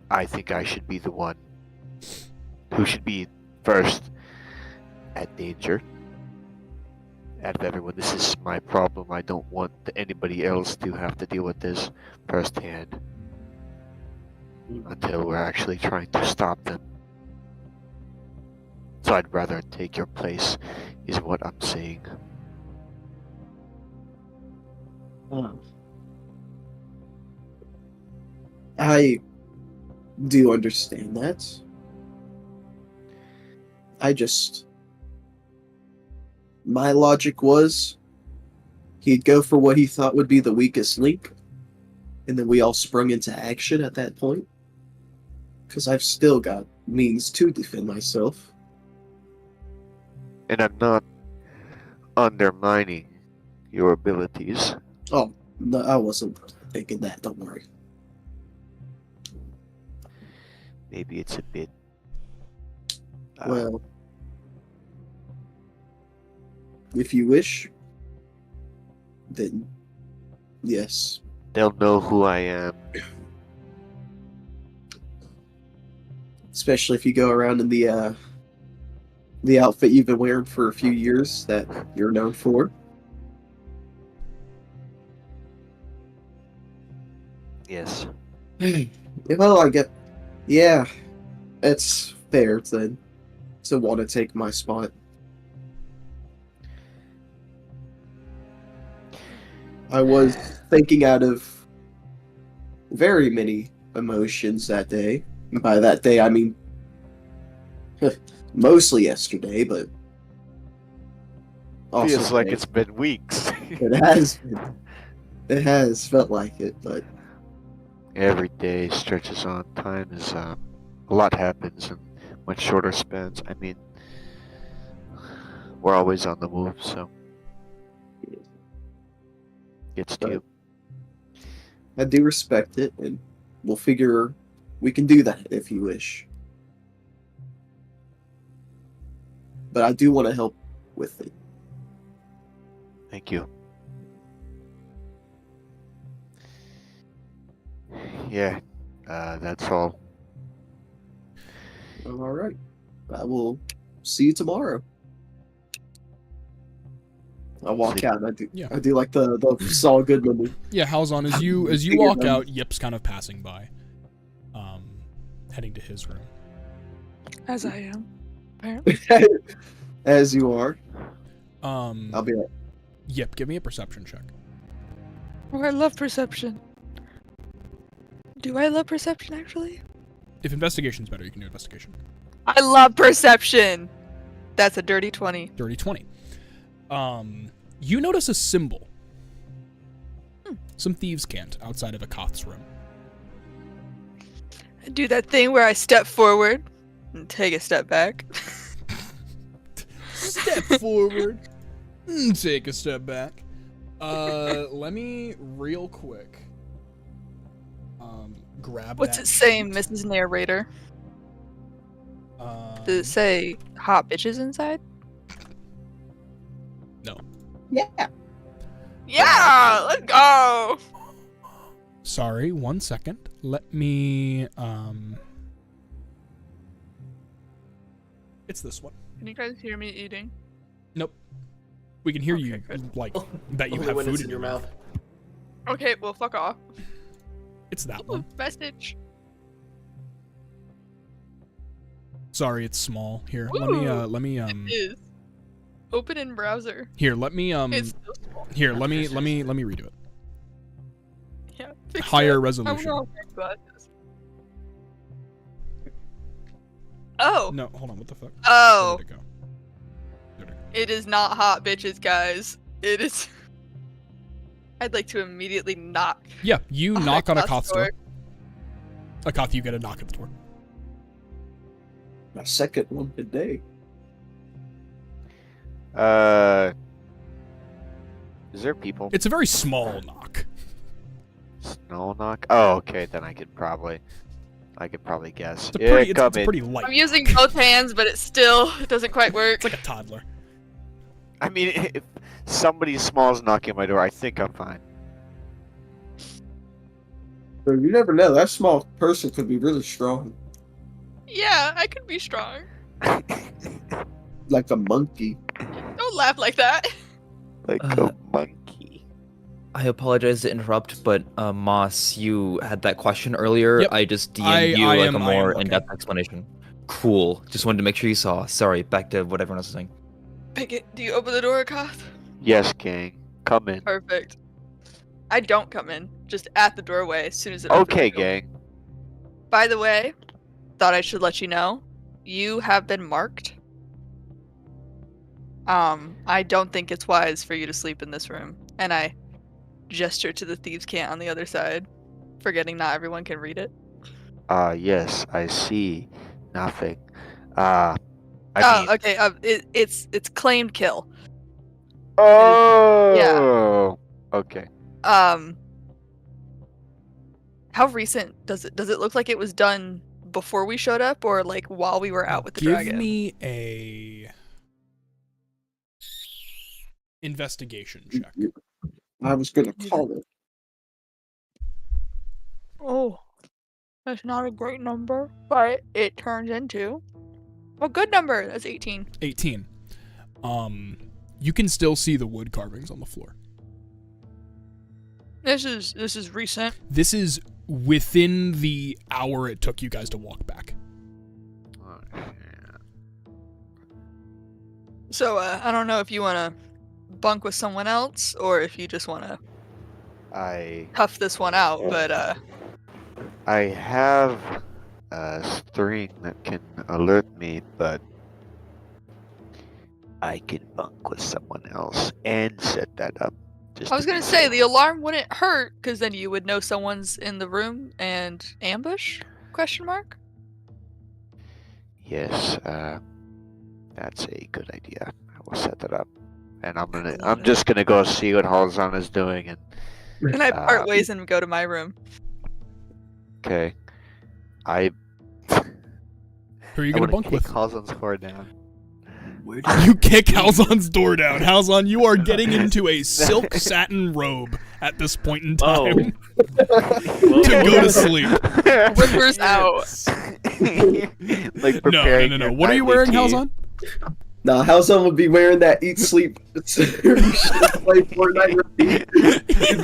I think I should be the one who should be first at danger. Out of everyone, this is my problem. I don't want anybody else to have to deal with this firsthand until we're actually trying to stop them. So I'd rather take your place, is what I'm saying. I do understand that. My logic was, he'd go for what he thought would be the weakest link, and then we all sprung into action at that point. Because I've still got means to defend myself. And I'm not undermining your abilities. Oh, no, I wasn't thinking that, don't worry. Maybe it's a bit. Well, if you wish, then yes. They'll know who I am. Especially if you go around in the outfit you've been wearing for a few years that you're known for. Yes. Well, I get. Yeah, it's fair then to want to take my spot. I was thinking out of very many emotions that day. And by that day, I mean mostly yesterday, but also Feels like today. it's been weeks. It has been. It has felt like it, but Every day stretches on. Time is a lot happens in much shorter spans. I mean, we're always on the move, so gets to you. I do respect it, and we'll figure we can do that if you wish. But I do want to help with it. Thank you. Yeah, that's all. All right. I will see you tomorrow. I walk See- out and I do. Yeah. I do like the Saul Goodman move. Yeah, how's on as you Figure walk them. out, Yip's kind of passing by, heading to his room. As I am, apparently. As you are. I'll be right. Yip, give me a perception check. Oh, I love perception. Do I love perception, actually? If investigation's better, you can do investigation. I love perception! That's a dirty 20. Dirty 20. You notice a symbol. Some thieves' cant outside of a Koth's room. I do that thing where I step forward and take a step back. Step forward. Take a step back. Let me real quick grab What's that it saying, sheet. Mrs. Narrator? Um, Does it say hot bitches inside? No. Yeah. Yeah! Let's go! Sorry, 1 second. Let me It's this one. Can you guys hear me eating? Nope. We can hear Okay, you good. like that you Only have when food it's in your mouth. Okay, well, fuck off. It's that Ooh, one. message. Sorry, it's small. Here, Ooh, let me It is. Open in browser. here, let me It's so small. here, let me redo it. Yeah. fix Higher it. resolution. I don't know glasses. Oh. No, hold on, what the fuck? Oh. Where did it go? There it go. It is not hot bitches, guys. It is. I'd like to immediately knock. Yeah, you knock on a Koth's Koth's door. A Koth, you get a knock at the door. My second one today. Is there people? It's a very small knock. Snow knock? Oh, okay, then I could probably guess. It's a Yeah, pretty, come it's a in. pretty light. I'm using both hands, but it still doesn't quite work. It's like a toddler. I mean, if somebody small is knocking at my door, I think I'm fine. So you never know. That small person could be really strong. Yeah, I could be strong. Like a monkey. Don't laugh like that. Like Uh, a monkey. I apologize to interrupt, but Moss, you had that question earlier. Yep. I just I DM'd you like am a more looking. in-depth explanation. Cool. Just wanted to make sure you saw. Sorry, back to what everyone else was saying. Picket, do you open the door, Koth? Yes, gang. Come in. Perfect. I don't come in, just at the doorway as soon as it opens. Okay, I go. gang. By the way, thought I should let you know, you have been marked. I don't think it's wise for you to sleep in this room. And I gesture to the thieves' cant on the other side, forgetting not everyone can read it. Yes, I see. Nothing. I mean, Okay. It's claimed kill. oh, okay. How recent does it look like it was done before we showed up, or like while we were out with the dragon? Give me a investigation check. I was gonna call it. Oh, that's not a great number, but it turns into a good number. That's 18. 18. You can still see the wood carvings on the floor. This is recent. This is within the hour it took you guys to walk back. So I don't know if you want to bunk with someone else or if you just want to tough this one out, but I have a string that can alert me, but I can bunk with someone else and set that up. Just I was gonna say the alarm wouldn't hurt because then you would know someone's in the room and ambush? Question mark. Yes, that's a good idea. I will set that up, and I'm just gonna go see what Halzon is doing, and Can I part ways and go to my room? okay, Who are you I gonna wanna bunk kick with? Halzon's door down. You kick Halzon's door down. Halzon, you are getting into a silk satin robe at this point in time to go to sleep. Whispers out. Like No. preparing your What are you nightly wearing, tea. Halzon? Nah, Halzon would be wearing that eat sleep play Fortnite repeat. He'd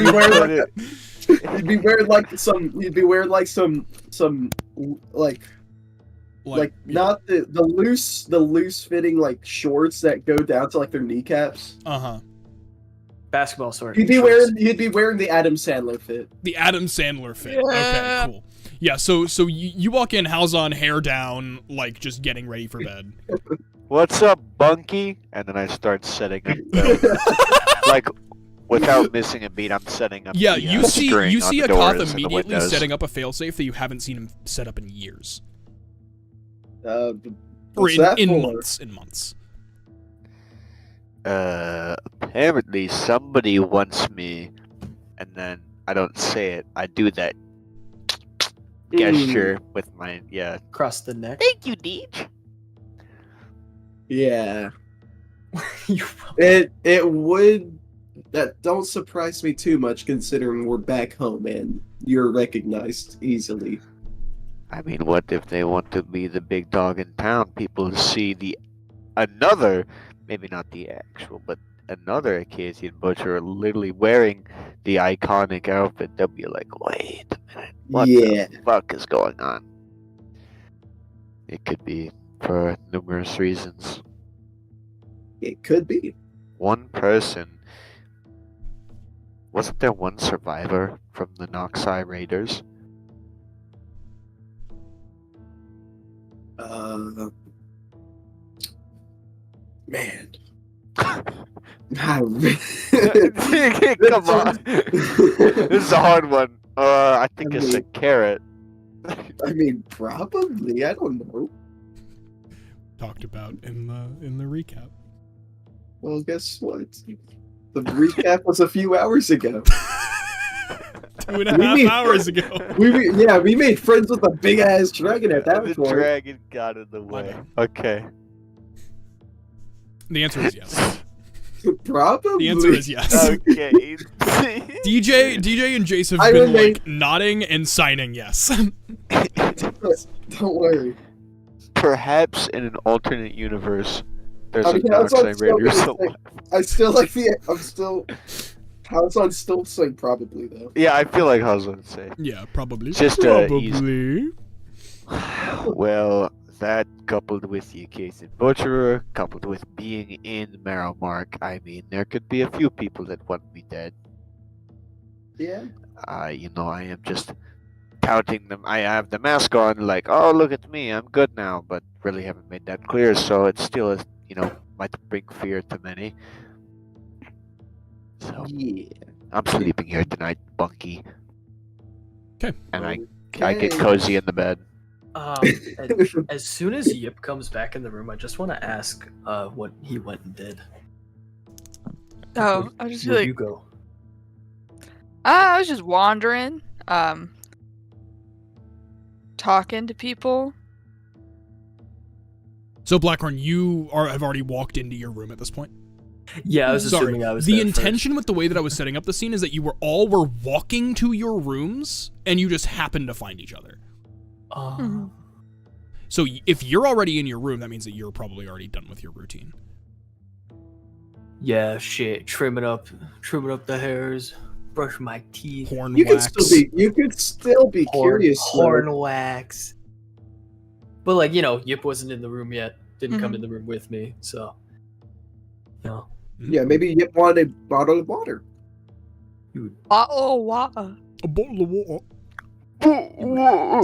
be wearing like some like not the loose fitting like shorts that go down to like their kneecaps. Basketball shorts. He'd be wearing the Adam Sandler fit. The Adam Sandler fit. Yeah. Okay, cool. Yeah, so you walk in, Halzon, hair down, like just getting ready for bed. What's up, Bunky? And then I start setting up, like, without missing a beat, I'm setting up. Yeah, the, you see string on the Akath doors and the immediately windows. setting up a failsafe that you haven't seen him set up in years. Or What's that in for? months. Apparently somebody wants me, and then I don't say it. I do that gesture with my Across the neck. Thank you, Deej. Yeah. You- It would. That don't surprise me too much, considering we're back home and you're recognized easily. I mean, what if they want to be the big dog in town? People see another, maybe not the actual, but another Acadian butcher literally wearing the iconic outfit. They'll be like, wait a minute, what Yeah. the fuck is going on? It could be for numerous reasons. It could be. One person, wasn't there one survivor from the Noxai Raiders? Man. Come on. This is a hard one. I think it's a carrot. I mean, probably. I don't know. Talked about in the recap. Well, guess what? The recap was a few hours ago. 2.5 hours ago. We made friends with a big ass dragon at that The point. dragon got in the way. Okay. The answer is yes. Probably. The answer is yes. Okay. DJ and Jace have I been remain- like nodding and signing yes. Don't worry. Perhaps in an alternate universe, there's I mean, a that's what I'm Noxai still Raiders gonna say. alive. I still like the. I'm still. Halzon's still saying probably though. Yeah, I feel like I was gonna say. Yeah, probably. Just, probably. Well, that coupled with the Acadian Butcherer, coupled with being in Marrowmark, I mean, there could be a few people that want me dead. Yeah. I am just counting them. I have the mask on, like, oh, look at me, I'm good now, but really haven't made that clear, so it still is, might bring fear to many. So Yeah. I'm sleeping here tonight, Bunky. 'Kay. And I get cozy in the bed. As soon as Yip comes back in the room, I just want to ask what he went and did. Oh, I was just Where'd like, you go? I was just wandering, talking to people. So Blackhorn, you have already walked into your room at this point. Yeah, I was Sorry. assuming I was The there intention with the way that I was setting up the scene is that you were walking to your rooms and you just happened to find each other. first. So if you're already in your room, that means that you're probably already done with your routine. Yeah, shit. Trimming up the hairs, brush my teeth, Horn You could wax. still be curious. horn wax. But like, Yip wasn't in the room yet. Didn't come in the room with me, so Yeah, maybe Yip wanted a bottle of water. Bottle of water. A bottle of water.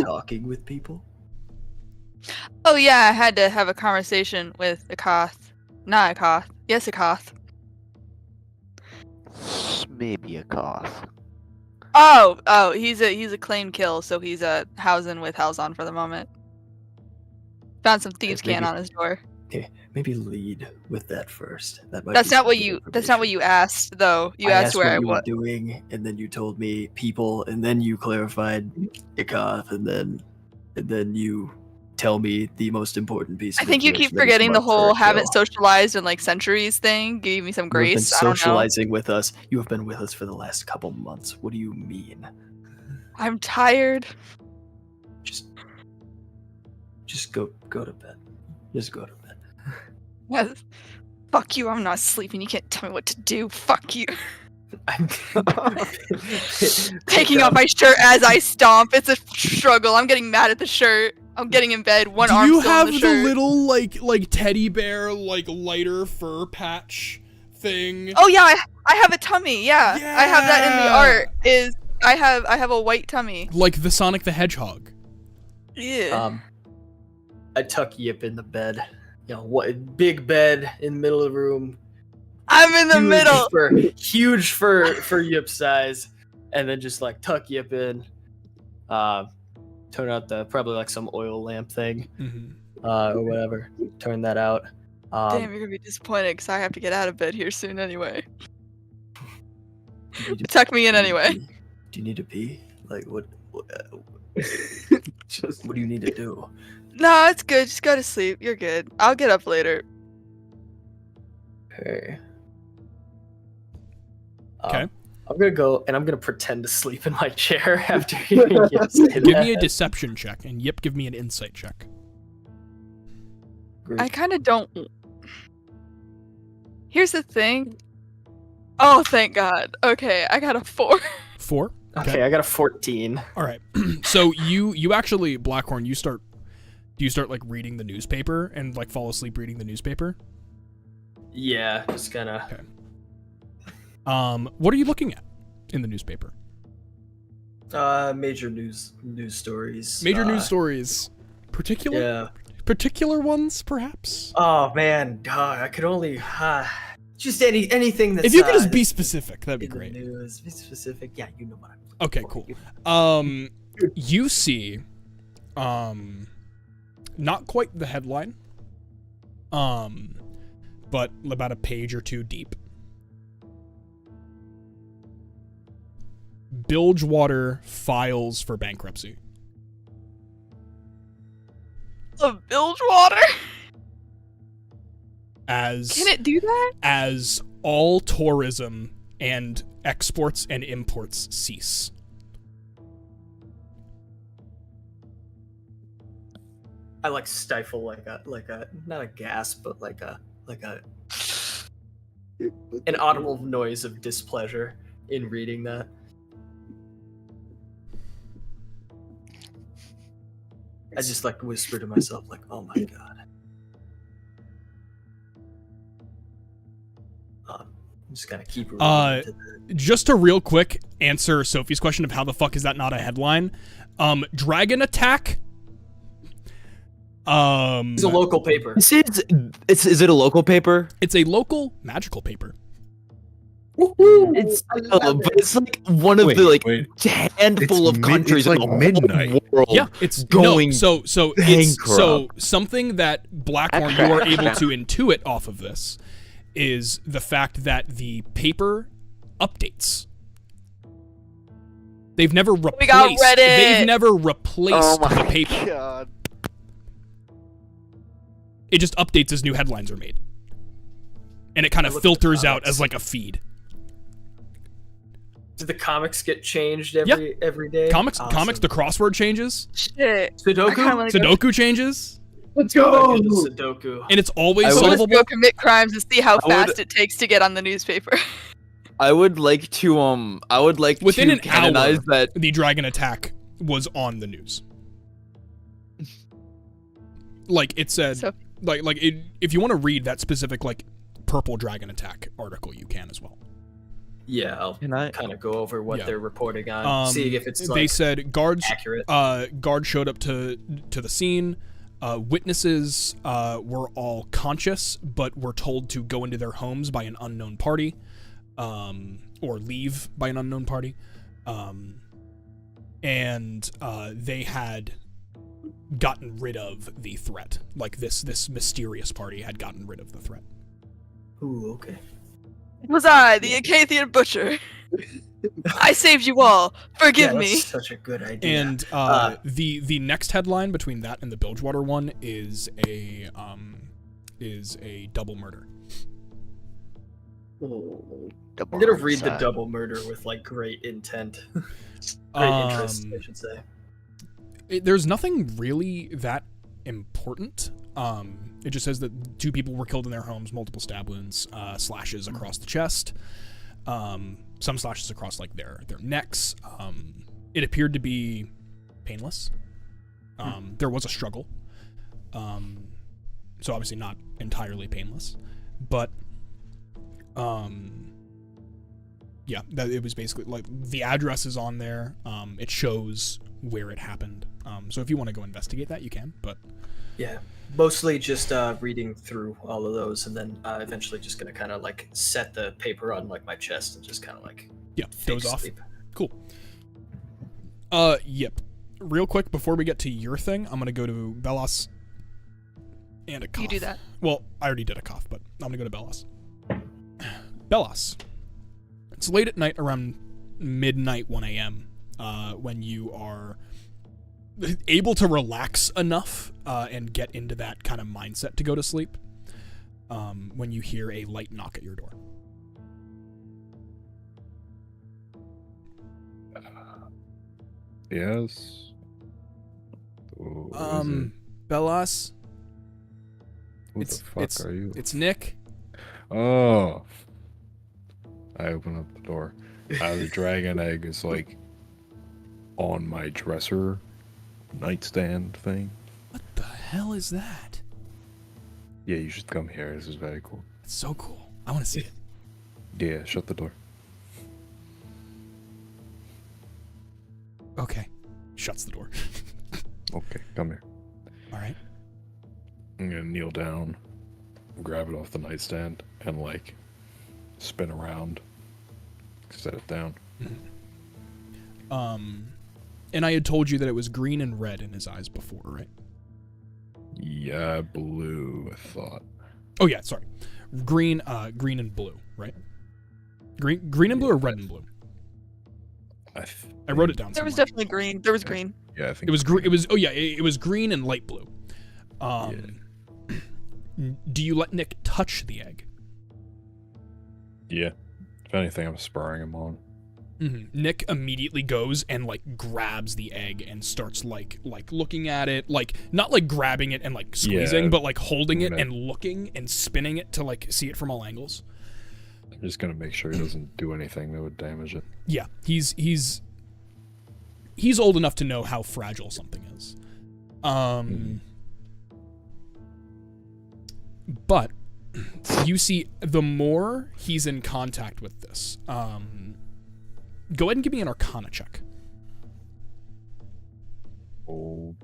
talking with people. Oh yeah, I had to have a conversation with a Koth. Not a Koth. Yes, a Koth. Maybe a cough. Oh, he's a claim kill, so he's housing with Halzon for the moment. Found some thieves' can on his door. Okay, maybe lead with that first. That's not what you asked, though. You asked where I was was. doing, and then you told me people, and then you clarified Ikoth, and then you tell me the most important piece. I think you keep forgetting the whole haven't socialized in like centuries thing. Give me some grace. You've been I don't know. socializing with us. You have been with us for the last couple months. What do you mean? I'm tired. Just go to bed. Just go to bed. Yes. Fuck you. I'm not sleeping. You can't tell me what to do. Fuck you. I'm Taking off my shirt as I stomp. It's a struggle. I'm getting mad at the shirt. I'm getting in bed. One arm Do you still have on the shirt. little like teddy bear lighter fur patch thing? Oh yeah, I have a tummy. Yeah. I have that in the art. I have a white tummy. Like the Sonic the Hedgehog. Yeah. I tuck Yip in the bed. What big bed in the middle of the room. I'm in the middle. Huge for Yip's size, and then just like tuck Yip in. Turn out probably like some oil lamp thing, or whatever. Turn that out. Damn, you're gonna be disappointed because I have to get out of bed here soon anyway. Tuck me in anyway. Do you need to pee? Like what do you need to do? No, it's good. Just go to sleep. You're good. I'll get up later. Okay. Okay. I'm gonna go and I'm gonna pretend to sleep in my chair after hearing you say that. Give me a deception check, and Yip, give me an insight check. Great. I kind of don't. Here's the thing. Oh, thank God. Okay, I got a 4. 4? Okay, I got a 14. All right. So you actually, Blackhorn, do you start like reading the newspaper and like fall asleep reading the newspaper? Yeah, just kind of. Okay. What are you looking at in the newspaper? Major news stories. Major news stories. Particular ones, perhaps? Oh man, I could only just anything that's. If you could just be specific, that'd be in the great. news, be specific. Yeah, you know what I'm. Okay, cool. You see, not quite the headline, but about a page or two deep. Bilgewater files for bankruptcy. Bilgewater? Can it do that? As all tourism and exports and imports cease. I like stifle like a not a gasp, but like an audible noise of displeasure in reading that. I just like whisper to myself like, "Oh my god." I'm just gonna keep. Just to real quick answer Sophie's question of how the fuck is that not a headline? Dragon attack. It's a local paper. Is it a local paper? It's a local magical paper. It's but it's like one of Wait, the like wait. handful of countries it's in like the midnight. whole world. Yeah, it's going no, so it's so bankrupt. something that Blackhorn Extra, you are able extra. to intuit off of this is the fact that the paper updates. They've never replaced. We got Reddit. They've never replaced Oh my the paper. god. It just updates as new headlines are made, and it kind of look at the filters out comments. as like a feed. Do the comics get changed every day? Comics, Awesome. the crossword changes, Shit. Sudoku? I kinda wanna go- Sudoku changes, Let's I go. get the Sudoku. and it's always I would- Let's solvable. go commit crimes and see how I would- fast it takes to get on the newspaper. I would like to Within to an canonize hour, that. the dragon attack was on the news. Like it said, So- if you want to read that specific like purple dragon attack article, you can as well. Yeah, I'll Can I? kind of go over what Yeah. they're reporting on, see if it's They like said guards accurate. guards showed up to the scene. Witnesses were all conscious, but were told to go into their homes by an unknown party, or leave by an unknown party, and they had gotten rid of the threat. Like this mysterious party had gotten rid of the threat. Ooh, okay. It was I, the Acathian Butcher. I saved you all. Forgive Yeah, me. that's such a good idea. And the next headline between that and the Bilgewater one is a double murder. Oh. I'm gonna read the double murder with like great intent, great interest, I should say. There's nothing really that important. It just says that 2 people were killed in their homes, multiple stab wounds, slashes across the chest, some slashes across like their necks. It appeared to be painless. There was a struggle, so obviously not entirely painless, but yeah, that it was basically like the address is on there. It shows where it happened. So if you want to go investigate that, you can. But Yeah, mostly just reading through all of those, and then eventually just gonna kind of like set the paper on like my chest and just kind of like yeah, fake doze off. sleep. Cool. Yep. Real quick before we get to your thing, I'm gonna go to Belos and a cough. You do that. Well, I already did a cough, but I'm gonna go to Belos. Belos. It's late at night, around midnight, 1 a.m., when you are able to relax enough and get into that kind of mindset to go to sleep, when you hear a light knock at your door. Yes. Who is it? Belos, Who it's- the fuck are you? it's Nick. Oh. I open up the door. The dragon egg is like on my dresser nightstand thing. What the hell is that? Yeah, you should come here. This is very cool. It's so cool. I want to see it. Yeah, shut the door. Okay. Shuts the door. Okay, come here. All right. I'm gonna kneel down, grab it off the nightstand, and like spin around, set it down. And I had told you that it was green and red in his eyes before, right? Yeah, blue, I thought. Oh yeah, sorry. Green and blue, right? Green and blue or red and blue? I wrote it down. There was somewhere. definitely green. There was green. Yeah, I think It was green. It was it was green and light blue. Do you let Nick touch the egg? Yeah. If anything, I'm spurring him on. Nick immediately goes and like grabs the egg and starts like looking at it, like not like grabbing it and like squeezing, Yeah, but like holding it gonna- and looking and spinning it to like see it from all angles. I'm just gonna make sure he doesn't do anything that would damage it. Yeah, he's old enough to know how fragile something is. But you see, the more he's in contact with this, go ahead and give me an Arcana check. Oh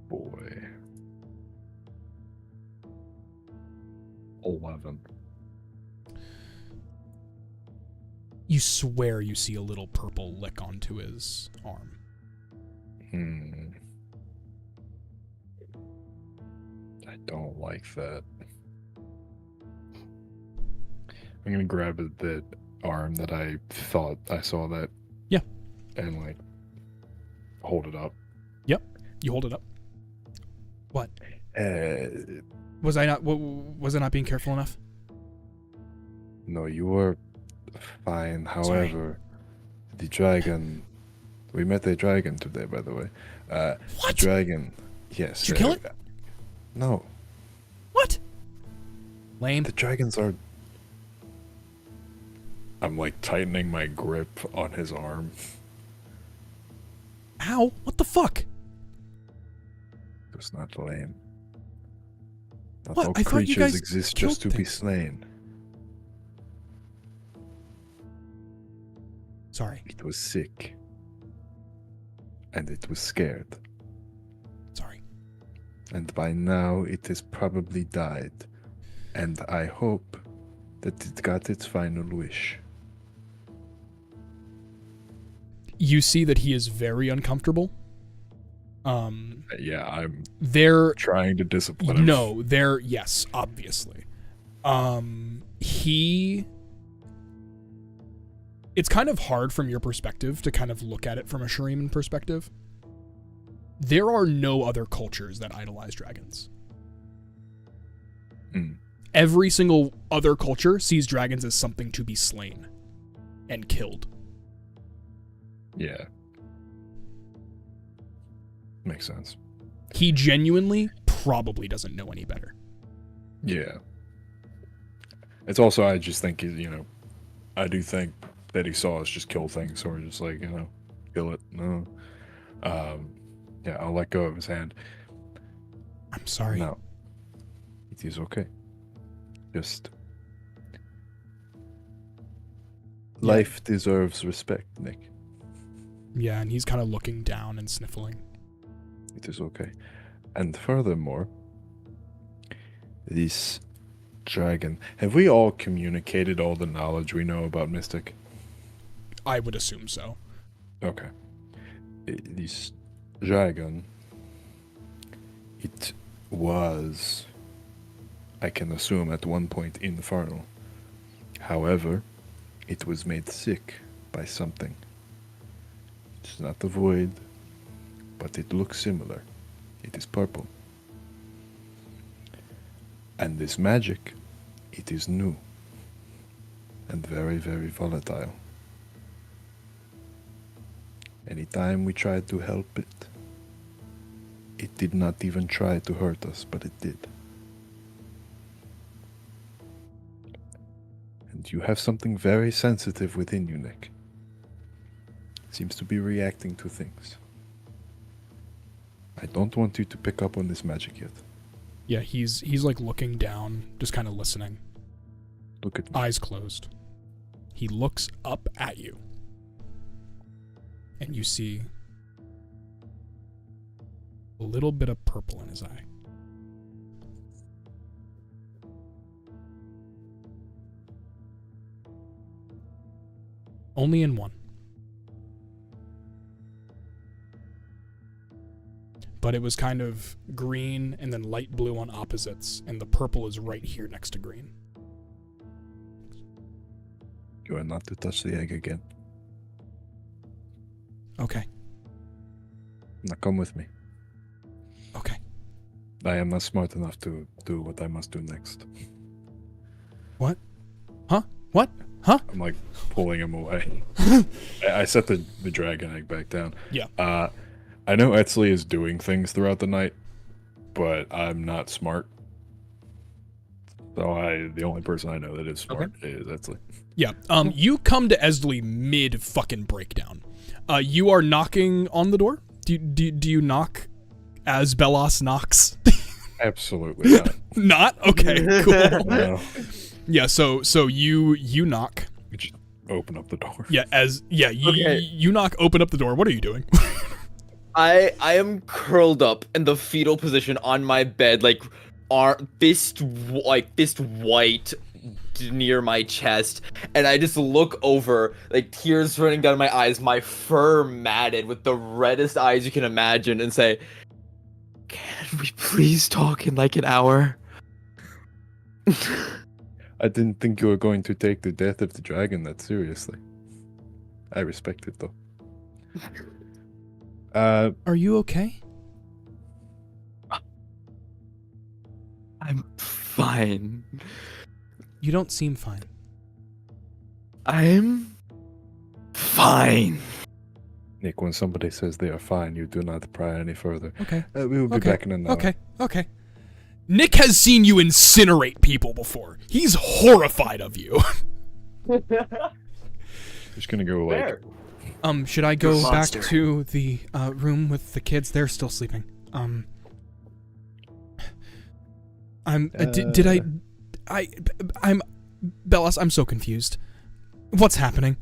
boy. 11. You swear you see a little purple lick onto his arm. I don't like that. I'm gonna grab the arm that I thought I saw that. Yeah. And like hold it up. Yep. You hold it up. What? Was I not being careful enough? No, you were fine. However, the dragon. We met a dragon today, by the way. What? The dragon. Yes. Did you kill it? No. What? Lame. The dragons are. I'm like tightening my grip on his arm. Ow! What the fuck? It's not lame. Not What? all I thought you creatures guys exist killed just to be things. slain. Sorry. It was sick. And it was scared. Sorry. And by now it has probably died. And I hope that it got its final wish. You see that he is very uncomfortable. Yeah, I'm They're trying to discipline him. No, they're yes, obviously. It's kind of hard from your perspective to kind of look at it from a Shuriman perspective. There are no other cultures that idolize dragons. Every single other culture sees dragons as something to be slain and killed. Yeah. Makes sense. He genuinely probably doesn't know any better. Yeah. It's also, I just think, I do think that he saw us just kill things, so we're just like, kill it. No. Yeah, I'll let go of his hand. I'm sorry. No. It is okay. Just. Life deserves respect, Nick. Yeah, and he's kind of looking down and sniffling. It is okay. And furthermore, this dragon. Have we all communicated all the knowledge we know about Mystic? I would assume so. Okay. This dragon, it was, I can assume, at one point infernal. However, it was made sick by something. It's not the void, but it looks similar. It is purple. And this magic, it is new. And very, very volatile. Anytime we tried to help it, it did not even try to hurt us, but it did. And you have something very sensitive within you, Nick. Seems to be reacting to things. I don't want you to pick up on this magic yet. Yeah, he's like looking down, just kind of listening. Look at me. Eyes closed. He looks up at you. And you see a little bit of purple in his eye. Only in one. But it was kind of green and then light blue on opposites, and the purple is right here next to green. You are not to touch the egg again. Okay. Now come with me. Okay. I am not smart enough to do what I must do next. What? Huh? What? Huh? I'm like pulling him away. I set the dragon egg back down. Yeah. I know Etsley is doing things throughout the night, but I'm not smart. So the only person I know that is smart is Etsley. Yeah. You come to Esley mid fucking breakdown. You are knocking on the door. Do you knock as Belos knocks? Absolutely not. Not? Okay, cool. No. Yeah, so you knock. You just open up the door. Yeah, you knock, open up the door. What are you doing? I am curled up in the fetal position on my bed, like fist white, near my chest, and I just look over, like tears running down my eyes, my fur matted with the reddest eyes you can imagine, and say, "Can we please talk in like an hour?" I didn't think you were going to take the death of the dragon that seriously. I respect it though. Are you okay? I'm fine. You don't seem fine. I'm fine. Nick, when somebody says they are fine, you do not pry any further. Okay. We will be back in an hour. Okay. Nick has seen you incinerate people before. He's horrified of you. Just gonna go like. Where? Should I go back Monster. to the room with the kids? They're still sleeping. I'm Bellas, I'm so confused. What's happening?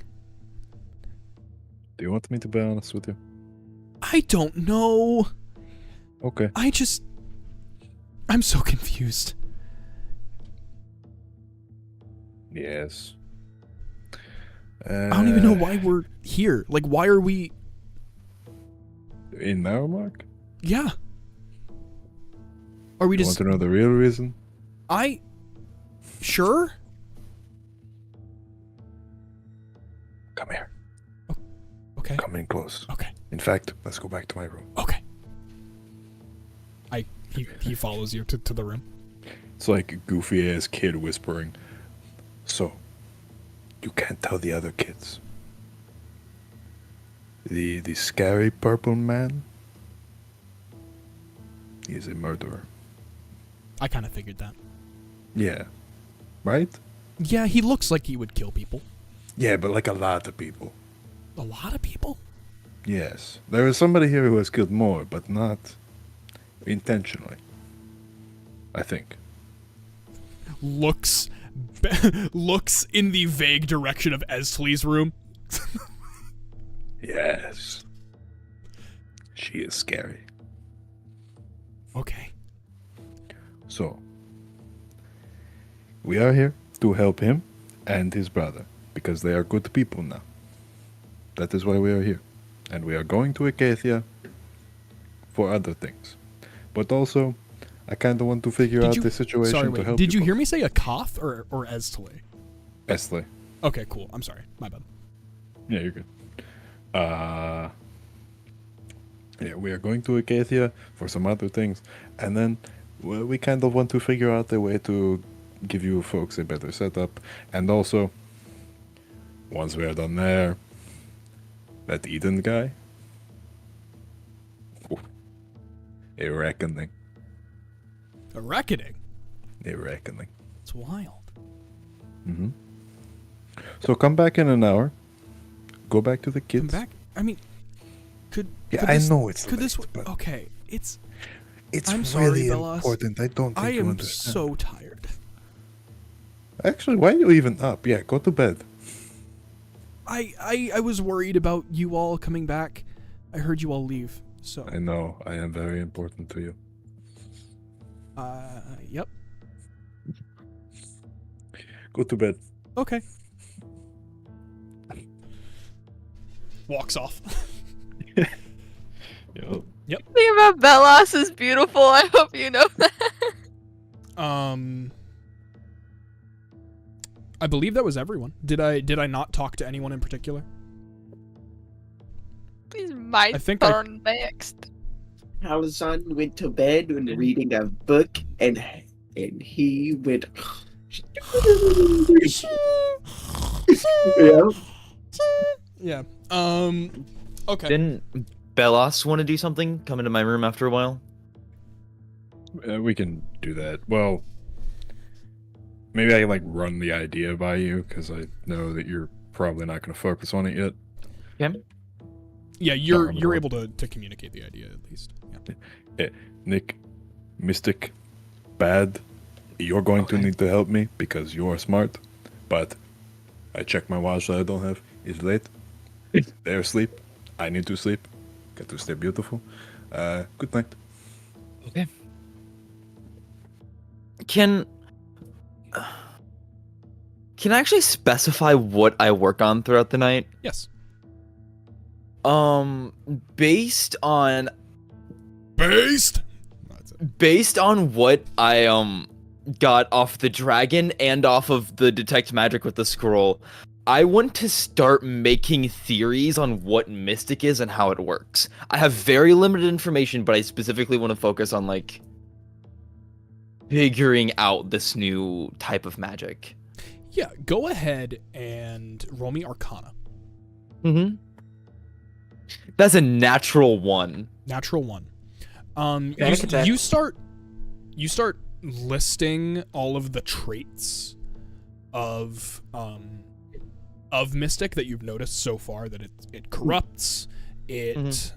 Do you want me to be honest with you? I don't know. Okay. I'm so confused. Yes. I don't even know why we're here. Like, why are we... In Marrowmark? Yeah. Are we You just... want to know the real reason? Sure? Come here. Okay. Come in close. Okay. In fact, let's go back to my room. Okay. He follows you to the room. It's like a goofy ass kid whispering. So, you can't tell the other kids. The scary purple man? He's a murderer. I kind of figured that. Yeah. Right? Yeah, he looks like he would kill people. Yeah, but like a lot of people. A lot of people? Yes. There is somebody here who has killed more, but not intentionally. I think. Looks in the vague direction of Esley's room. Yes. She is scary. Okay. So, we are here to help him and his brother, because they are good people now. That is why we are here. And we are going to Acacia for other things. But also, I kind of want to figure out the situation Sorry, to wait. help Did you people. hear me say a Koth or Esley? Esley. Okay, cool. I'm sorry. My bad. Yeah, you're good. Yeah, we are going to Acacia for some other things, and then we kind of want to figure out a way to give you folks a better setup, and also, once we are done there, that Eden guy, a reckoning. A reckoning? A reckoning. It's wild. Mm-hmm. So come back in an hour. Go back to the kids. Come back? I mean, could I know it's could late, this but okay? It's I'm sorry, really important. I don't think I you am understand. so tired. Actually, why are you even up? Yeah, go to bed. I was worried about you all coming back. I heard you all leave, so I know. I am very important to you. Yep. Go to bed. Okay. Walks off. Yo. Yep. The thing about Bellas is beautiful. I hope you know that. I believe that was everyone. Did I not talk to anyone in particular? It's my I think turn next. Halazan went to bed and reading a book, and he went. Yeah. Yeah. Okay. Didn't Bellas want to do something? Come into my room after a while? We can do that. Well, maybe I can like run the idea by you because I know that you're probably not going to focus on it yet. Okay. Yeah, you're able to communicate the idea at least. Yeah. Nick, Mystic, Bad, you're going to need to help me because you are smart. But I checked my watch that I don't have. It's late. They're asleep. I need to sleep. Get to stay beautiful. Good night. Okay. Can Can I actually specify what I work on throughout the night? Yes. Based on That's it. what I got off the dragon and off of the detect magic with the scroll, I want to start making theories on what Mystic is and how it works. I have very limited information, but I specifically want to focus on like figuring out this new type of magic. Yeah, go ahead and roll me Arcana. Mm-hmm. That's a natural 1. Natural 1. Panic attack. You start listing all of the traits of Mystic that you've noticed so far, that it corrupts, it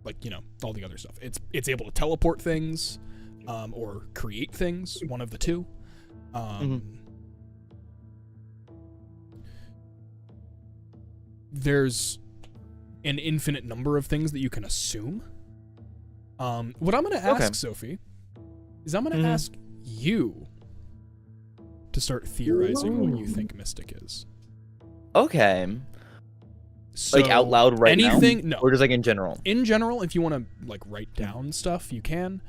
like, you know, all the other stuff. It's able to teleport things, or create things, one of the two. There's an infinite number of things that you can assume. What I'm going to ask, Sophie, is I'm going to ask you to start theorizing what you think Mystic is. Okay. So, Like out loud right now? anything, no. Or just like in general? In general, if you want to like write down stuff, you can.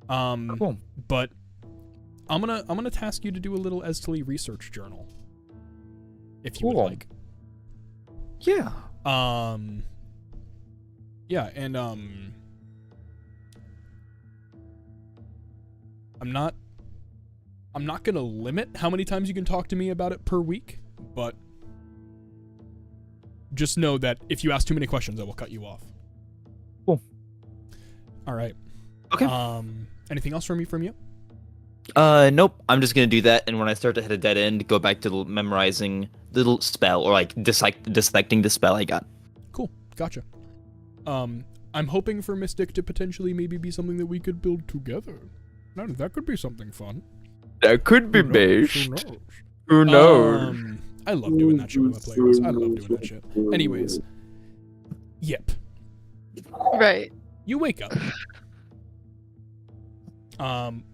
Cool. But I'm gonna task you to do a little Esteli research journal, if you would Cool. like. Yeah. Yeah, and I'm not gonna limit how many times you can talk to me about it per week, but just know that if you ask too many questions, I will cut you off. Cool. All right. Okay. Anything else from you? Nope. I'm just gonna do that, and when I start to hit a dead end, go back to memorizing the little spell, or like dissecting the spell I got. Cool. Gotcha. I'm hoping for Mystic to potentially maybe be something that we could build together. No, that could be something fun. That could be Who knows? based. Who knows? Who knows? I love doing that shit with my players. I love doing that shit. Anyways. Yep. Right. You wake up.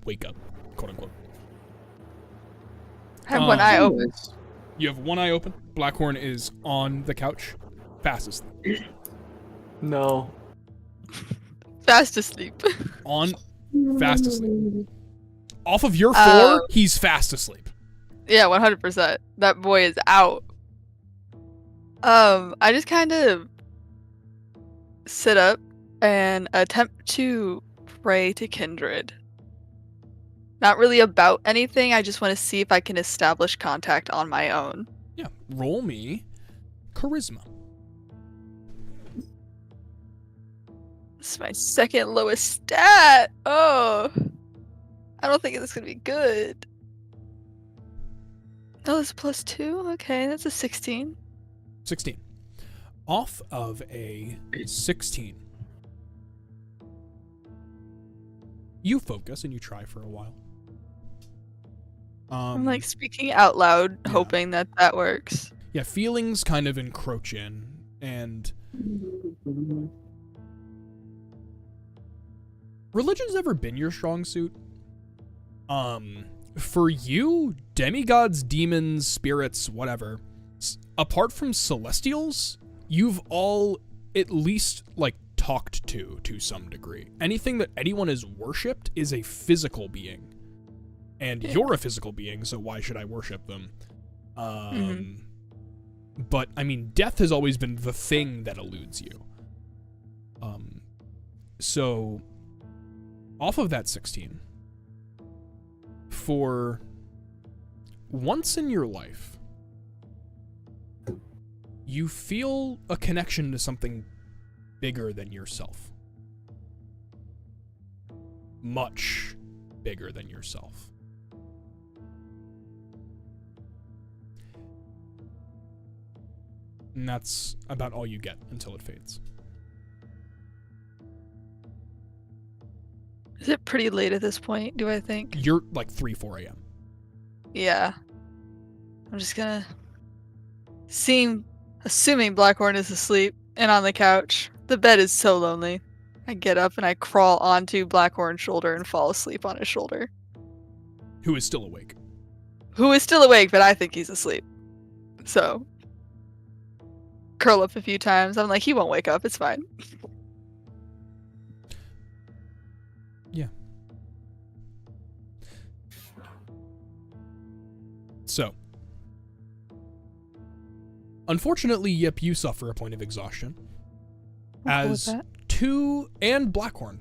Wake up, quote unquote. I have one eye open. You have one eye open. Blackhorn is on the couch, fast asleep. No. Fast asleep. Fast asleep. Off of your floor, he's fast asleep. Yeah, 100%. That boy is out. I just kind of sit up and attempt to pray to Kindred. Not really about anything, I just want to see if I can establish contact on my own. Yeah, roll me charisma. This is my second lowest stat. Oh. I don't think it's going to be good. Oh, it's +2? Okay, that's a 16. 16. Off of a 16, you focus and you try for a while. I'm like speaking out loud, yeah. hoping that that works. Yeah, feelings kind of encroach in, and religion's never been your strong suit. For you, demigods, demons, spirits, whatever, apart from celestials, you've all at least like talked to some degree. Anything that anyone has worshipped is a physical being. And you're a physical being, so why should I worship them? But, I mean, death has always been the thing that eludes you. So, off of that 16, for once in your life, you feel a connection to something bigger than yourself. Much bigger than yourself. And that's about all you get until it fades. Is it pretty late at this point, do I think? You're like 4 a.m. Yeah. I'm just gonna... Assuming Blackhorn is asleep and on the couch. The bed is so lonely. I get up and I crawl onto Blackhorn's shoulder and fall asleep on his shoulder. Who is still awake. who is still awake, but I think he's asleep. So, curl up a few times. I'm like, he won't wake up. It's fine. Yeah. So, unfortunately, Yip, you suffer a point of exhaustion. As and Blackhorn.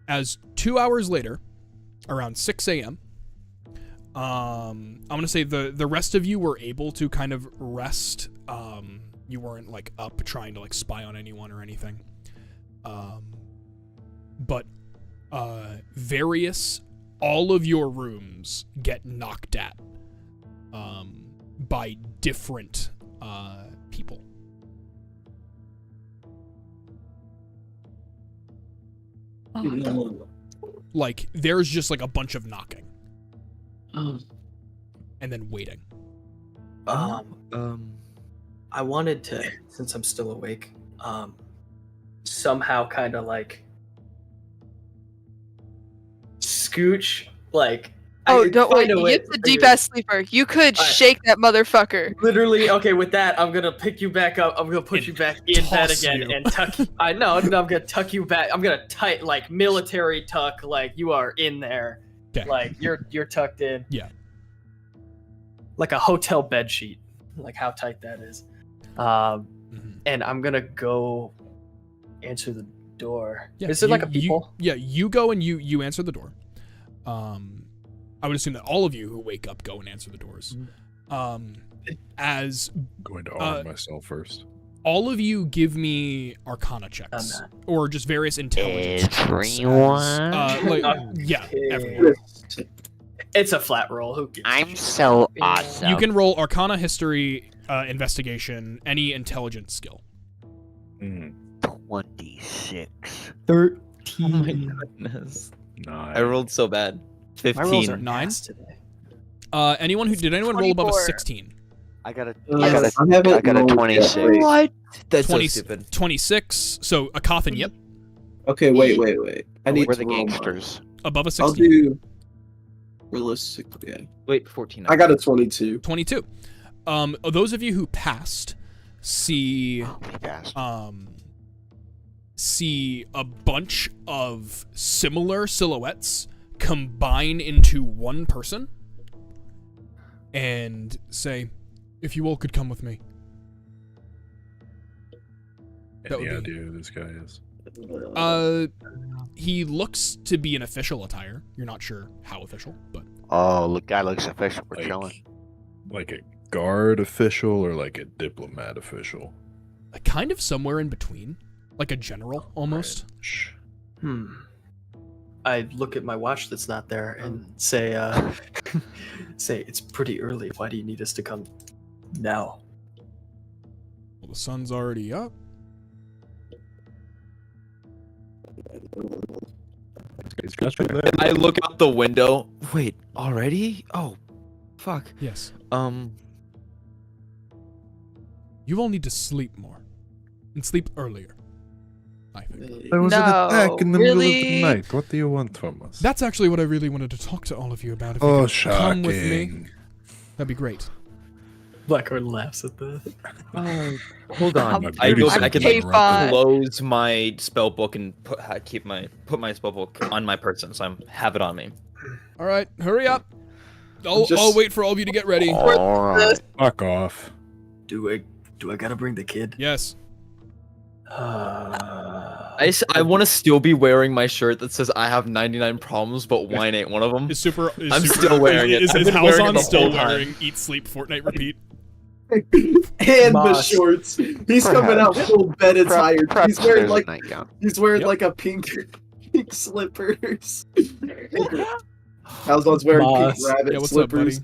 As 2 hours later, around 6 a.m., I'm gonna say the rest of you were able to kind of rest. You weren't like up trying to like spy on anyone or anything. But all of your rooms get knocked at by different people. Like, there's just like a bunch of knocking. And then waiting. I wanted to, since I'm still awake, somehow kind of like scooch, like. Oh, don't worry. Yip's a deep ass sleeper. You could shake that motherfucker. Literally, okay. With that, I'm gonna pick you back up. I'm gonna put you back in bed again and tuck. I know. I'm gonna tuck you back. I'm gonna tight, like military tuck, like you are in there. Okay. Like you're tucked in. Yeah. Like a hotel bed sheet. Like how tight that is. And I'm gonna go answer the door. Yeah, is it like a people? You go and you answer the door. I would assume that all of you who wake up go and answer the doors. As I'm going to arm myself first. All of you give me Arcana checks or just various intelligence checks. Everyone? Yeah, everyone. It's a flat roll. Who gives I'm so awesome. You can roll Arcana, History, Investigation, any intelligence skill. 26. 13. Oh my goodness. 9. I rolled so bad. 15. My rolls are 9 today. Anyone roll above a 24. 16? I got a I 26. What? That's 20, so stupid. 26. So Akoth and Yip Okay, wait. I need We're to the roll gangsters. above a I'll 16. do realistic. Yeah, Wait, 14. I got a 22. 22. Those of you who passed see We passed. see a bunch of similar silhouettes combine into one person and say, if you all could come with me. That Any would be- idea who this guy is? He looks to be an official attire. You're not sure how official, but Oh, look, guy looks official. We're chilling. Like a guard official or like a diplomat official? kind of somewhere in between, like a general almost. Shh. I look at my watch that's not there and say, say, it's pretty early. Why do you need us to come now? Well, the sun's already up. I look out the window. Wait, already? Oh, fuck. Yes. You all need to sleep more. And sleep earlier, I think. There was an No, attack in the middle of really? the night. What do you want from us? That's actually what I really wanted to talk to all of you about. If you Oh, could come with me, shocking. that'd be great. Blackhorn laughs at the. Hold on. I'm I beauty can pay like fine. close my spell book and put my spell book on my person, so I have it on me. All right, hurry up. I'll just- wait for all of you to get ready. All right. Fuck off. Do I gotta bring the kid? Yes. I want to still be wearing my shirt that says I have 99 problems, but wine ain't one of them. Is Super? I'm still wearing it. Is I've been Halzon wearing it the still whole time. wearing Eat, Sleep, Fortnite, Repeat? And the Moss. shorts. He's coming out full bed attire. He's wearing like nightgown. He's wearing Yep. like a pink slippers. Halzon's wearing Moss. pink rabbit Yeah, what's up, buddy? slippers.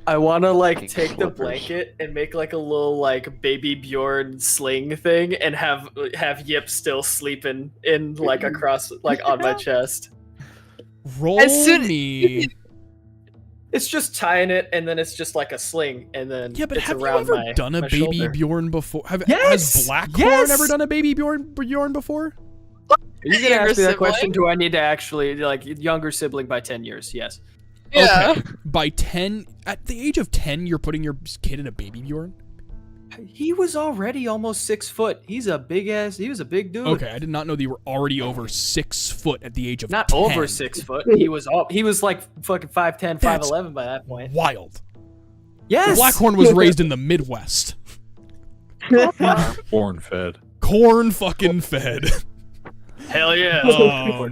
I want to like Pink take the slippers. blanket and make like a little like baby Bjorn sling thing and have Yip still sleeping in like across like on my chest. Roll As soon- me. It's just tying it and then it's just like a sling and then Yeah, but it's have you around ever my, done a my baby shoulder. Bjorn before? Has Yes! Blackhorn Yes! ever done a baby Bjorn before? Are you gonna Younger ask me that sibling? question? Do I need to actually like younger sibling by 10 years? Yes. Yeah. Okay. By 10, at the age of 10, you're putting your kid in a baby Bjorn? He was already almost 6 foot. He was a big dude. Okay, I did not know that you were already over 6 foot at the age of 10. Not over 6 foot. He was like fucking 5'10", 5'11" by that point. Wild. Yes. Blackhorn was raised in the Midwest. Corn fed. Corn fucking fed. Hell yeah.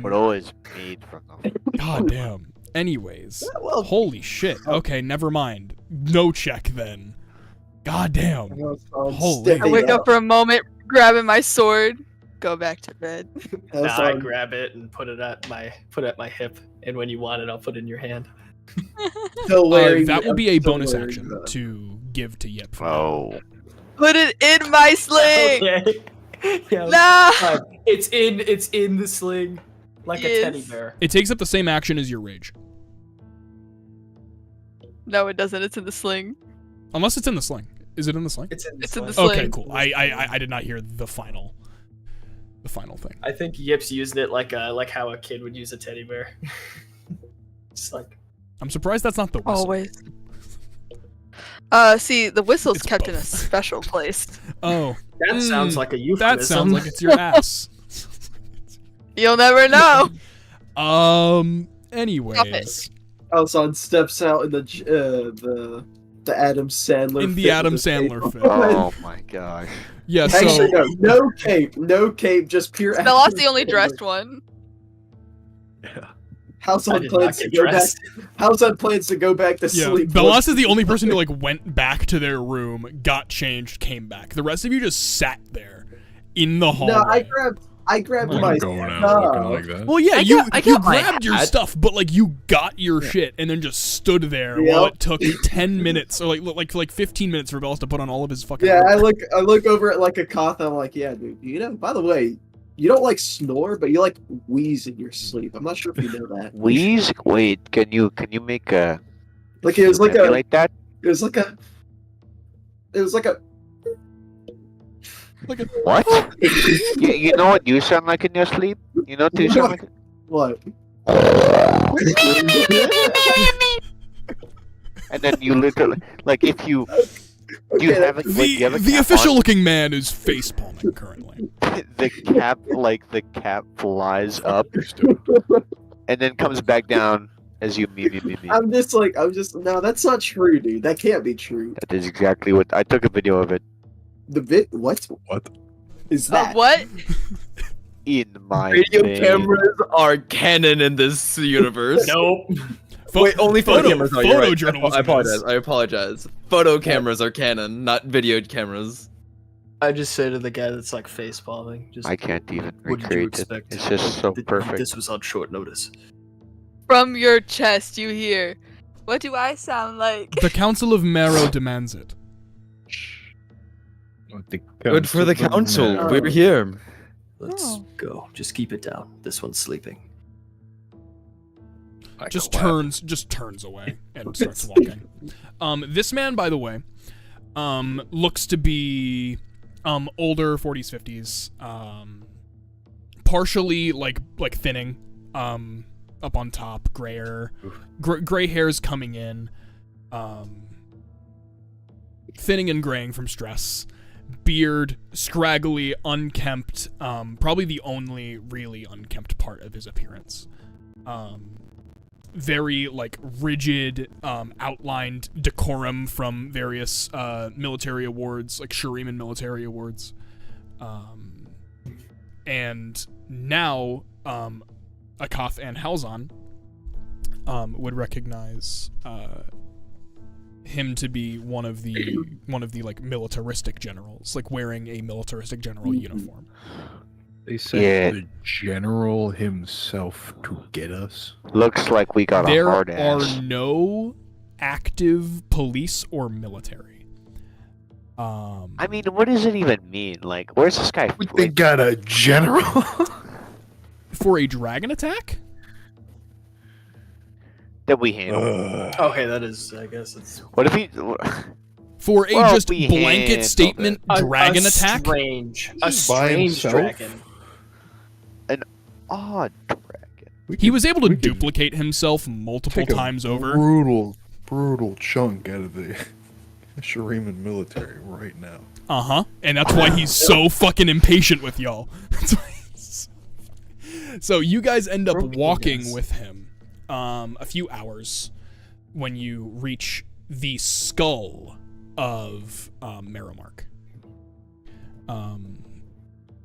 But always made from them. God damn. Anyways. Well, Holy shit. Okay, never mind. No check then. God damn. Holy. I wake up for a moment, grabbing my sword, go back to bed. I grab it and put it at my hip, and when you want it, I'll put it in your hand. That will be a bonus action to give to Yip. Oh. Put it in my sling. Okay. Yeah, No. it's in the sling, like a teddy bear. It takes up the same action as your rage. No, it doesn't. It's in the sling. Unless it's in the sling. Is it in the sling? It's in the sling. sling. Okay, cool. I did not hear the final thing. I think Yip's using it like how a kid would use a teddy bear. Just like. I'm surprised that's not the whistle. Always. See, the whistle's It's kept in a both. special place. Oh. That sounds like a euphemism. That sounds like it's your ass. You'll never know. Anyways. Alson steps out in the Adam Sandler. In the fit Adam with a Sandler cape. fit. Oh my gosh. Yeah, so Actually, no cape, just pure. Bella's the only dressed one. Alson plans to go back. Alson plans to go back to sleep. Belas is the only person who like went back to their room, got changed, came back. The rest of you just sat there in the hallway. No, I grabbed my going out stuff. looking like that. Well, yeah, I you got my grabbed your hat. stuff, but like you got your shit and then just stood there while it took 10 minutes or like 15 minutes for Bellas to put on all of his fucking. Yeah, armor. I look over at like a Koth. I'm like, yeah, dude. You know, by the way, you don't like snore, but you like wheeze in your sleep. I'm not sure if you know that. Wheeze? Wait, can you make a Like it was like a. like that? It was like a. What? you know what you sound like in your sleep? You know what you sound like? What? And then you literally, like, if you you have it, like, you have a The cap official on, looking man is face palming currently. the cap flies up and then comes back down as you me. I'm just no, that's not true, dude. That can't be true. That is exactly what I took a video of it What What? is that? What? in my Radio thing. cameras are canon in this universe. Nope. Wait, only photo cameras are. You're right. Photojournalism I apologize. is. I apologize. Photo cameras are canon, not video cameras. I just say to the guy that's like face palming, just I can't even what did you recreate it. expect? It's just so perfect. This was on short notice. From your chest, you hear. What do I sound like? The Council of Marrow demands it. Good for the council. We're here. Let's go. Just keep it down. This one's sleeping. Just turns away and starts walking. This man, by the way, looks to be older, 40s, 50s, partially like thinning, up on top, grayer, gray hairs coming in, thinning and graying from stress, beard, scraggly, unkempt, probably the only really unkempt part of his appearance. Very like rigid, outlined decorum from various military awards, like Shuriman military awards. And now Akath and Halzon would recognize him to be one of the like militaristic generals, like wearing a militaristic general uniform. They sent the general himself to get us. Looks like we got There a hard ass. are no active police or military. I mean, what does it even mean? Like, where's this guy? They got a general? For a dragon attack? That we handle. Okay, that is. I guess it's. What if he? For a Well, just we blanket handled statement dragon attack? A By strange himself? dragon. An odd dragon. He was able to we could duplicate himself multiple take a times over. brutal chunk out of the Shuriman military right now. Uh-huh. And that's why he's so fucking impatient with y'all. That's why so you guys end up walking with him a few hours when you reach the skull of Marrowmark.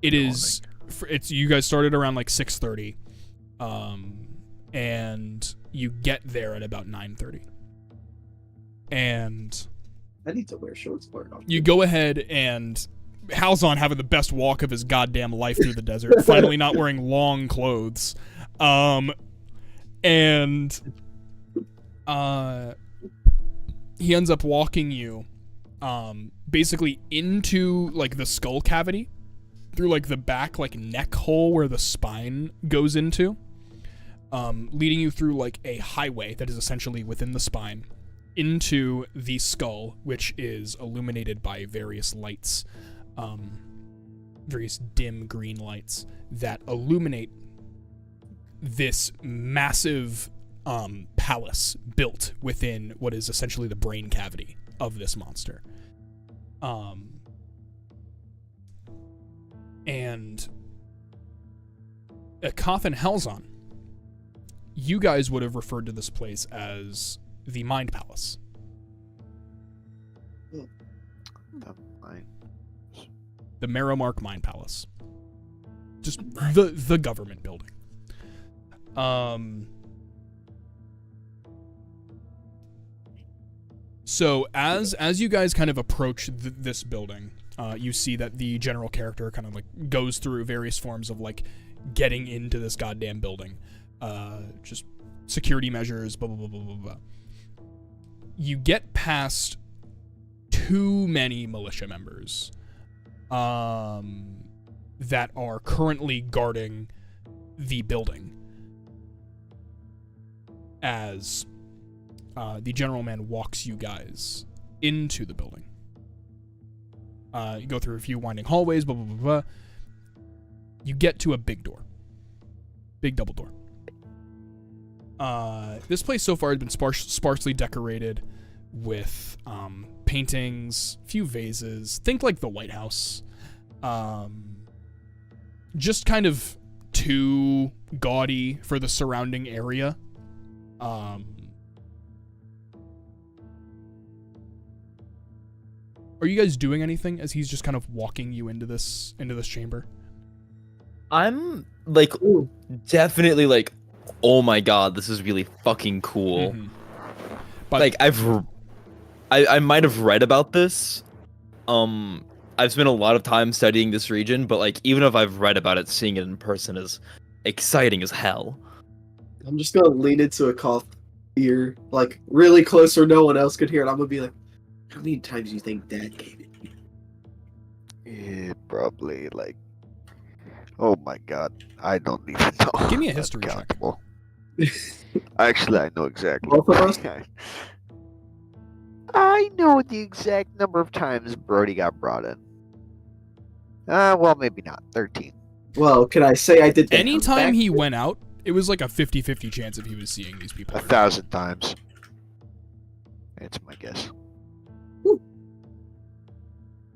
It's you guys started around like 6:30, and you get there at about 9:30. And I need to wear shorts for it. you go ahead and Halzon having the best walk of his goddamn life through the desert, finally not wearing long clothes. And he ends up walking you basically into like the skull cavity through like the back like neck hole where the spine goes into, leading you through like a highway that is essentially within the spine into the skull, which is illuminated by various lights, various dim green lights that illuminate this massive palace built within what is essentially the brain cavity of this monster. And Koth and Halzon, you guys would have referred to this place as the Mind Palace. The Marrowmark Mind Palace. Just the government building. So as you guys kind of approach this building, you see that the general character kind of like goes through various forms of like getting into this goddamn building. Just security measures, blah, blah, blah, blah, blah, blah. You get past too many militia members that are currently guarding the building as the general man walks you guys into the building. You go through a few winding hallways, blah, blah, blah, blah. You get to a big door. Big double door. This place so far has been sparsely decorated with paintings, few vases. Think like the White House. Just kind of too gaudy for the surrounding area. Are you guys doing anything as he's just kind of walking you into this chamber? I'm like definitely like, oh my god, this is really fucking cool. Mm-hmm. But like I might have read about this. I've spent a lot of time studying this region, but like even if I've read about it, seeing it in person is exciting as hell. I'm just gonna lean into a Koth ear, like really close where no one else could hear it. I'm gonna be like, how many times do you think Dad gave it? Yeah, probably like, oh my god, I don't even know. Give me a history check. Actually, I know exactly. Both of us? I know the exact number of times Brody got brought in. Well, maybe not. 13. Well, can I say I did that? Anytime he went out, it was like a 50-50 chance if he was seeing these people. 1,000 times. That's my guess. Woo.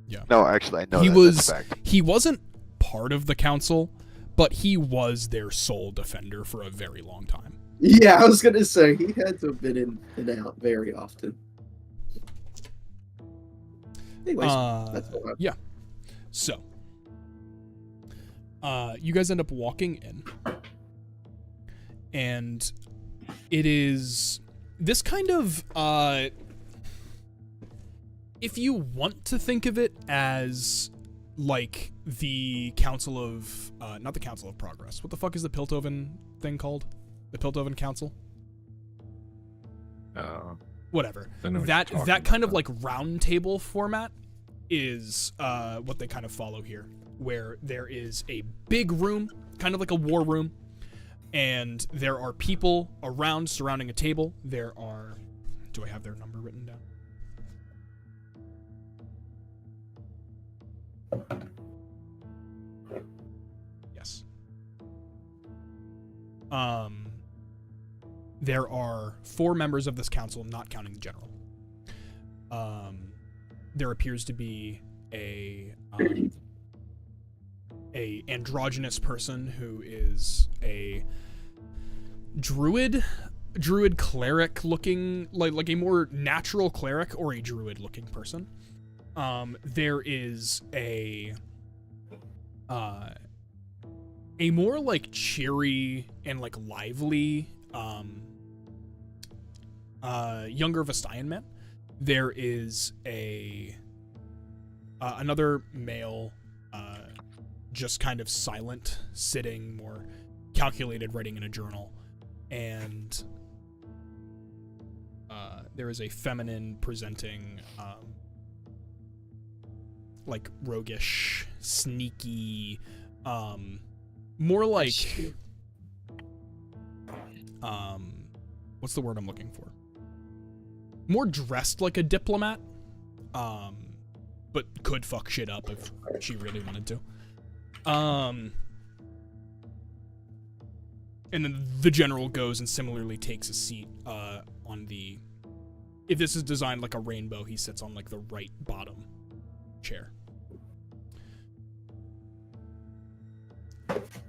Yeah. No, actually, I know that's a fact. He wasn't part of the council, but he was their sole defender for a very long time. Yeah, I was gonna say he had to have been in and out very often. Anyways, that's all right. Yeah. So, you guys end up walking in, and it is this kind of, if you want to think of it as like the Council of, not the Council of Progress. What the fuck is the Piltover thing called? The Piltover Council? Whatever. That kind of like round table format is what they kind of follow here, where there is a big room, kind of like a war room, and there are people around surrounding a table. There are... Do I have their number written down? Yes. there are 4 members of this council, not counting the general. There appears to be a androgynous person who is a druid cleric looking, like a more natural cleric or a druid looking person. There is a more like cheery and like lively younger Vestayan man. There is another male, just kind of silent, sitting, more calculated, writing in a journal, and there is a feminine presenting, like roguish, sneaky, more like, what's the word I'm looking for? More dressed like a diplomat, but could fuck shit up if she really wanted to. And then the general goes and similarly takes a seat on the... If this is designed like a rainbow, he sits on like the right bottom chair.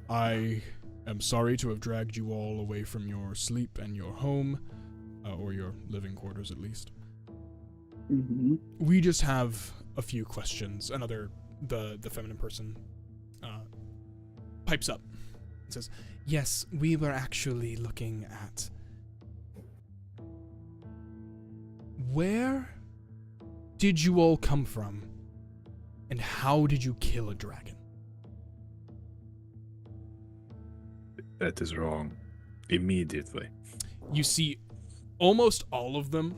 I am sorry to have dragged you all away from your sleep and your home. Or your living quarters, at least. Mm-hmm. We just have a few questions. The feminine person pipes up and says, yes, we were actually looking at... Where did you all come from? And how did you kill a dragon? That is wrong. Immediately. You see... almost all of them,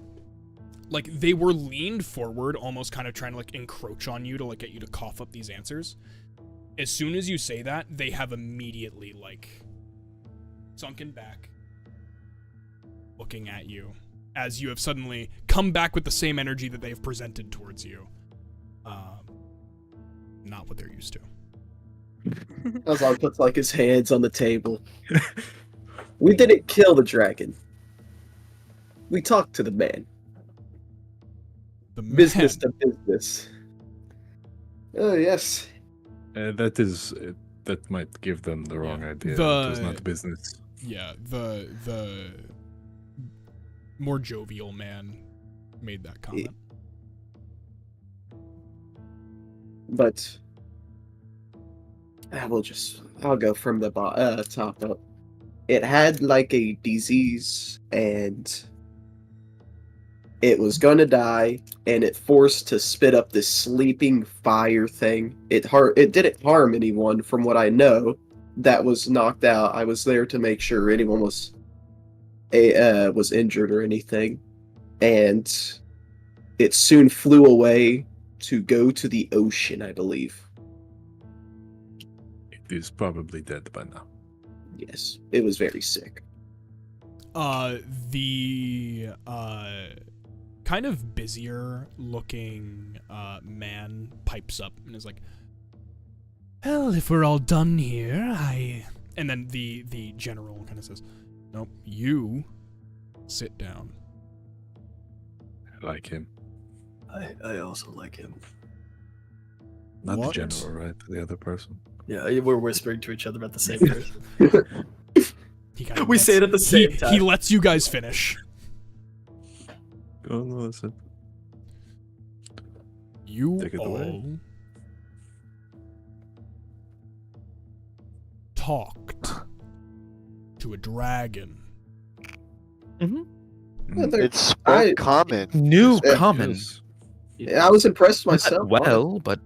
like, they were leaned forward, almost kind of trying to, like, encroach on you to, like, get you to cough up these answers. As soon as you say that, they have immediately, like, sunken back, looking at you, as you have suddenly come back with the same energy that they've presented towards you. Not what they're used to. Azan puts, like, his hands on the table. We didn't kill the dragon. We talked to the man. The man. Business to business. Oh, yes. That might give them the wrong idea. It was not business. Yeah, the more jovial man made that comment. But I'll go from the top up. It had like a disease and it was gonna die, and it forced to spit up this sleeping fire thing. It didn't harm anyone, from what I know, that was knocked out. I was there to make sure anyone was injured or anything, and it soon flew away to go to the ocean, I believe. It is probably dead by now. Yes, it was very sick. The kind of busier looking man pipes up and is like, well, if we're all done here, and then the general kind of says, nope, you sit down. I like him. I also like him. Not What? the general, right? The other person. Yeah, we're whispering to each other about the same person. He kind of We say it at the same time. He lets you guys finish. Oh, no, that's it. You Take it all away. talked to a dragon. It spoke common. New Yeah, common. I was impressed Not myself. well, but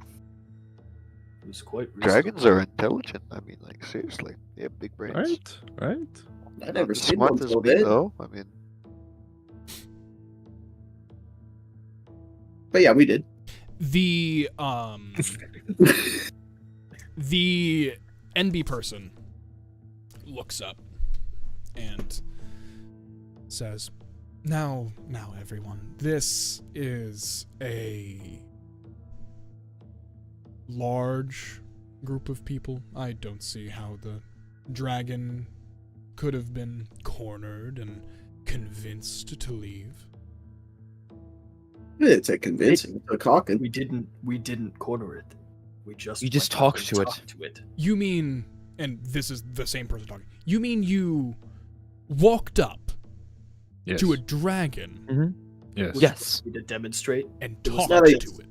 It was quite Dragons are intelligent. I mean, like, seriously. They have big brains. Right? I never As seen one smart as till me, then. though. I mean, But yeah, we did. The the NB person looks up and says, now everyone, this is a large group of people. I don't see how the dragon could have been cornered and convinced to leave. It's a convincing. A cocking. We didn't corner it. We just You just went up talked and to it. talked to it. You mean, and this is the same person talking, you mean you walked up Yes. to a dragon Yes. Which Yes. we to demonstrate. and It was talked not a- to it?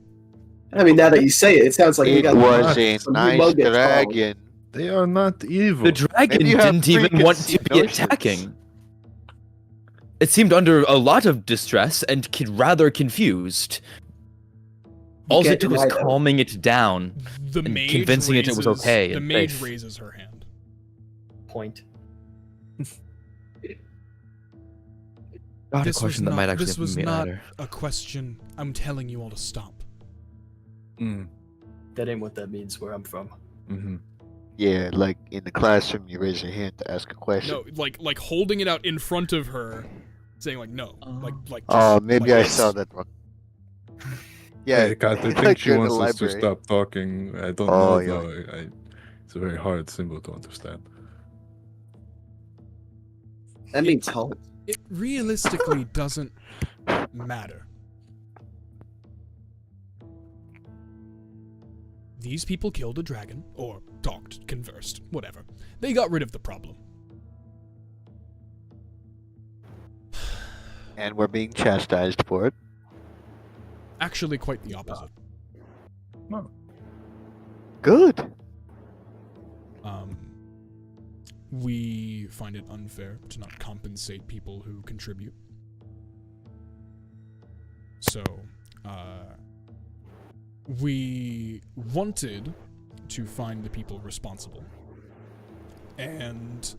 I mean, now that you say it, it sounds like we It got was a some nice humongous dragon. They are not evil. The dragon Maybe you have didn't even want to preconceived be notions. attacking. It seemed under a lot of distress and rather confused. All can't it took was deny that. calming it down. The And mage convincing it was okay The and mage safe. raises her hand. Point. Got a This was question that not- might actually this was be not- matter. A question. I'm telling you all to stop. Mm. That ain't what that means where I'm from. Mm-hmm. Yeah, like in the classroom, you raise your hand to ask a question. No, like holding it out in front of her, saying like no, like Oh, just maybe like I this. saw that wrong. Yeah, Hey, Kat, I like think she you're in the wants us to library. stop talking. I don't Oh, know yeah. though. It's a very hard symbol to understand. That means halt. It realistically doesn't matter. These people killed a dragon, or talked, conversed, whatever. They got rid of the problem. And we're being chastised for it. Actually, quite the opposite. Good. We find it unfair to not compensate people who contribute. So, we wanted to find the people responsible. And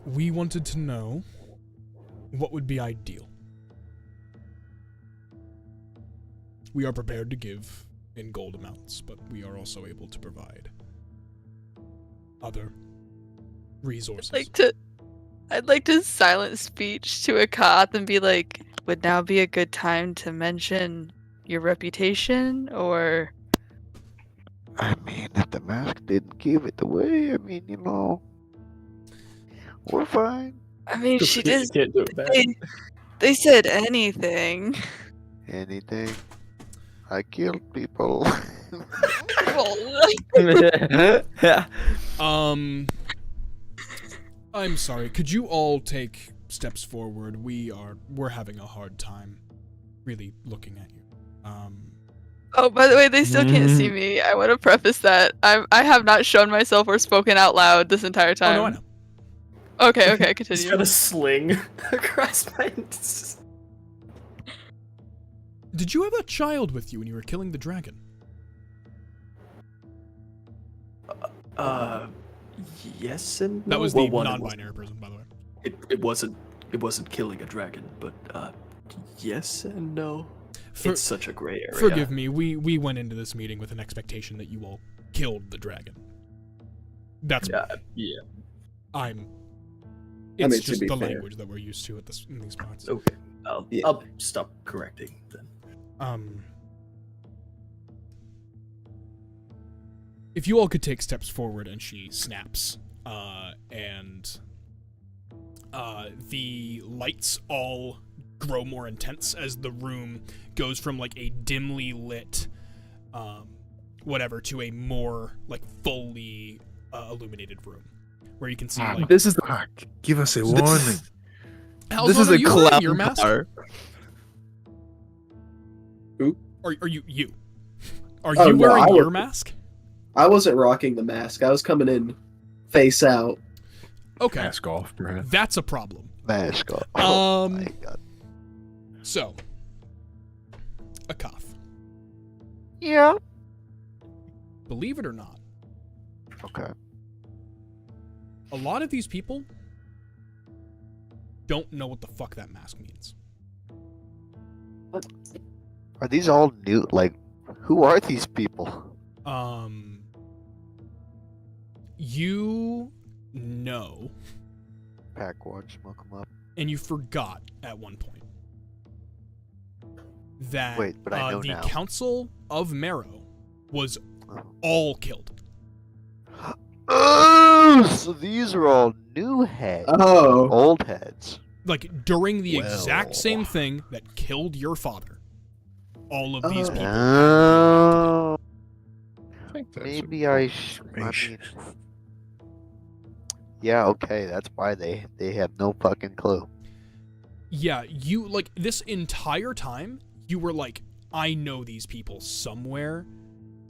we wanted to know what would be ideal. We are prepared to give in gold amounts, but we are also able to provide other resources. I'd like to silent speech to Akath and be like, would now be a good time to mention your reputation, or I mean, if the mask didn't give it away, I mean, you know, we're fine. I mean, she You did. can't do it back. They said anything. Anything. I killed people. I'm sorry. Could you all take steps forward? We're having a hard time really looking at you. Oh, by the way, they still can't see me. I want to preface that I have not shown myself or spoken out loud this entire Oh, time. no, I know. Okay, He's continue. got a sling across my. Did you have a child with you when you were killing the dragon? Yes and no. That was Well, the one, non-binary person, by the way. It wasn't killing a dragon, but yes and no. It's such a gray area. Forgive me. We went into this meeting with an expectation that you all killed the dragon. That's Yeah. It's mean, to just be the fair. language that we're used to in these spots. Okay. Yeah. I'll stop correcting then. If you all could take steps forward, and she snaps, and the lights all grow more intense as the room goes from like a dimly lit, whatever, to a more like fully illuminated room, where you can see like. This is Fuck, give us a warning. How's this is are a you wearing clown your mask? car. Are you? Are Oh, you no, wearing I your was- mask? I wasn't rocking the mask. I was coming in face out. Okay, Mask off, perhaps. that's a problem. Mask off. Oh Um, my god. So, a cough. Yeah. Believe it or not, Okay. a lot of these people don't know what the fuck that mask means. Are these all new? Like, who are these people? You know, Pack watch, smoke 'em up. and you forgot at one point that Wait, but I know the now. Council of Marrow was Oh. all killed. Oh! Oh, so these are all new heads. Oh. Old heads. Like, during the exact Well. same thing that killed your father. All of these Oh. people. Oh. I think that's Maybe I important mean, information. yeah, okay, that's why they have no fucking clue. Yeah, you, like, this entire time, you were like, I know these people somewhere,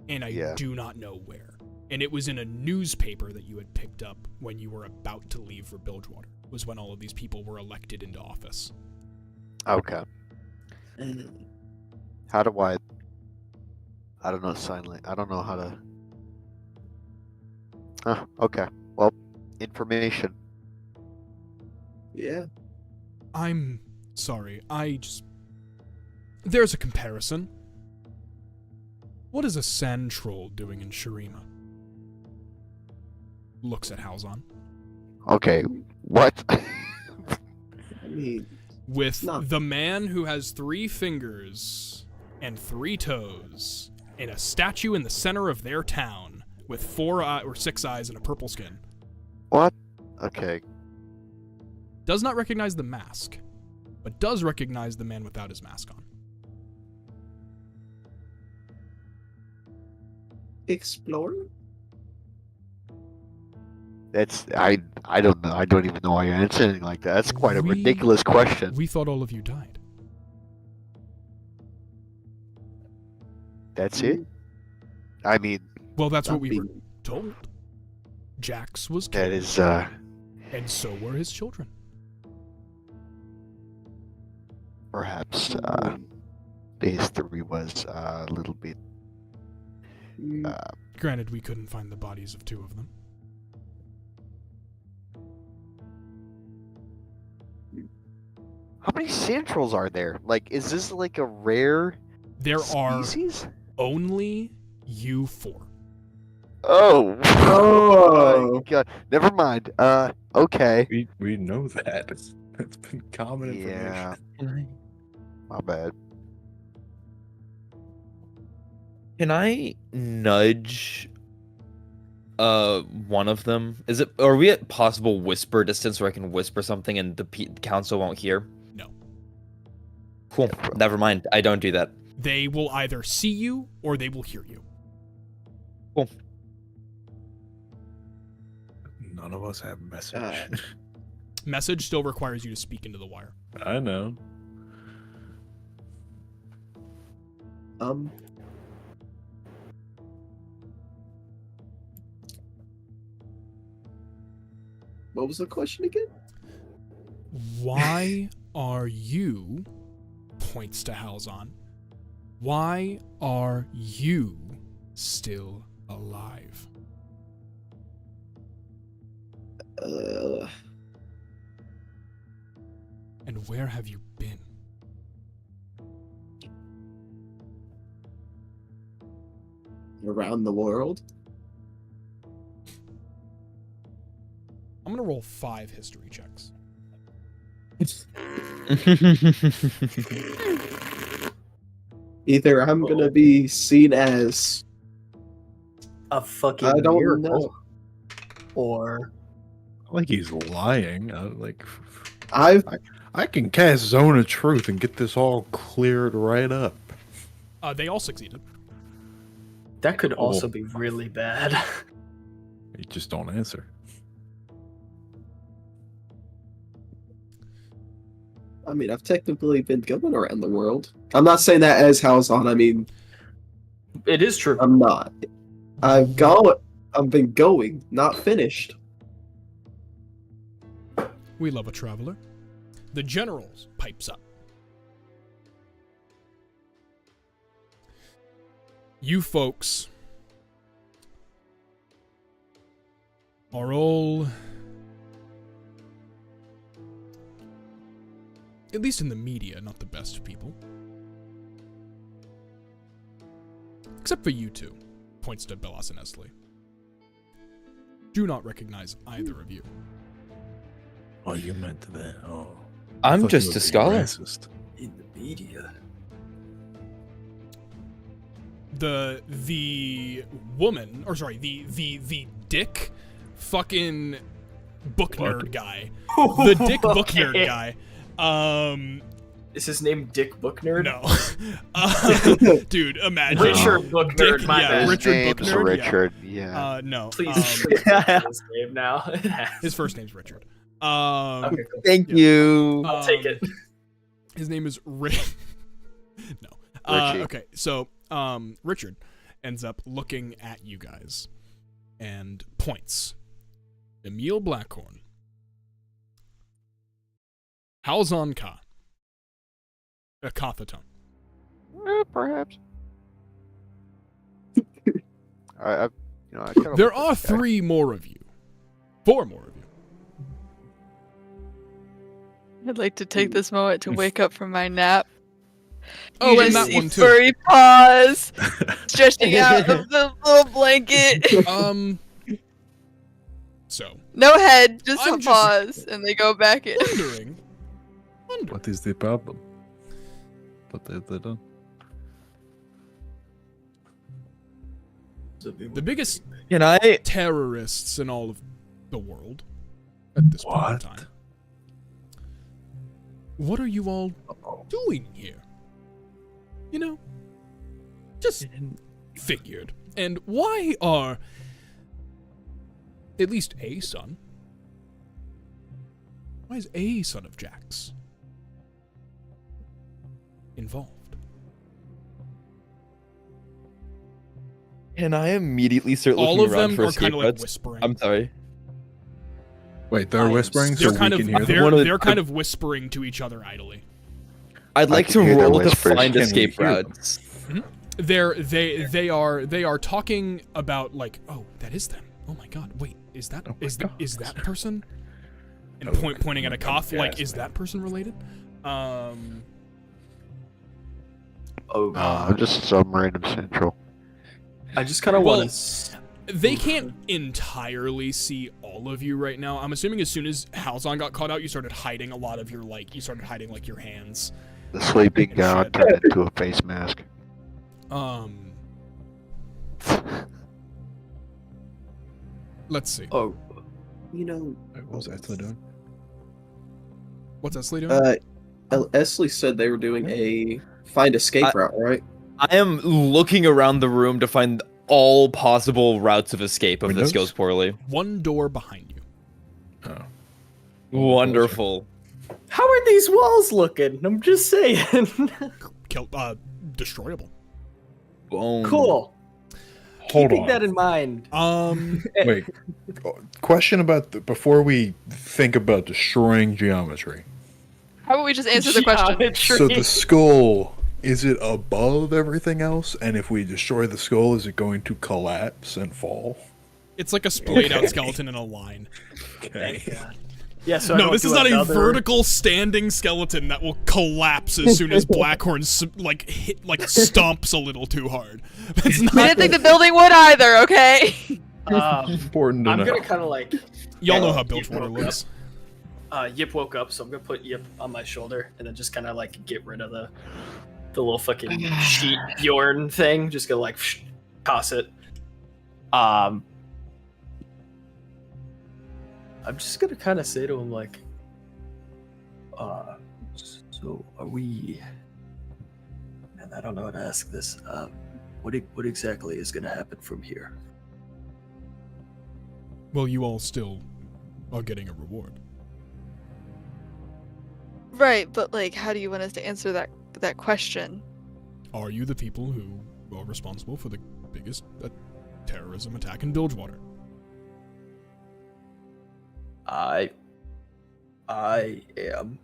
and I do not know where. And it was in a newspaper that you had picked up when you were about to leave for Bilgewater, was when all of these people were elected into office. Okay. How do I don't know sign language. I don't know how to. Okay. Well, information. Yeah. I'm sorry, there's a comparison. What is a sand troll doing in Shurima? Looks at Halzon. Okay. What? I mean, With not- the man who has 3 fingers and 3 toes in a statue in the center of their town with 4 or 6 eyes and a purple skin. What? Okay. Does not recognize the mask, but does recognize the man without his mask on. Explorer? That's I don't know. I don't even know why you're answering like that. That's quite a We- ridiculous question. We thought all of you died. That's it? I mean, Well, that's what Not we were being- told. Jax was that killed, is and so were his children. perhaps phase 3 was a little bit Granted, we couldn't find the bodies of 2 of them. How many centrals are there? Like, is this like a rare There are species? only you 4. Oh. Oh. my God. Never mind. Okay. We know that. That's been common Yeah. information. My bad. Can I nudge one of them? Are we at possible whisper distance where I can whisper something and the council won't hear? No. Cool. Yeah, bro. Never mind. I don't do that. They will either see you or they will hear you. Cool. None of us have message. Message still requires you to speak into the wire. I know. What was the question again? Why are you, points to Halzon, why are you still alive? And where have you been? Around the world? I'm gonna roll 5 history checks. Either I'm gonna be seen as A fucking I don't miracle. know. Or Like he's lying. I can cast Zone of Truth and get this all cleared right up. They all succeeded. that could Cool. also be really bad. You just don't answer. I mean, I've technically been going around the world. I'm not saying that as Halzon. I mean, It is true. I'm not. I've been going, not finished. We love a traveler. The general pipes up. You folks are all, at least in the media, not the best of people. Except for you 2, points to Belas and Esley. Do not recognize either of you. Oh, you meant that. Oh. I'm I thought just you a were scholar. racist. In the media. The woman, or sorry, the dick fucking book nerd guy. The Dick Book Nerd Okay. guy. Is his name Dick Book Nerd? No. Dude, imagine. Richard Book Nerd, Dick, my yeah, bad. Richard Book Name's Nerd. Richard. Yeah. No. Please um, his name now. his first name's Richard. Okay, cool. Thank Yeah. you. I'll take it. His name is Rick. No. Richie. Okay, so Richard ends up looking at you guys and points. Emil Blackhorn. Halzon Ka. A Kathaton. Perhaps. I kinda There like are this guy. 3 more of you. 4 more of you. I'd like to take this moment to wake up from my nap. Oh, You and just that see one too. furry paws stretching out of the little blanket. So, No head, just I'm some just paws, and they go back in. wondering. What is the problem? What have they done? The biggest Can I? terrorists in all of the world at this point in What? time. What are you all doing here? You know, just figured. And why are at least a son? Why is a son of Jack's involved? Can I immediately start looking All of around them for are escape kind of like routes? whispering. I'm sorry. Wait, they're whispering so They're we kind can hear of them? One of the- they're kind of whispering to each other idly. I'd like can to hear their roll to whispers. find Can we escape hear them? routes. They are talking about like, oh, that is them. Oh my god, wait, is that Oh my God. is that person? And Oh, pointing at a Koth, like, yes, is that person related? Oh, Just some random central. I just kind of Well, want to. They can't entirely see all of you right now. I'm assuming as soon as Halzon got caught out, you started hiding a lot of your you started hiding like your hands. The sleeping And god shit. turned into a face mask. Let's see. Oh, you know, What was Esley doing? What's Esley doing? Esley said they were doing a find escape route, right? I am looking around the room to find all possible routes of escape if this Windows? goes poorly. One door behind you. Oh. Wonderful. How are these walls looking? I'm just saying. Destroyable. Boom. Cool. Hold Keeping on. that in mind. Wait. Question about before we think about destroying geometry. How about we just answer the question? Geometry. So the skull, is it above everything else? And if we destroy the skull, is it going to collapse and fall? It's like a splayed out skeleton in a line. Okay. Yeah, so I No, don't this do is not a another- vertical standing skeleton that will collapse as soon as Blackhorn stomps a little too hard. That's We not. didn't think the building would either, okay? Important to I'm know. gonna kind of like. Y'all know how Yip Bilgewater woke looks. up. Yip woke up, so I'm gonna put Yip on my shoulder and then just kind of like get rid of the little fucking sheet Bjorn thing. Just gonna like toss it. I'm just gonna kind of say to him like, so are we? And I don't know how to ask this. What exactly is gonna happen from here? Well, you all still are getting a reward. Right, but like, how do you want us to answer that question? Are you the people who are responsible for the biggest terrorism attack in Bilgewater? I am.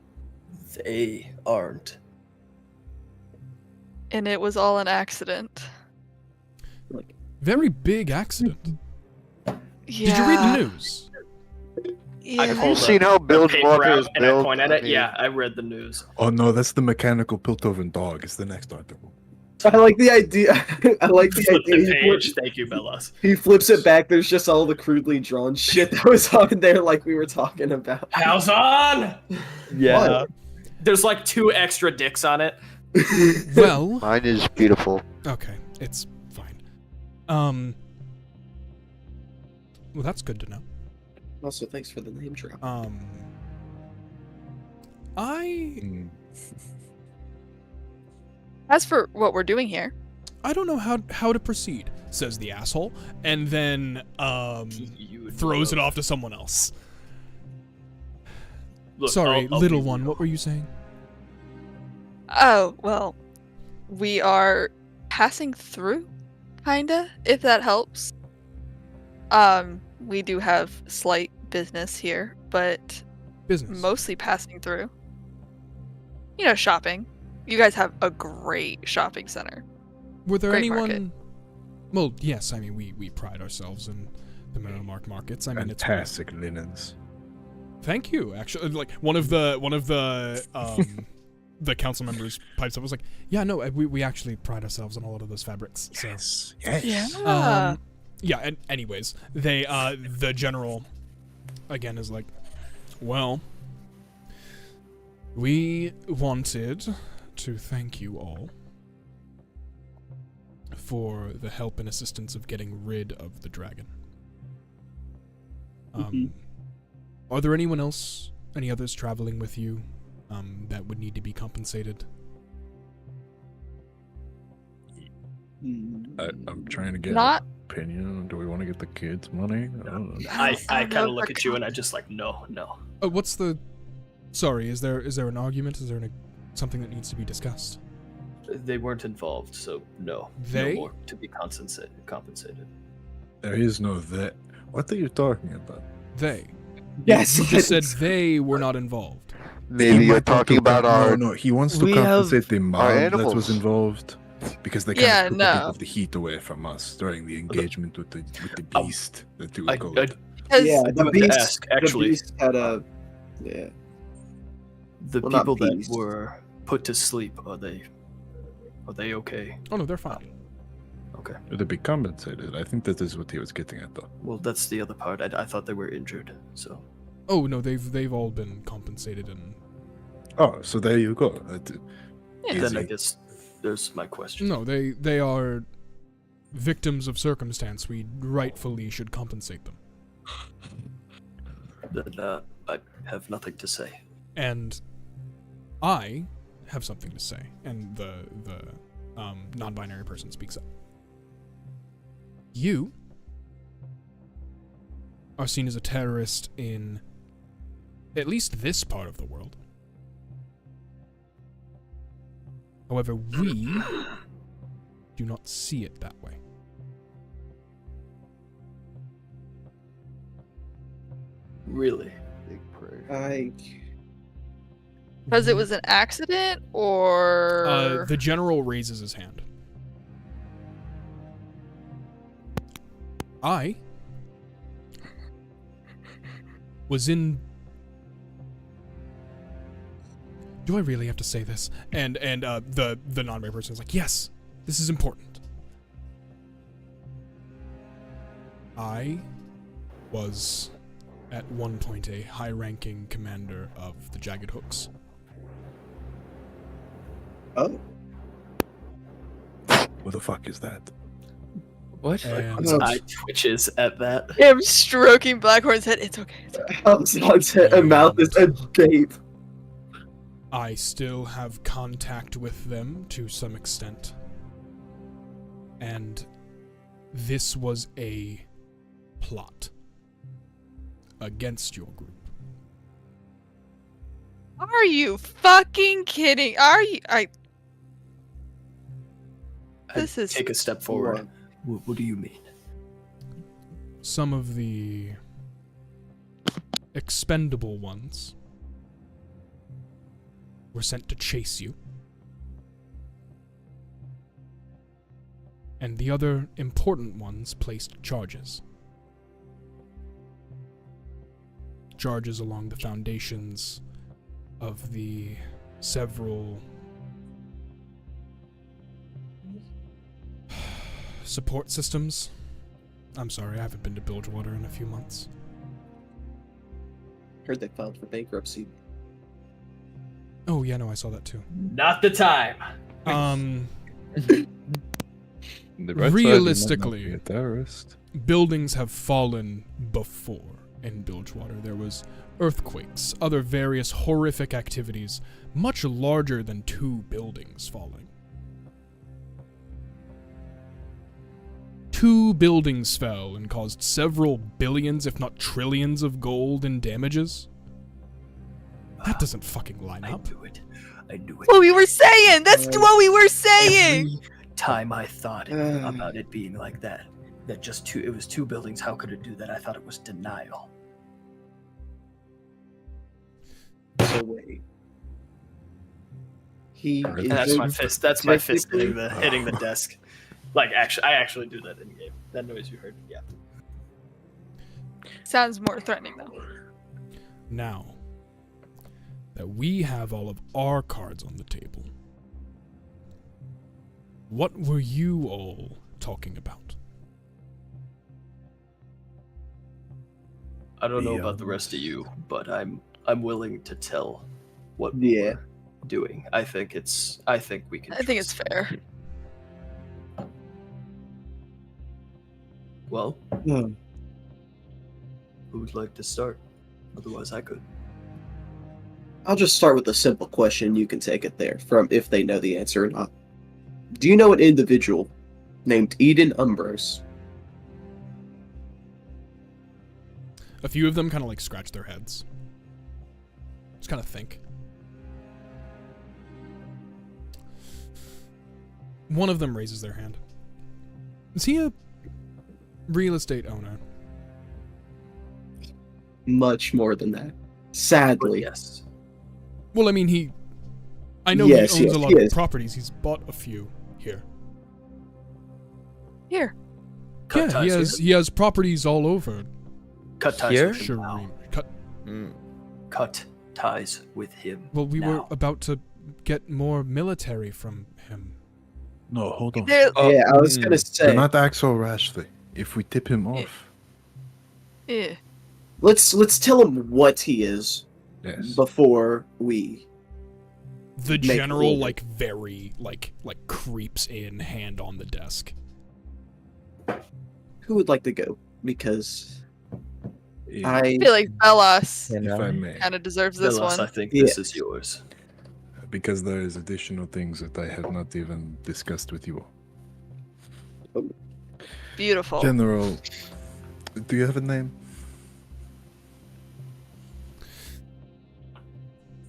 They aren't. And it was all an accident. Very big accident. Yeah. Did you read the news? Yeah. I Have you hold seen up how the Bilgewater paper is out and I built? point at I it. mean, Yeah, I read the news. Oh no, that's the mechanical Piltover dog. It's the next article. I like the idea. I like the Flip idea. the page. Thank you, Bellas. He flips it back. There's just all the crudely drawn shit that was on there, like we were talking about. House on! Yeah. There's like 2 extra dicks on it. Well, Mine is beautiful. okay, it's fine. Well, that's good to know. Also, thanks for the name drop. As for what we're doing here, I don't know how to proceed, says the asshole, and then throws it off to someone else. Look, Sorry, I'll little be one, real. what were you saying? oh, well, we are passing through, kinda, if that helps. We do have slight business here, but Business. mostly passing through. You know, shopping. You guys have a great shopping center. Were there Great anyone... market. Well, yes, I mean, we pride ourselves in the Marrowmark markets. I mean, Fantastic linens. Thank you. Actually, like one of the the council members pipes up was like, "Yeah, no, we actually pride ourselves on a lot of those fabrics." So, Yes. yeah. And anyways, they the general again is like, "Well, we wanted to thank you all for the help and assistance of getting rid of the dragon. Are there any others traveling with you, that would need to be compensated?" I'm trying to get Not- an opinion. Do we want to get the kids money? I don't know. I don't kind know of if look they're at you and I just like, no. What's the... Sorry, is there an argument? Is there something that needs to be discussed? They weren't involved, so no. They? No more to be compensated. There is no that. What are you talking about? They. Yes, You just said they were not involved. Maybe He you're might talk talking about our. No, he wants to we have compensate the our mob that animals. was involved because they Yeah, kind of no. took the heat away from us during the engagement with the beast that you I called. Because Yeah, I the do have to beast. ask, actually. The beast had a. Yeah. The Well, not people that beast. were put to sleep, are they okay? Oh no, they're fine. Okay. To be compensated. I think that is what he was getting at, though. Well, that's the other part. I thought they were injured, so. Oh no, they've all been compensated and... Oh, so there you go. Yeah. Then I Easy. guess there's my question. No, they are victims of circumstance. We rightfully should compensate them. Then I have nothing to say. And I have something to say. And the non-binary person speaks up. You are seen as a terrorist in at least this part of the world. However, we do not see it that way. Really? Big prayer. because it was an accident, or The general raises his hand. I was in... Do I really have to say this? And the non-binary person is like, yes, this is important. I was at one point a high-ranking commander of the Jagged Hooks. Oh. What the fuck is that? What? And I twitches at that. him stroking Blackhorn's head. It's okay. It's okay. Her mouth is agape. I still have contact with them to some extent. And this was a plot against your group. Are you fucking kidding? Are you? This is Take a step forward. What do you mean? Some of the expendable ones were sent to chase you. And the other important ones placed charges. Charges along the foundations of the several support systems. I'm sorry, I haven't been to Bilgewater in a few months. Heard they filed for bankruptcy. Oh yeah, no, I saw that too. Not the time. The red side Realistically- might not be a terrorist. Buildings have fallen before, in Bilgewater. There was earthquakes, other various horrific activities, much larger than 2 buildings falling. 2 buildings fell and caused several billions, if not trillions, of gold in damages. That doesn't fucking line I up. knew it. I knew it. What we were saying! That's what we were saying! Every time I thought about it being like that just it was 2 buildings, how could it do that? I thought it was denial. So wait. He And And that's my fist. That's my fist hitting technically- the desk. Like I actually do that in game. That noise you heard. Yeah. Sounds more threatening, though. Now that we have all of our cards on the table, what were you all talking about? I don't know about the rest of you, but I'm willing to tell what Yeah. we're doing. I think we can. I think it's trust fair. you. Well, Hmm. who would like to start? Otherwise, I could. I'll just start with a simple question. You can take it there from if they know the answer or not. Do you know an individual named Eden Umbros? A few of them kind of like scratch their heads. Just kind of think. One of them raises their hand. Is he a real estate owner? Much more than that. But Sadly. yes. Well, I mean, I know Yes, he owns yes, a lot he of is. properties. He's bought a few here. Here. Cut Yeah, ties he has properties all over Cut ties Here? with him now. Shireen. Cut ties with him. Well, we were now. about to get more military from him. No, hold on. There, Yeah, I was gonna Do say. not act so rashly. If we tip him off, yeah. Let's tell him what he is yes. before we. The Make general, order. like, very, like creeps in, hand on the desk. Who would like to go? Because If, I feel like Bellas if I may, kind of deserves this Velas, I one. think Yeah. this is yours. because there is additional things that I have not even discussed with you. Beautiful. General, do you have a name?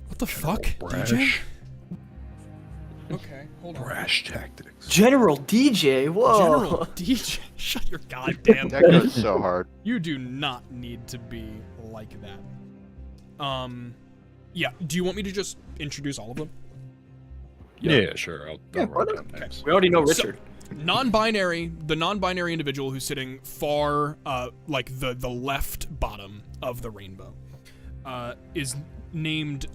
What the fuck, DJ? Brash. Okay, hold on. Brash tactics. General DJ. Whoa. General DJ, shut your goddamn That goes so hard. You do not need to be like that. Yeah, do you want me to just introduce all of them? Yeah, sure. I'll Yeah, why write not? down names. We already know So- Richard. The non-binary individual who's sitting far, like the left bottom of the rainbow, is named,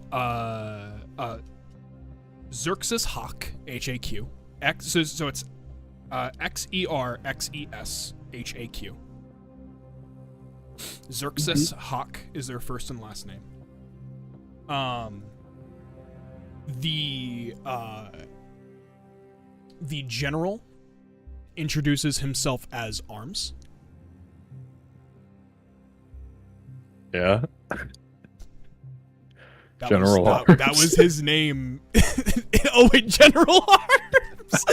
Xerxes Hawk, H-A-Q. So it's, Xerxeshaq. Xerxes Hawk is their first and last name. The general introduces himself as Arms. Yeah. That General was, Arms. that was his name. Oh wait, General Arms.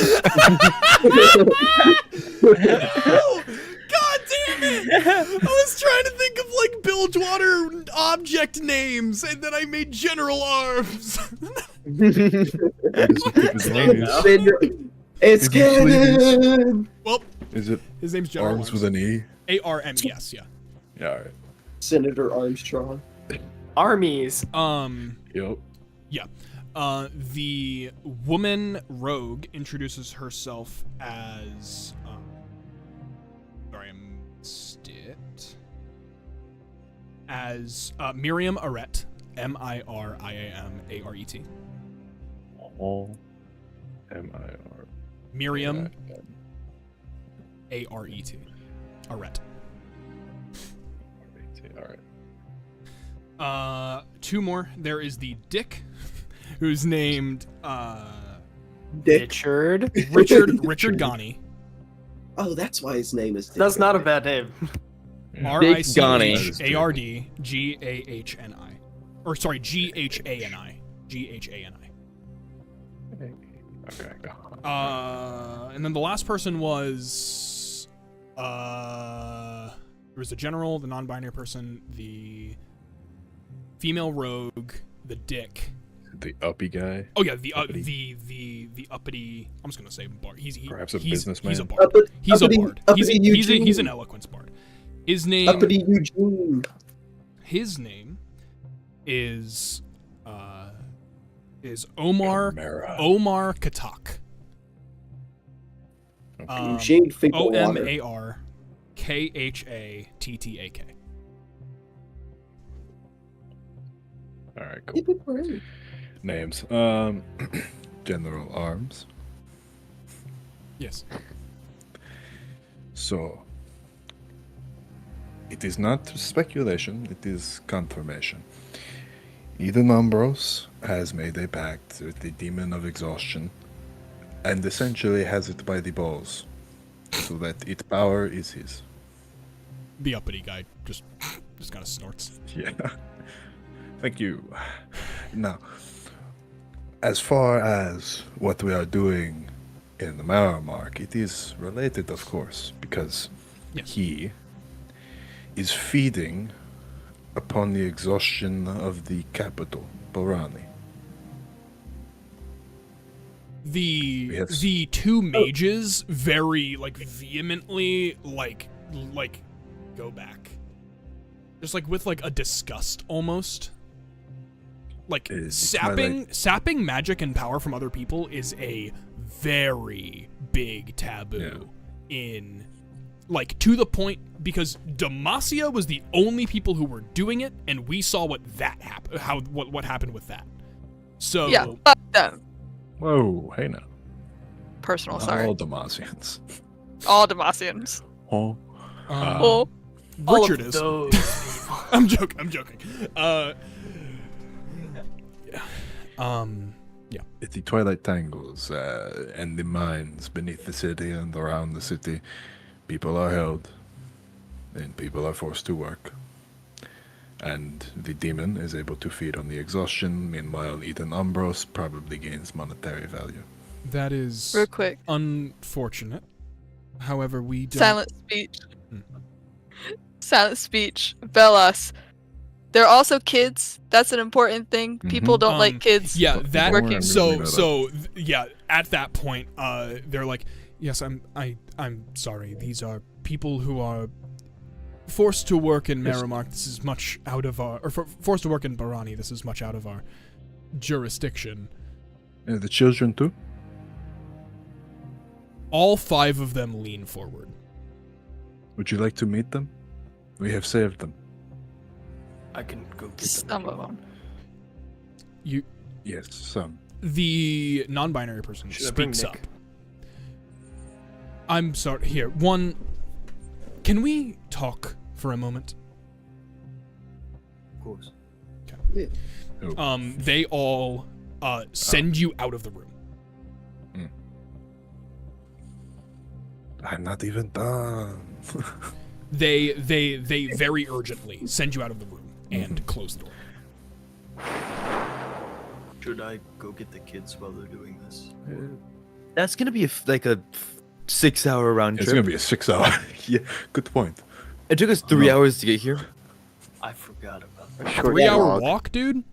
No! God damn it! I was trying to think of like Bilgewater object names, and then I made General Arms. It's If you please. canon. Well, Is it his name's General Arms Arms. with an E? A-R-M-E-S, yeah. Yeah, alright. Senator Armstrong. Armies. Yep. The woman rogue introduces herself as, sorry, I missed it. As Miriam Aret, M-I-R-I-A-M-A-R-E-T. All M-I-R. Miriam A-R-E-T. Aret. Alright. Two more. There is the Dick, who's named Dick. Richard. Richard Ghani. Oh, that's why his name is Dick. That's not a bad name. RICHARDGAHNI. Or sorry, GHANI. GHANI. Okay, go. And then the last person was there was the general, the non-binary person, the female rogue, the dick. The uppy guy. Oh yeah, the Uppity. the uppity. I'm just gonna say bard. Perhaps a he's businessman. He's a bard. He's a bard. Uppity He's Eugene. an eloquence bard. His name. Uppity Eugene. His name is Omar Katak. Eugene Fickle. OMARKHATTAK. All right, cool. Names. General Arms. Yes. So, it is not speculation, it is confirmation. Eden Ambrose has made a pact with the demon of exhaustion and essentially has it by the balls so that its power is his. The uppity guy just kind of snorts. Yeah. Thank you. Now, as far as what we are doing in the Marrowmark, it is related, of course, because Yes. he is feeding upon the exhaustion of the capital, Borani. Yes. The two mages very vehemently go back. Just with a disgust almost. It's Sapping magic and power from other people is a very big taboo in to the point because Demacia was the only people who were doing it, and we saw what happened with that. So Yeah, fuck them. Whoa, hey now. Personal, Not sorry. all Demacians. All Demacians. Oh. Oh. Richard All of is. those. I'm joking. At the twilight tangles and the mines beneath the city and around the city, people are held and people are forced to work. And the demon is able to feed on the exhaustion, meanwhile Eden Ambrose probably gains monetary value. That is Real quick. unfortunate. However, we don't. Silent speech. Silent speech. Velas. They're also kids. That's an important thing. People don't like kids. Yeah, that. working. At that point, they're like, yes, I'm sorry. These are people who are forced to work in Marrowmark. This is much out of our, forced to work in Barani. This is much out of our jurisdiction. The children too? All 5 of them lean forward. Would you like to meet them? We have saved them. I can go get them. Some of them. Yes, some. The non-binary person Should I bring speaks up. Nick? I'm sorry. Here, can we talk for a moment? Of course. They all send you out of the room. I'm not even done. They very urgently send you out of the room and close the door. Should I go get the kids while they're doing this? That's gonna be a 6-hour round trip. It's gonna be a 6-hour. Yeah, good point. It took us 3 hours to get here. I forgot about A that. short 3-hour walk. walk, dude?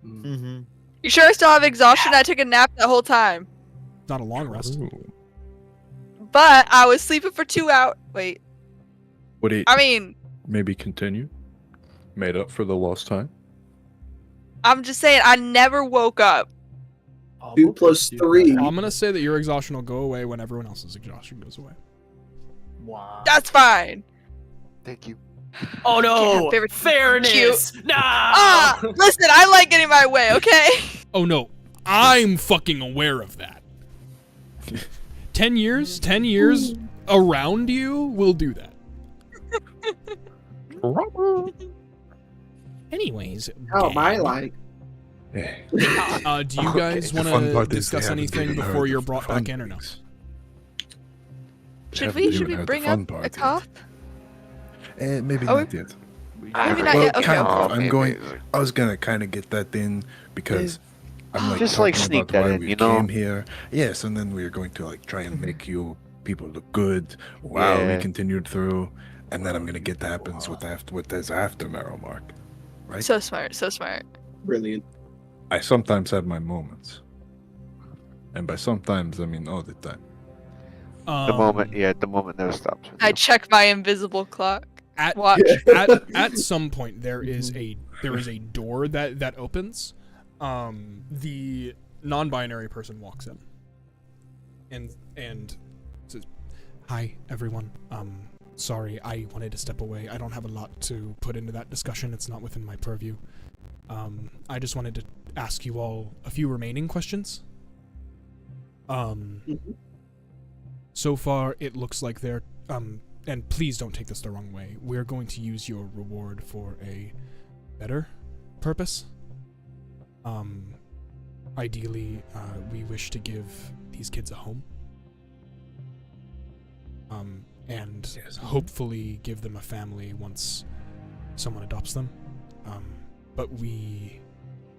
Mm-hmm. You sure I still have exhaustion? I took a nap that whole time. Not a long rest. Ooh. But I was sleeping for 2 hours. Wait. Would it I mean, maybe continue? Made up for the lost time? I'm just saying, I never woke up. 2 plus 3. I'm gonna say that your exhaustion will go away when everyone else's exhaustion goes away. Wow. That's fine. Thank you. Oh no! Favorite- Fairness! No! Listen, I like getting my way, okay? Oh no, I'm fucking aware of that. 10 years around you will do that. Anyways, How am gang, I like? Yeah. do you guys The fun want to part is they discuss haven't anything even before heard you're the brought fun back in or no? things. Should Haven't we even heard the bring fun up part a yet. cop? Maybe Oh, not yet. Maybe not Well, yet. Okay. kind of. Oh, I'm maybe. going. I was gonna kind of get that in because I'm like Just, like, talking sneak about that why in, we you know? came here. Yes, and then we're going to like try and make you people look good while we Yeah. continued through, and then I'm gonna get what happens with there's after Marrowmark, right? So smart. So smart. Brilliant. I sometimes have my moments, and by sometimes I mean all the time. The moment never stops. with I you. check my invisible clock. At Watch. at some point there is a door that opens. The non-binary person walks in and says, "Hi everyone. Sorry, I wanted to step away. I don't have a lot to put into that discussion. It's not within my purview. I just wanted to ask you all a few remaining questions. So far it looks like they're and please don't take this the wrong way. We're going to use your reward for a better purpose. Ideally, we wish to give these kids a home. And Yes. hopefully give them a family once someone adopts them. But we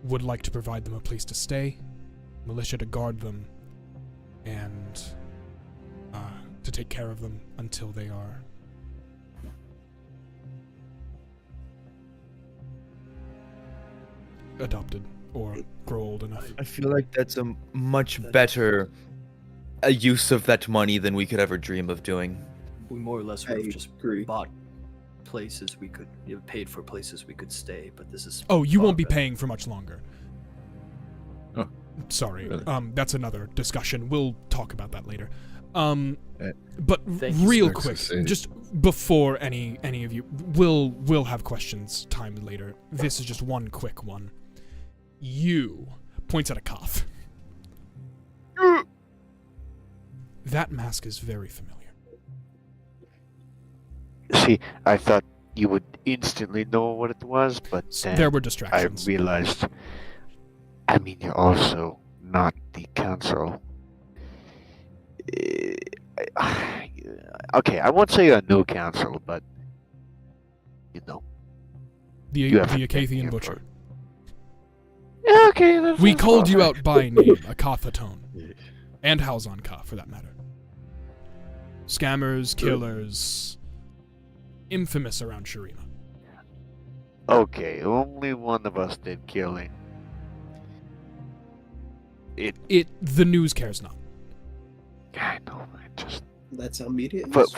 would like to provide them a place to stay, militia to guard them, and to take care of them until they are adopted or grow old enough. I feel like that's a much better a use of that money than we could ever dream of doing. We more or less I would have just agree. bought places we could, paid for places we could stay, but this is. Oh, you far won't be better. paying for much longer. Oh. Sorry. Really? That's another discussion. We'll talk about that later. But Thank you, real Sir. quick, Say- just before any of you, we'll have questions timed later. This is just one quick one. You points at a cough. That mask is very familiar. See, I thought you would instantly know what it was, but then There were I distractions. realized. I mean, you're also not the council. Okay, I won't say you're a new council, but you know. The You haven't been Acathian here Butcher. for- Yeah, okay. We that's called you fine. out by name, a Kathatone. And Halzon-Ka, for that matter. Scammers, killers, infamous around Shurima. Okay, only one of us did killing. The news cares not. I know. I just That's how media is.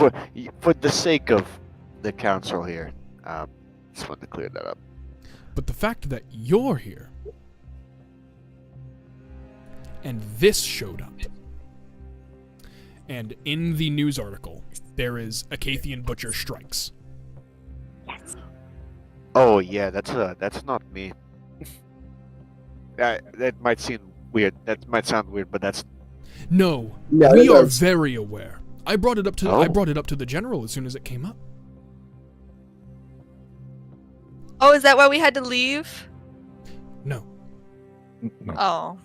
for the sake of the council here, just wanted to clear that up. But the fact that you're here, and this showed up, and in the news article, there is Acathian Butcher strikes. Oh yeah, that's not me. That might seem weird. That might sound weird, but that's No, No, we are that's- very aware. I brought it up to Oh. the general as soon as it came up. Oh, is that why we had to leave? No, No. Oh.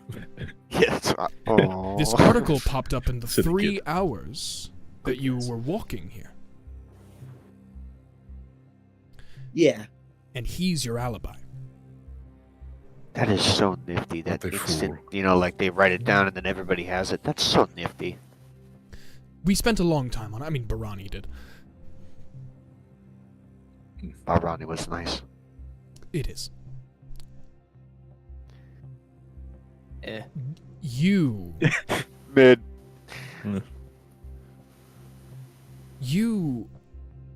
yes. Oh. this article popped up in the Silly 3 kid. hours that you were walking here, Yeah. and he's your alibi. That is so nifty. That What a instant, fool. like they write it down and then everybody has it. That's so nifty. We spent a long time on it. I mean, Barani did. Barani was nice. It is. Eh. You Mid. You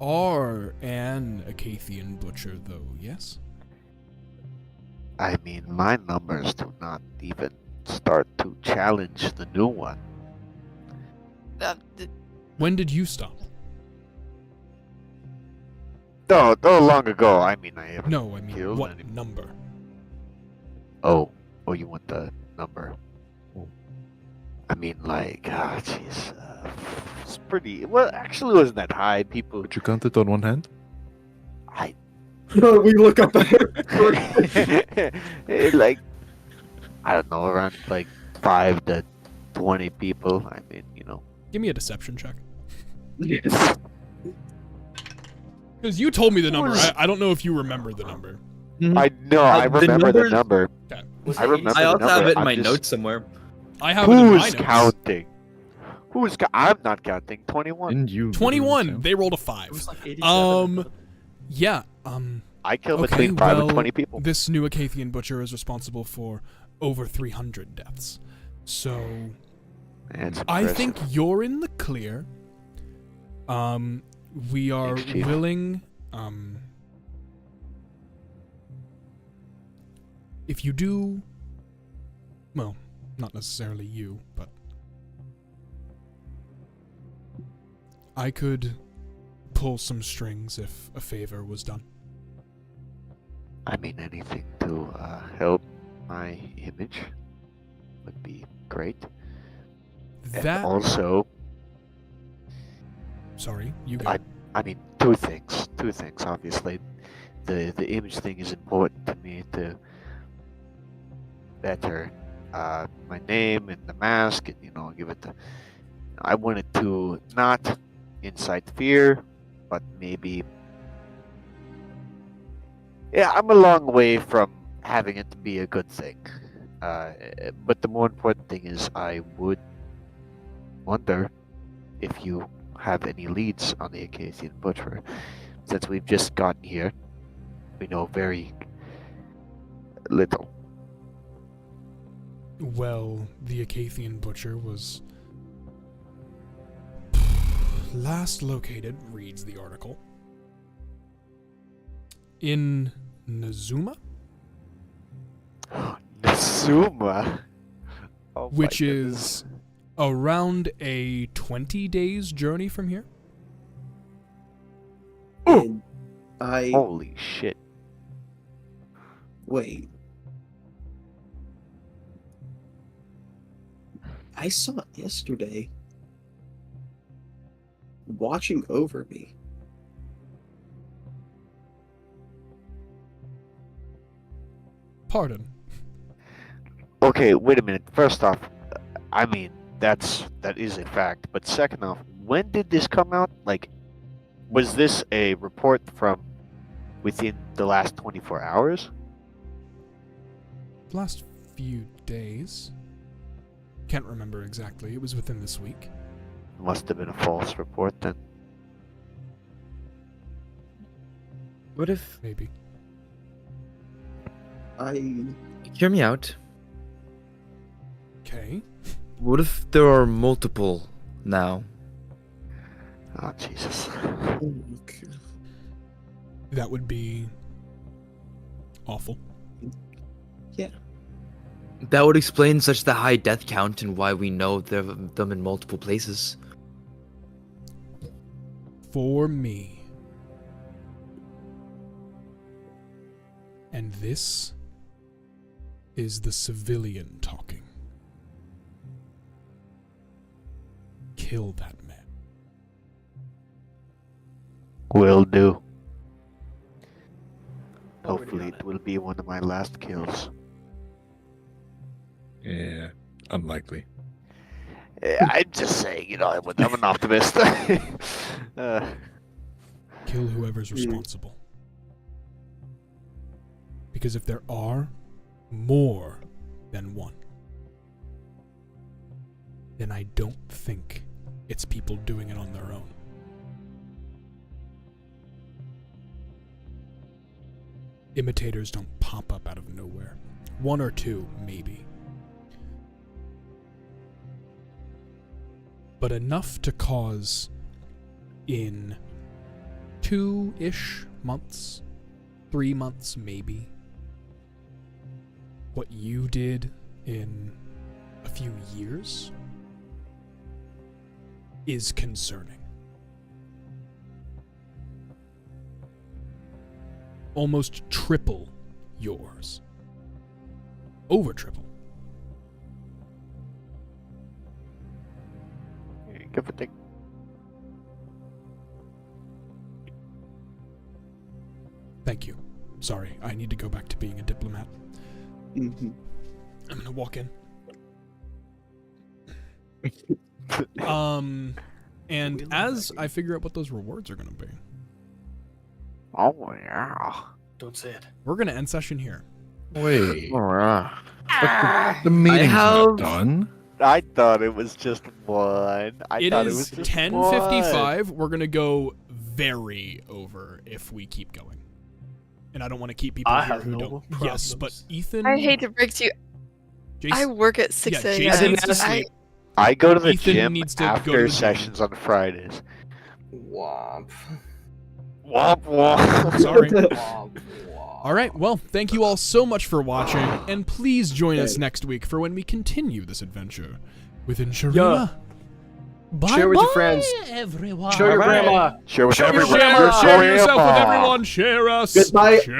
are an Acathian Butcher, though, yes? I mean, my numbers do not even start to challenge the new one. When did you stop? No, long ago. I mean, I have. No, I mean, Killed what any- number? Oh, you want the number? I mean, like, jeez, it's pretty. Well, actually, it wasn't that high. People, Would you count it on one hand? I We look up at it. like, I don't know, around like 5 to 20 people. I mean, Give me a deception check. Yes. Because you told me the number. I don't know if you remember the number. I know. I the remember the numbers- number. Was I it remember. I also the number. have it in I'm my just- notes somewhere. I have it in my Who's notes. counting? I'm not counting. 21. Didn't you? 21. They rolled a 5. It was like 87. Yeah. I kill Okay, between 5 well, and 20 people. This new Acathian butcher is responsible for over 300 deaths. So That's I impressive. think you're in the clear. We are Thanks, Chief. willing. If you do, well, not necessarily you, but I could pull some strings if a favor was done. I mean, anything to help my image would be great. And That. also, Sorry, you go. I mean, two things. Obviously, the image thing is important to me to better my name and the mask, and give it. I wanted to not incite fear, but maybe. Yeah, I'm a long way from having it to be a good thing. But the more important thing is, I would wonder if you have any leads on the Acathian Butcher. Since we've just gotten here, we know very little. Well, the Acathian butcher was last located, reads the article, in Nazuma, Nazuma? Oh my which goodness. is around a 20 days journey from here. And I Holy shit. wait. I saw it yesterday, watching over me. Pardon. Okay, wait a minute. First off, I mean, that is a fact. But second off, when did this come out? Like, was this a report from within the last 24 hours? Last few days. Can't remember exactly. It was within this week. Must have been a false report then. What if? Maybe. Hear me out. Okay. What if there are multiple now? Oh, Jesus. That would be awful. That would explain such the high death count and why we know them in multiple places. For me. And this is the civilian talking. Kill that man. Will do. Already Hopefully on it will be one of my last kills. Yeah, unlikely. I'm just saying, I'm an optimist. Kill whoever's responsible. Because if there are more than one, then I don't think it's people doing it on their own. Imitators don't pop up out of nowhere. One or two, maybe. But enough to cause, in 2-ish months, 3 months maybe, what you did in a few years is concerning. Almost triple yours. Over triple. Give a take. Thank you. Sorry, I need to go back to being a diplomat. Mhm. I'm gonna walk in. And as I figure out what those rewards are gonna be, Oh yeah. Don't say it. We're gonna end session here. Wait. Alright. The meeting's have- not done. I thought it was just one. It thought is it was just 10:55. We're gonna go very over if we keep going. And I don't want to keep people I here have who no don't. Yes, but problems. Ethan. I hate to break to you. Jason, I work at 6 yeah, a.m. Jason needs to I- sleep. I go to the Ethan gym needs to go to after the gym. sessions on Fridays. Womp. Womp womp. Sorry. Womp, womp. All right. Well, thank you all so much for watching, and please join us next week for when we continue this adventure within Sharina. Yeah. Bye. Share with your friends. everyone. Show your grandma. Share with Share, everyone. share, Your share yourself with grandma. everyone. Share us. Goodbye. Share